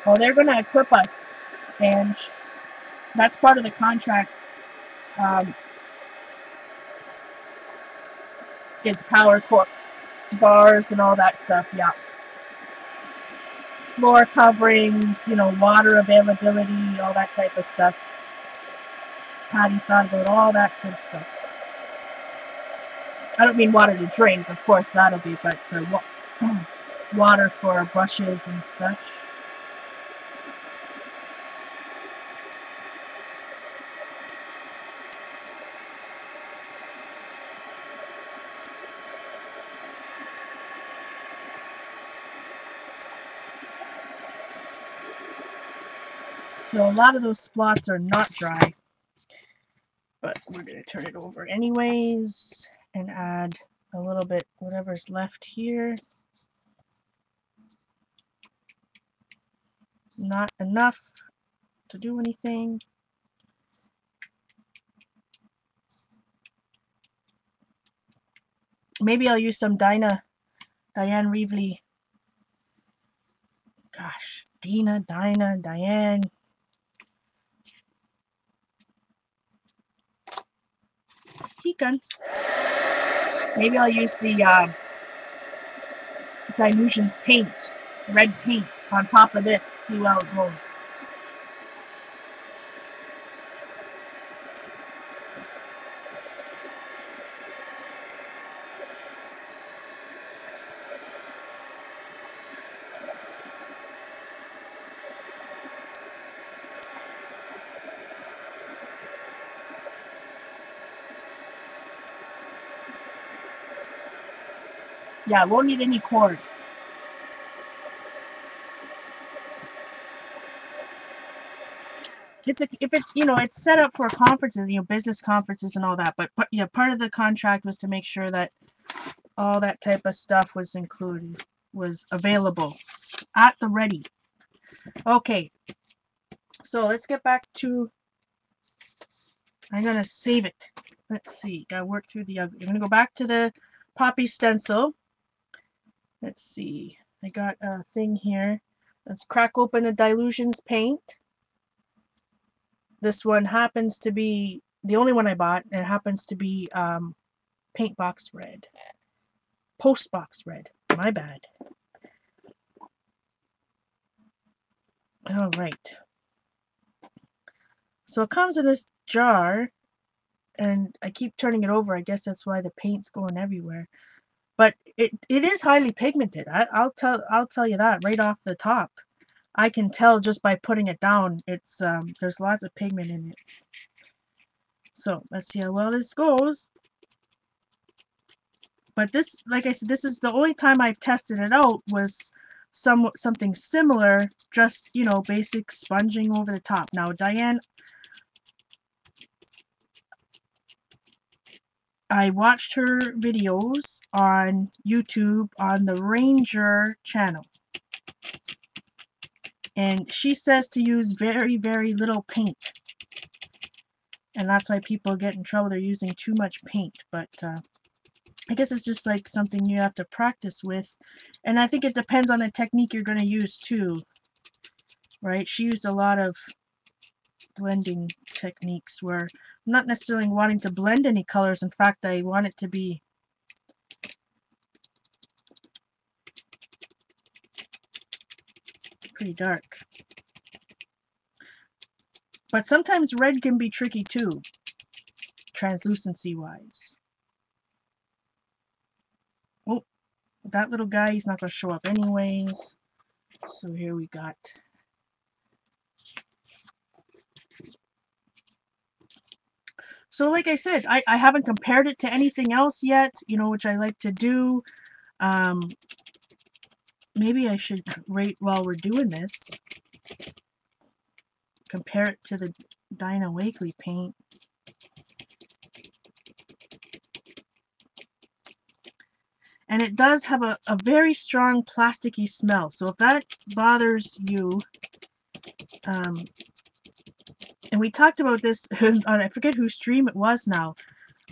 S1: Well, they're going to equip us, and that's part of the contract. Is power core bars and all that stuff, yeah. Floor coverings, water availability, all that type of stuff. Patty thought about all that good stuff. I don't mean water to drink, of course that'll be, but for water for brushes and such. So a lot of those spots are not dry. But we're going to turn it over anyways and add a little bit whatever's left here. Not enough to do anything. Maybe I'll use some Diane Reevely. Gosh, Diane. Heat gun. Maybe I'll use the Dilutions paint, red paint, on top of this. See how it goes. Yeah, won't need any cords. It's set up for conferences, business conferences and all that. But yeah, part of the contract was to make sure that all that type of stuff was included, was available at the ready. Okay, so let's get back to. I'm gonna save it. Let's see. Gotta work through the. I'm gonna go back to the poppy stencil. Let's see. I got a thing here. Let's crack open the Dilutions paint. This one happens to be the only one I bought. It happens to be paint box red. Post box red. My bad. All right. So it comes in this jar, and I keep turning it over. I guess that's why the paint's going everywhere. But it is highly pigmented. I'll tell you that right off the top. I can tell just by putting it down. It's there's lots of pigment in it. So let's see how well this goes. But this, like I said, this is the only time I've tested it out was something similar, just basic sponging over the top. Now Diane, I watched her videos on YouTube on the Ranger channel. And she says to use very, very little paint. And that's why people get in trouble. They're using too much paint. But I guess it's just like something you have to practice with. And I think it depends on the technique you're going to use too. Right? She used a lot of blending techniques where I'm not necessarily wanting to blend any colors. In fact, I want it to be pretty dark. But sometimes red can be tricky too, translucency wise. Oh, that little guy, he's not going to show up anyways. So here we got. So like I said, I haven't compared it to anything else yet, which I like to do. Maybe I should rate while we're doing this. Compare it to the Dinah Wakely paint. And it does have a very strong plasticky smell. So if that bothers you, and we talked about this on, I forget whose stream it was now.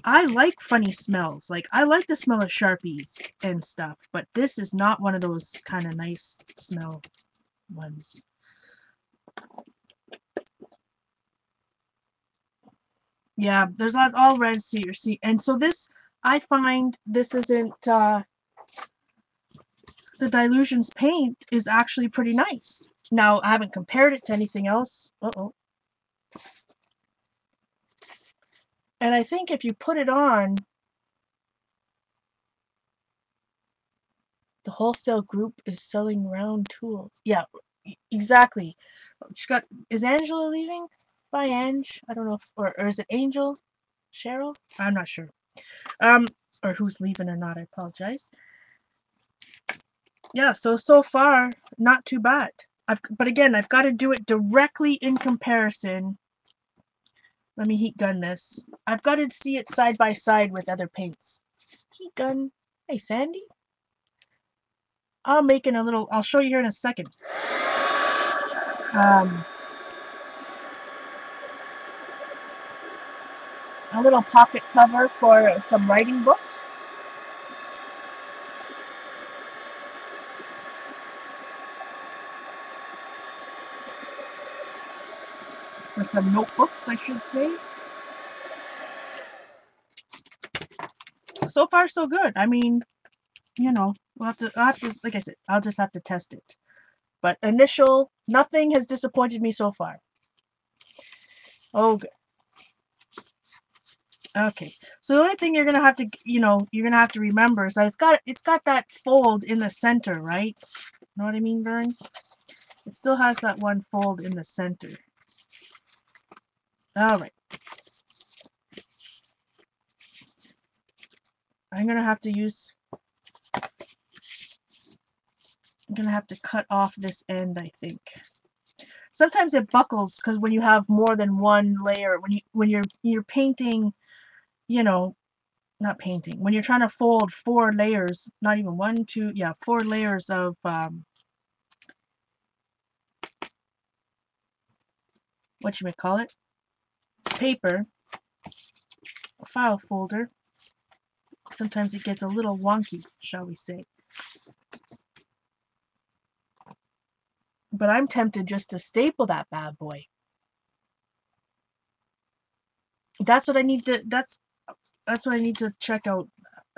S1: I like funny smells. Like, I like the smell of Sharpies and stuff, but this is not one of those kind of nice smell ones. Yeah, there's all red, see, and so this, I find this isn't, the Dilutions paint is actually pretty nice. Now, I haven't compared it to anything else. And I think if you put it on, the wholesale group is selling round tools. Yeah, exactly. Is Angela leaving? Bye, Ange. I don't know if, or is it Angel? Cheryl? I'm not sure. Or who's leaving or not, I apologize. Yeah, so far, not too bad. But again, I've got to do it directly in comparison. Let me heat gun this. I've got to see it side by side with other paints. Heat gun. Hey, Sandy. I'm making a little, I'll show you here in a second. A little pocket cover for some writing books. Or some notebooks, I should say. So far, so good. I mean, you know, I'll have to, like I said, I'll just have to test it. But nothing has disappointed me so far. Oh, good. Okay. So the only thing you're gonna have to, you're gonna have to remember is that it's got that fold in the center, right? Know what I mean, Vern? It still has that one fold in the center. All right. I'm gonna have to cut off this end, I think. Sometimes it buckles because when you have more than one layer, when you're painting, not painting, when you're trying to fold 4 layers, not even 1, 2, yeah, 4 layers of what you may call it, paper, a file folder. Sometimes it gets a little wonky, shall we say. But I'm tempted just to staple that bad boy. That's what I need to check out.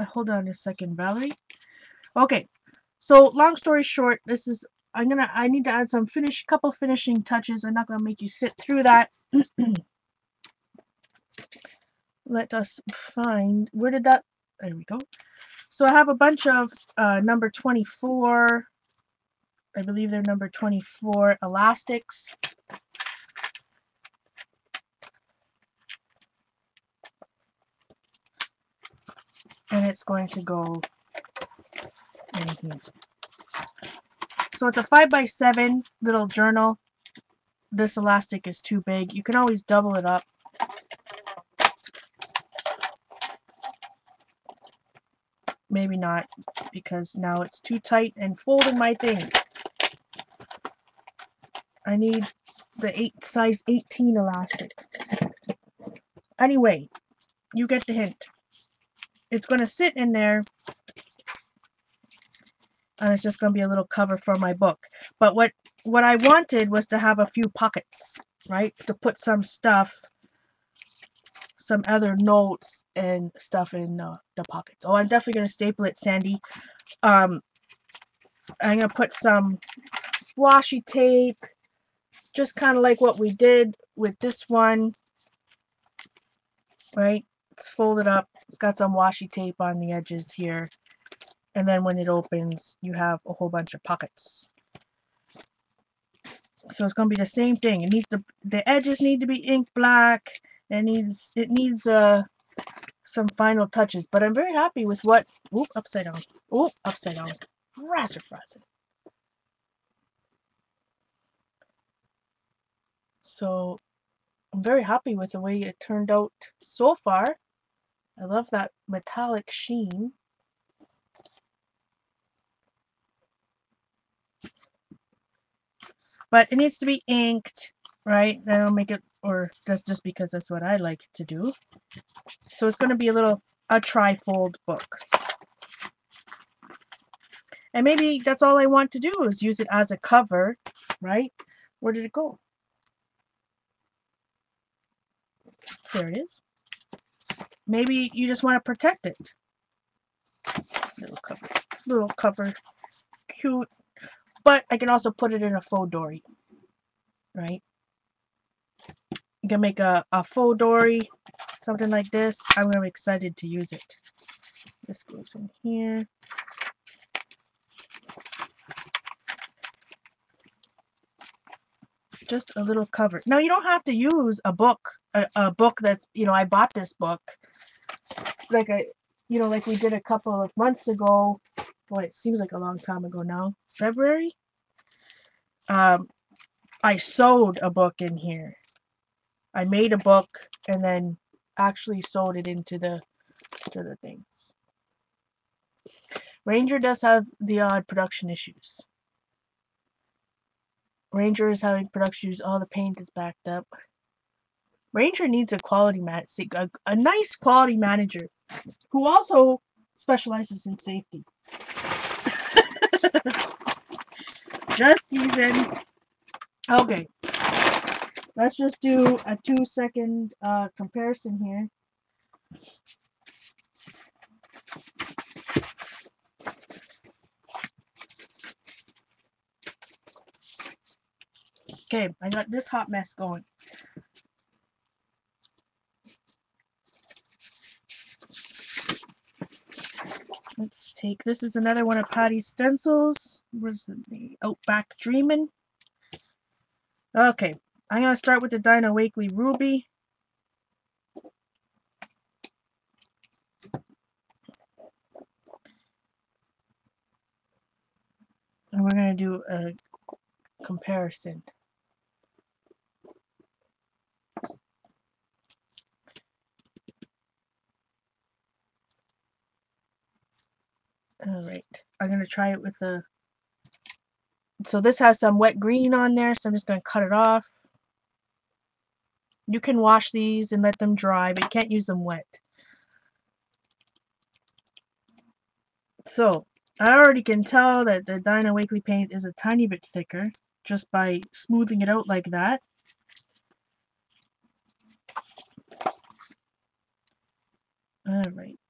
S1: Hold on a second, Valerie. Okay. So long story short, I need to add some couple finishing touches. I'm not gonna make you sit through that. Let us find, where did that, there we go. So I have a bunch of number 24, I believe they're number 24 elastics. And it's going to go in here. So it's a 5x7 little journal. This elastic is too big. You can always double it up. Maybe not, because now it's too tight and folding my thing. I need the size 18 elastic. Anyway, you get the hint. It's going to sit in there, and it's just going to be a little cover for my book. But what I wanted was to have a few pockets, right? To put some stuff, some other notes and stuff in the pockets. Oh, I'm definitely going to staple it, Sandy. I'm going to put some washi tape, just kind of like what we did with this one, right? It's folded up. It's got some washi tape on the edges here. And then when it opens, you have a whole bunch of pockets. So it's going to be the same thing. It needs the edges need to be ink black. It needs some final touches. But I'm very happy with what. Oop, upside down. Oop, upside down. Frazzin. So I'm very happy with the way it turned out so far. I love that metallic sheen. But it needs to be inked, right? That'll make it, or that's just because that's what I like to do. So it's going to be a tri-fold book. And maybe that's all I want to do is use it as a cover, right? Where did it go? There it is. Maybe you just want to protect it. Little cover, cute. But I can also put it in a faux dory, right? You can make a faux dory, something like this. I'm really excited to use it. This goes in here. Just a little cover. Now you don't have to use a book that's, I bought this book like like we did a couple of months ago. Boy, it seems like a long time ago now. February? I sewed a book in here. I made a book and then actually sewed it into the things. Ranger does have the odd production issues. Ranger is having production issues. All the paint is backed up. Ranger needs a quality a nice quality manager who also specializes in safety. Just teasing. Okay. Let's just do a 2-second comparison here. Okay, I got this hot mess going. Let's take, this is another one of Patty's stencils. Where's the name? Outback Dreamin'. Okay, I'm going to start with the Dinah Wakely Ruby. And we're going to do a comparison. Alright, I'm going to try it with a... So this has some wet green on there, so I'm just going to cut it off. You can wash these and let them dry, but you can't use them wet. So, I already can tell that the Dinah Wakely paint is a tiny bit thicker, just by smoothing it out like that. Alright.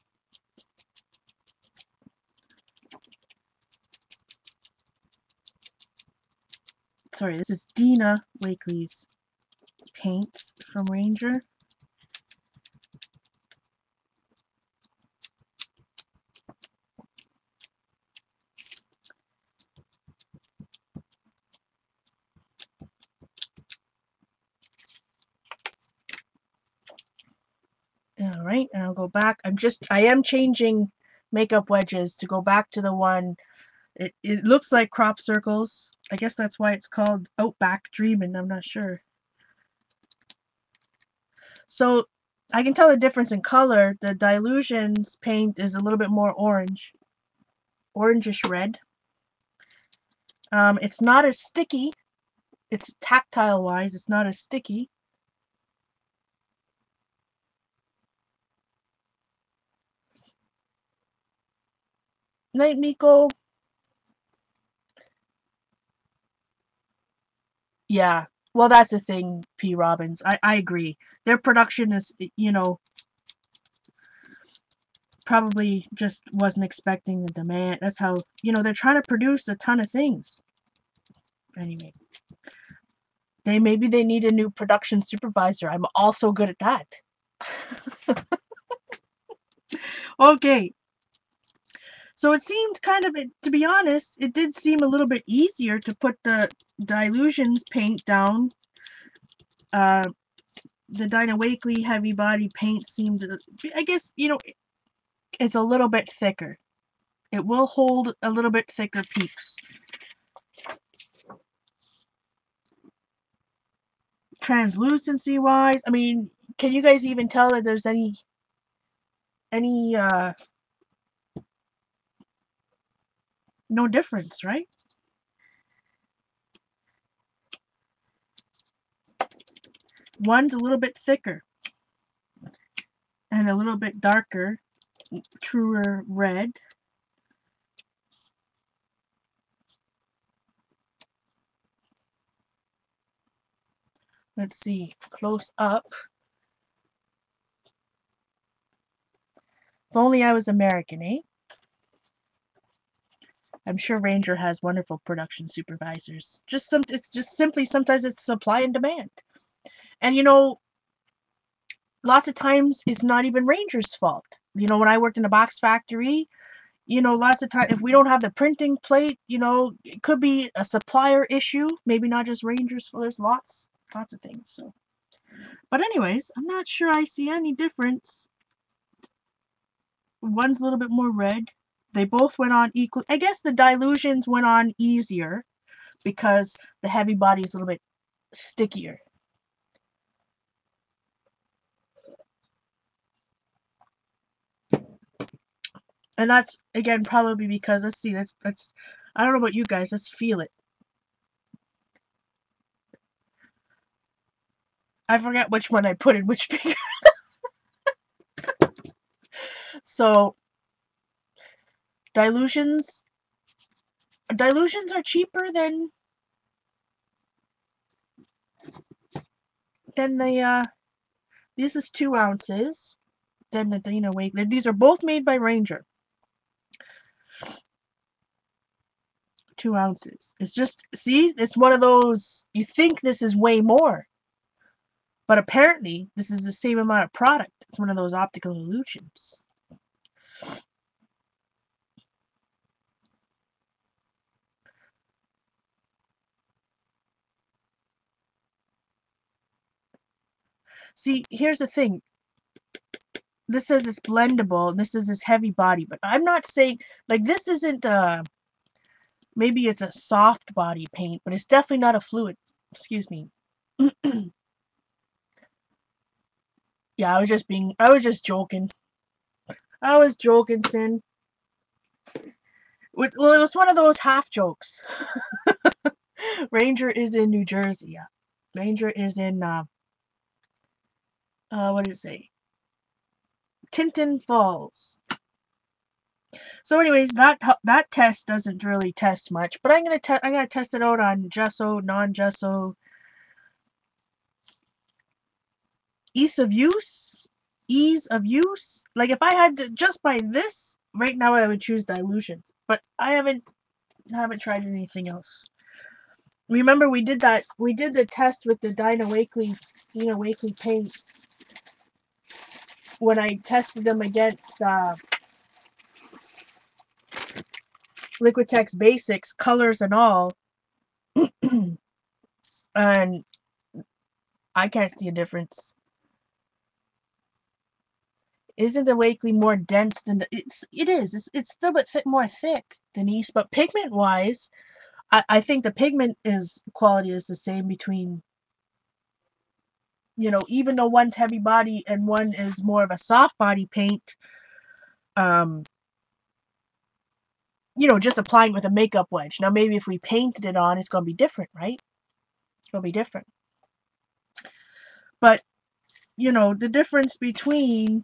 S1: Sorry, this is Dinah Wakely's paints from Ranger. Alright, and I'll go back. I am changing makeup wedges to go back to the one. It looks like crop circles. I guess that's why it's called Outback Dreamin'. I'm not sure. So I can tell the difference in color. The Dilutions paint is a little bit more orange. Orangish red. It's not as sticky. It's tactile wise. It's not as sticky. Night, Miko. Yeah. Well, that's the thing, P. Robbins. I agree. Their production is, you know, probably just wasn't expecting the demand. That's how, you know, they're trying to produce a ton of things. Anyway. Maybe they need a new production supervisor. I'm also good at that. Okay. So it seemed kind of, to be honest, it did seem a little bit easier to put the Dilutions paint down. The Dinah Wakely heavy body paint seemed, I guess, you know, it's a little bit thicker. It will hold a little bit thicker peaks. Translucency wise, I mean, can you guys even tell that there's any no difference, right? One's a little bit thicker and a little bit darker, truer red. Let's see, close up. If only I was American, eh? I'm sure Ranger has wonderful production supervisors. It's just simply sometimes it's supply and demand. And you know, lots of times it's not even Ranger's fault. You know, when I worked in a box factory, you know, lots of times if we don't have the printing plate, you know, it could be a supplier issue. Maybe not just Ranger's fault. There's lots of things. So, but anyways, I'm not sure I see any difference. One's a little bit more red. They both went on equal. I guess the Dilutions went on easier. because the heavy body is a little bit stickier. And that's, again, probably because, let's see, let's I don't know about you guys, let's feel it. I forget which one I put in which finger. So, dilutions are cheaper than the, this is 2 ounces, than the Dina Wakley. These are both made by Ranger. 2 ounces. It's just, see, it's one of those, you think this is way more, but apparently this is the same amount of product. It's one of those optical illusions. See, here's the thing. This says it's blendable, and this is this heavy body, but I'm not saying, like, this isn't, maybe it's a soft body paint, but it's definitely not a fluid. Excuse me. Yeah, I was just joking. I was joking, Sin. Well, it was one of those half jokes. Ranger is in New Jersey, yeah. Ranger is in, what did it say? Tinton Falls. So anyways, that test doesn't really test much, but I'm gonna test it out on gesso, non-gesso. Ease of use. Like, if I had to just buy this right now, I would choose dilutions, but I haven't tried anything else. Remember, we did the test with the Dina Wakley paints when I tested them against Liquitex Basics, colors and all, and I can't see a difference. Isn't the Wakley more dense than the, it is. It's still a bit more thick, Denise, but pigment wise, I think the pigment quality is the same between, even though one's heavy body and one is more of a soft body paint, just applying with a makeup wedge. Now, maybe if we painted it on, it's going to be different, right? It's going to be different. But, the difference between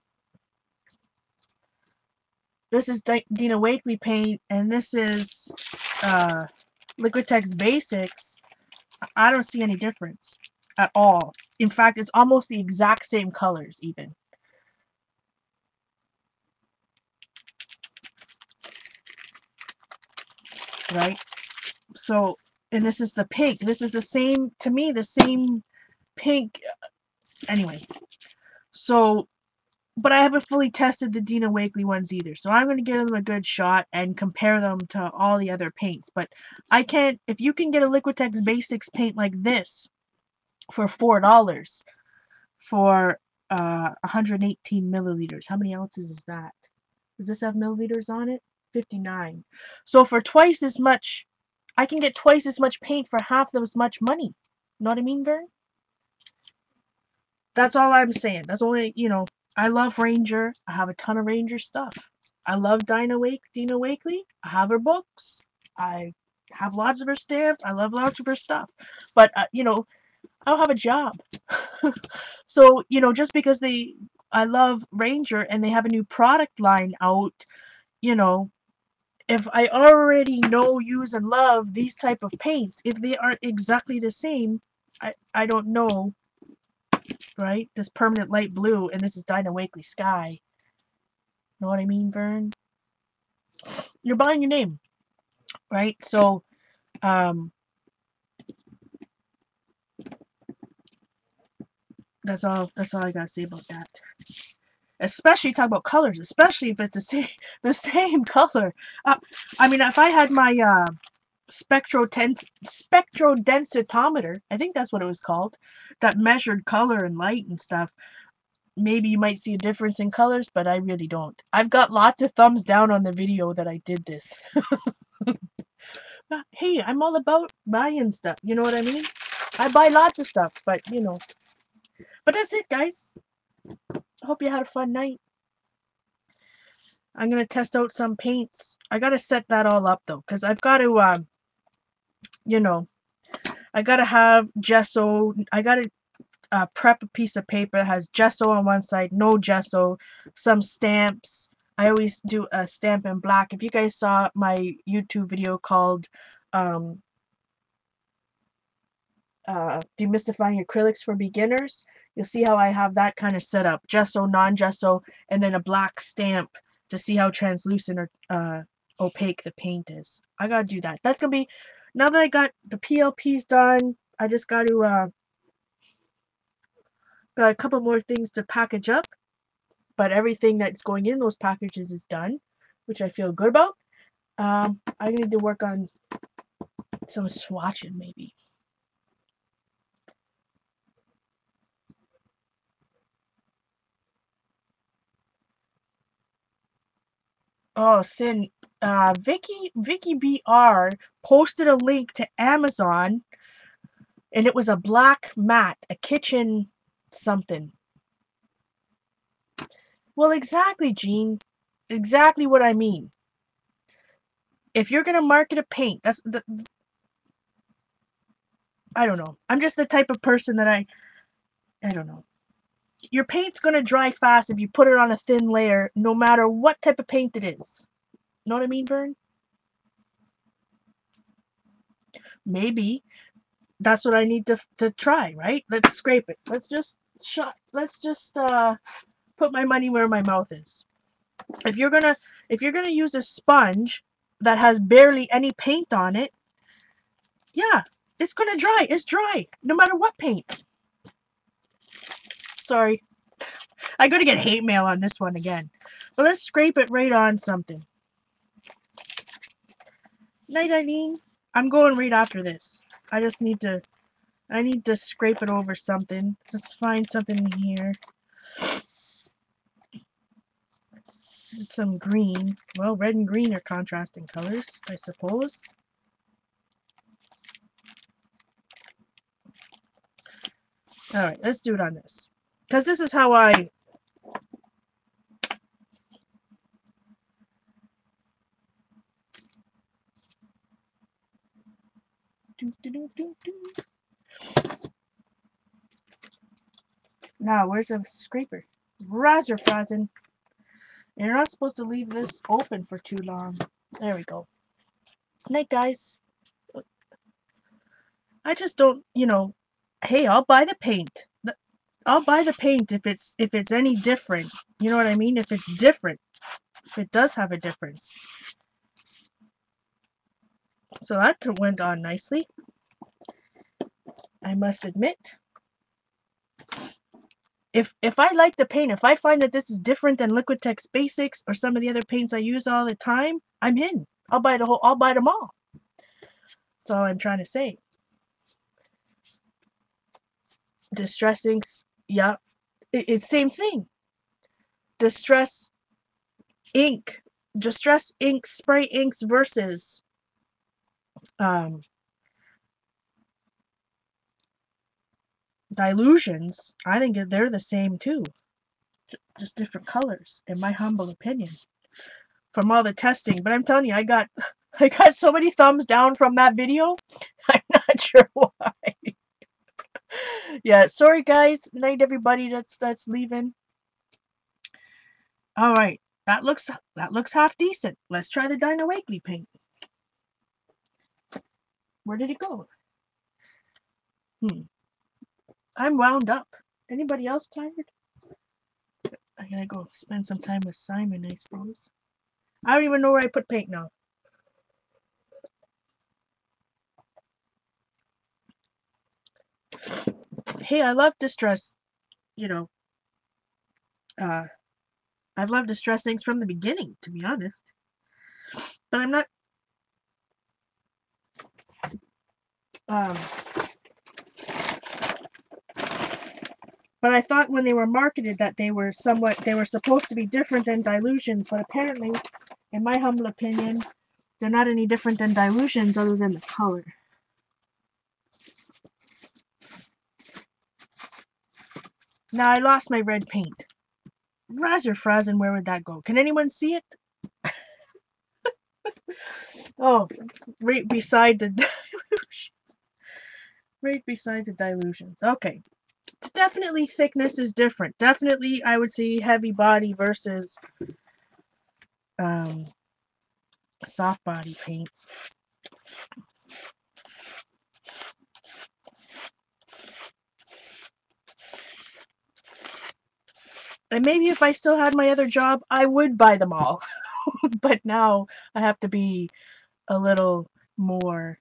S1: this is Dina Wakley paint and this is Liquitex Basics, I don't see any difference at all. In fact, it's almost the exact same colors, even. Right? So, and this is the pink. This is the same, to me, the same pink. Anyway, so, but I haven't fully tested the Dina Wakley ones either. So I'm going to give them a good shot and compare them to all the other paints. But I can't, if you can get a Liquitex Basics paint like this for $4 for 118 milliliters. How many ounces is that? Does this have milliliters on it? 59. So for twice as much, I can get twice as much paint for half as much money. Know what I mean, Vern? That's all I'm saying. That's only, I love Ranger. I have a ton of Ranger stuff. I love Dina Wakley. I have her books. I have lots of her stamps. I love lots of her stuff. But, I don't have a job. So, just because I love Ranger and they have a new product line out, if I already know, use, and love these type of paints, if they aren't exactly the same, I don't know, right? This permanent light blue, and this is Dina Wakley Sky. Know what I mean, Vern? You're buying your name, right? So, that's all I gotta say about that. Especially talk about colors, especially if it's the same color. I mean, if I had my spectrodensitometer, I think that's what it was called, that measured color and light and stuff, maybe you might see a difference in colors, but I really don't. I've got lots of thumbs down on the video that I did this. Hey, I'm all about buying stuff. You know what I mean? I buy lots of stuff, but you know. But that's it, guys. I hope you had a fun night. I'm gonna test out some paints. I gotta set that all up though, because I've got to, you know, I gotta have gesso. I gotta prep a piece of paper that has gesso on one side, no gesso, some stamps. I always do a stamp in black. If you guys saw my YouTube video called demystifying acrylics for beginners, you'll see how I have that kind of set up. Gesso, non-gesso, and then a black stamp to see how translucent or opaque the paint is. I gotta do that. That's gonna be, now that I got the PLPs done, I just got to got a couple more things to package up, but everything that's going in those packages is done, which I feel good about. I need to work on some swatching maybe. Oh, Sin, Vicky BR posted a link to Amazon, and it was a black mat, a kitchen something. Well, exactly, Jean. Exactly what I mean. If you're gonna market a paint, that's the. I don't know. I'm just the type of person that I don't know. Your paint's gonna dry fast if you put it on a thin layer, no matter what type of paint it is. Know what I mean, Vern? Maybe that's what I need to try, right? Let's scrape it. Let's just put my money where my mouth is. If you're gonna use a sponge that has barely any paint on it, yeah, it's gonna dry. It's dry, no matter what paint. Sorry. I'm gonna get hate mail on this one again. But let's scrape it right on something. Night, Eileen. I'm going right after this. I need to scrape it over something. Let's find something in here. Some green. Well, red and green are contrasting colors, I suppose. Alright, let's do it on this. Because this is how I... Now, where's the scraper? Razor frozen. And you're not supposed to leave this open for too long. There we go. Night, guys. I just don't, you know, hey, I'll buy the paint. I'll buy the paint if it's any different. You know what I mean? If it's different. If it does have a difference. So that went on nicely, I must admit. If I like the paint, if I find that this is different than Liquitex Basics or some of the other paints I use all the time, I'm in. I'll buy them all. That's all I'm trying to say. Distress inks, yeah, it's same thing. Distress ink spray inks versus dilutions. I think they're the same too, just different colors, in my humble opinion, from all the testing. But I'm telling you, I got so many thumbs down from that video. I'm not sure why. Yeah, sorry guys. Night everybody that's leaving. All right, that looks half decent. Let's try the Dinah Wakely paint. Where did it go? I'm wound up. Anybody else tired? I gotta go spend some time with Simon, I suppose. I don't even know where I put paint now. Hey, I love distress. You know, I've loved distress inks from the beginning, to be honest. But I'm not. But I thought when they were marketed that they were supposed to be different than dilutions. But apparently, in my humble opinion, they're not any different than dilutions other than the color. Now I lost my red paint. Razor Frazen, where would that go? Can anyone see it? Oh, right beside the dilutions. Right beside the dilutions. Okay. Definitely thickness is different. Definitely I would say heavy body versus soft body paint. And maybe if I still had my other job, I would buy them all. But now I have to be a little more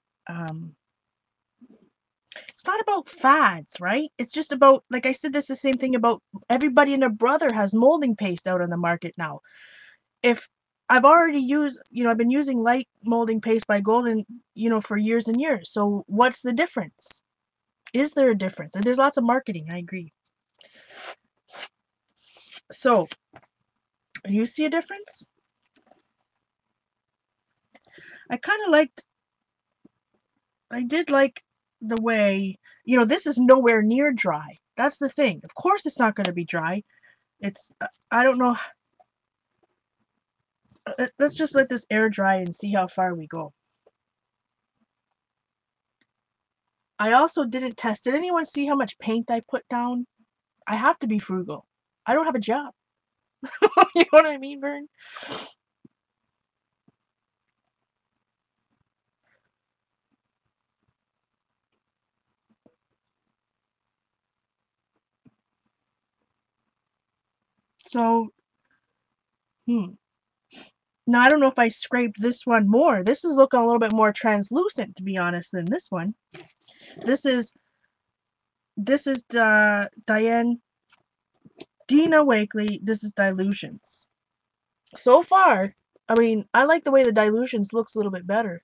S1: it's not about fads, right? It's just about, like I said, this is the same thing about everybody and their brother has molding paste out on the market now. If I've already used, I've been using light molding paste by Golden, for years and years. So what's the difference? Is there a difference? And there's lots of marketing, I agree. So, you see a difference? I did like the way, this is nowhere near dry. That's the thing. Of course it's not going to be dry. It's, I don't know. Let's just let this air dry and see how far we go. I also didn't test. Did anyone see how much paint I put down? I have to be frugal. I don't have a job. You know what I mean, Vern? So, Now, I don't know if I scraped this one more. This is looking a little bit more translucent, to be honest, than this one. This is Diane Dina Wakely. This is Dilutions. So far, I mean, I like the way the Dilutions looks a little bit better.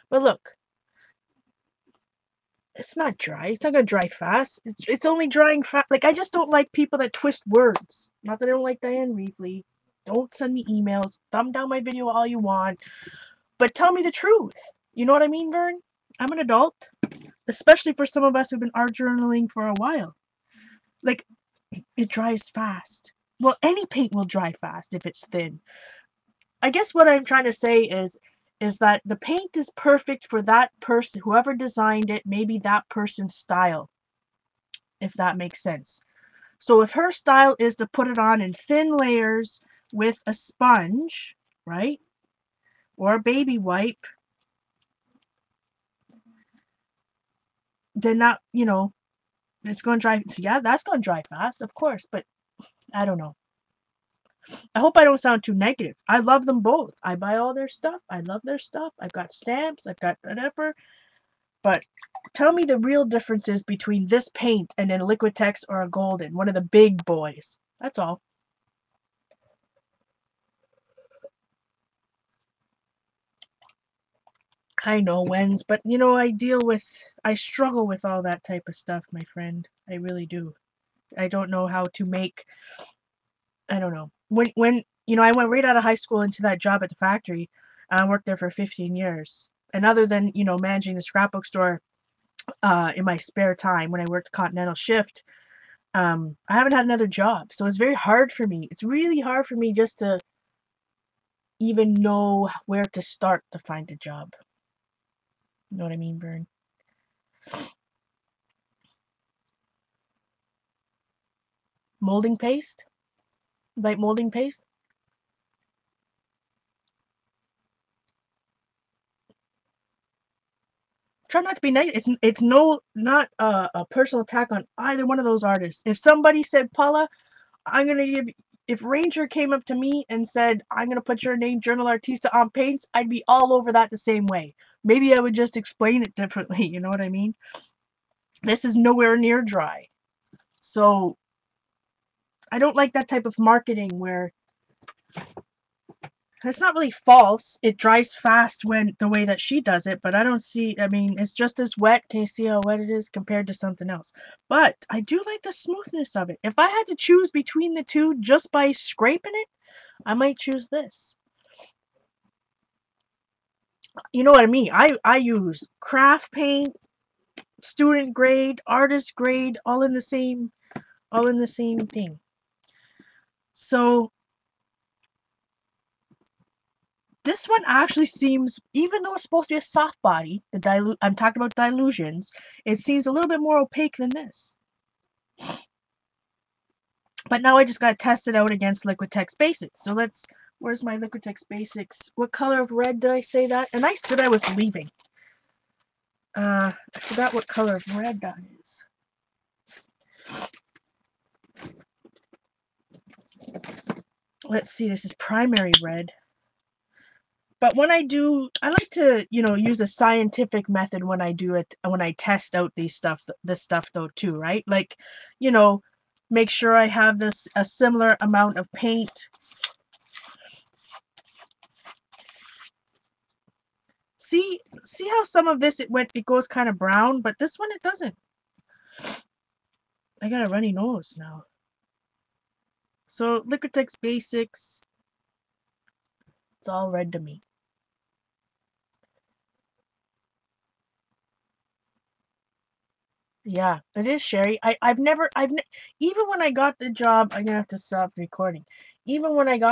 S1: But look, it's not dry. It's not gonna dry fast. It's only drying fast. Like, I just don't like people that twist words. Not that I don't like Diane Wakely. Don't send me emails. Thumb down my video all you want. But tell me the truth. You know what I mean, Vern? I'm an adult. Especially for some of us who've been art journaling for a while. Like, it dries fast. Well, any paint will dry fast if it's thin. I guess what I'm trying to say is that the paint is perfect for that person, whoever designed it, maybe that person's style, if that makes sense. So if her style is to put it on in thin layers with a sponge, right, or a baby wipe, then that, it's going to dry. Yeah, that's going to dry fast, of course, but I don't know. I hope I don't sound too negative. I love them both. I buy all their stuff. I love their stuff. I've got stamps. I've got whatever. But tell me the real differences between this paint and a Liquitex or a Golden, one of the big boys. That's all. I know, Wens, but I struggle with all that type of stuff, my friend. I really do. I don't know how to make, I don't know. When I went right out of high school into that job at the factory. I worked there for 15 years. And other than, managing the scrapbook store in my spare time when I worked Continental shift, I haven't had another job. So it's very hard for me. It's really hard for me just to even know where to start to find a job. You know what I mean, Vern? Molding paste? Light molding paste? Try not to be negative. It's not a personal attack on either one of those artists. If somebody said, Paula, I'm gonna give, if Ranger came up to me and said, I'm gonna put your name JournalArtista on paints, I'd be all over that the same way. Maybe I would just explain it differently, you know what I mean? This is nowhere near dry. So I don't like that type of marketing where it's not really false. It dries fast when the way that she does it, but I don't see, I mean, it's just as wet. Can you see how wet it is compared to something else? But I do like the smoothness of it. If I had to choose between the two just by scraping it, I might choose this. You know what I mean? I use craft paint, student grade, artist grade, all in the same thing. So this one actually seems, even though it's supposed to be a soft body, I'm talking about dilutions, it seems a little bit more opaque than this. But now I just got to test it out against Liquitex Basics. So where's my Liquitex Basics? What color of red did I say that? And I said I was leaving. I forgot what color of red that is. Let's see, this is primary red. But when I like to, use a scientific method when I do it, when I test out this stuff though too, right? Like, make sure I have a similar amount of paint. See how some of this it goes kind of brown, but this one it doesn't. I got a runny nose now. So Liquitex Basics, it's all red to me. Yeah, it is, Sherry. Even when I got the job, I'm gonna have to stop recording. Even when I got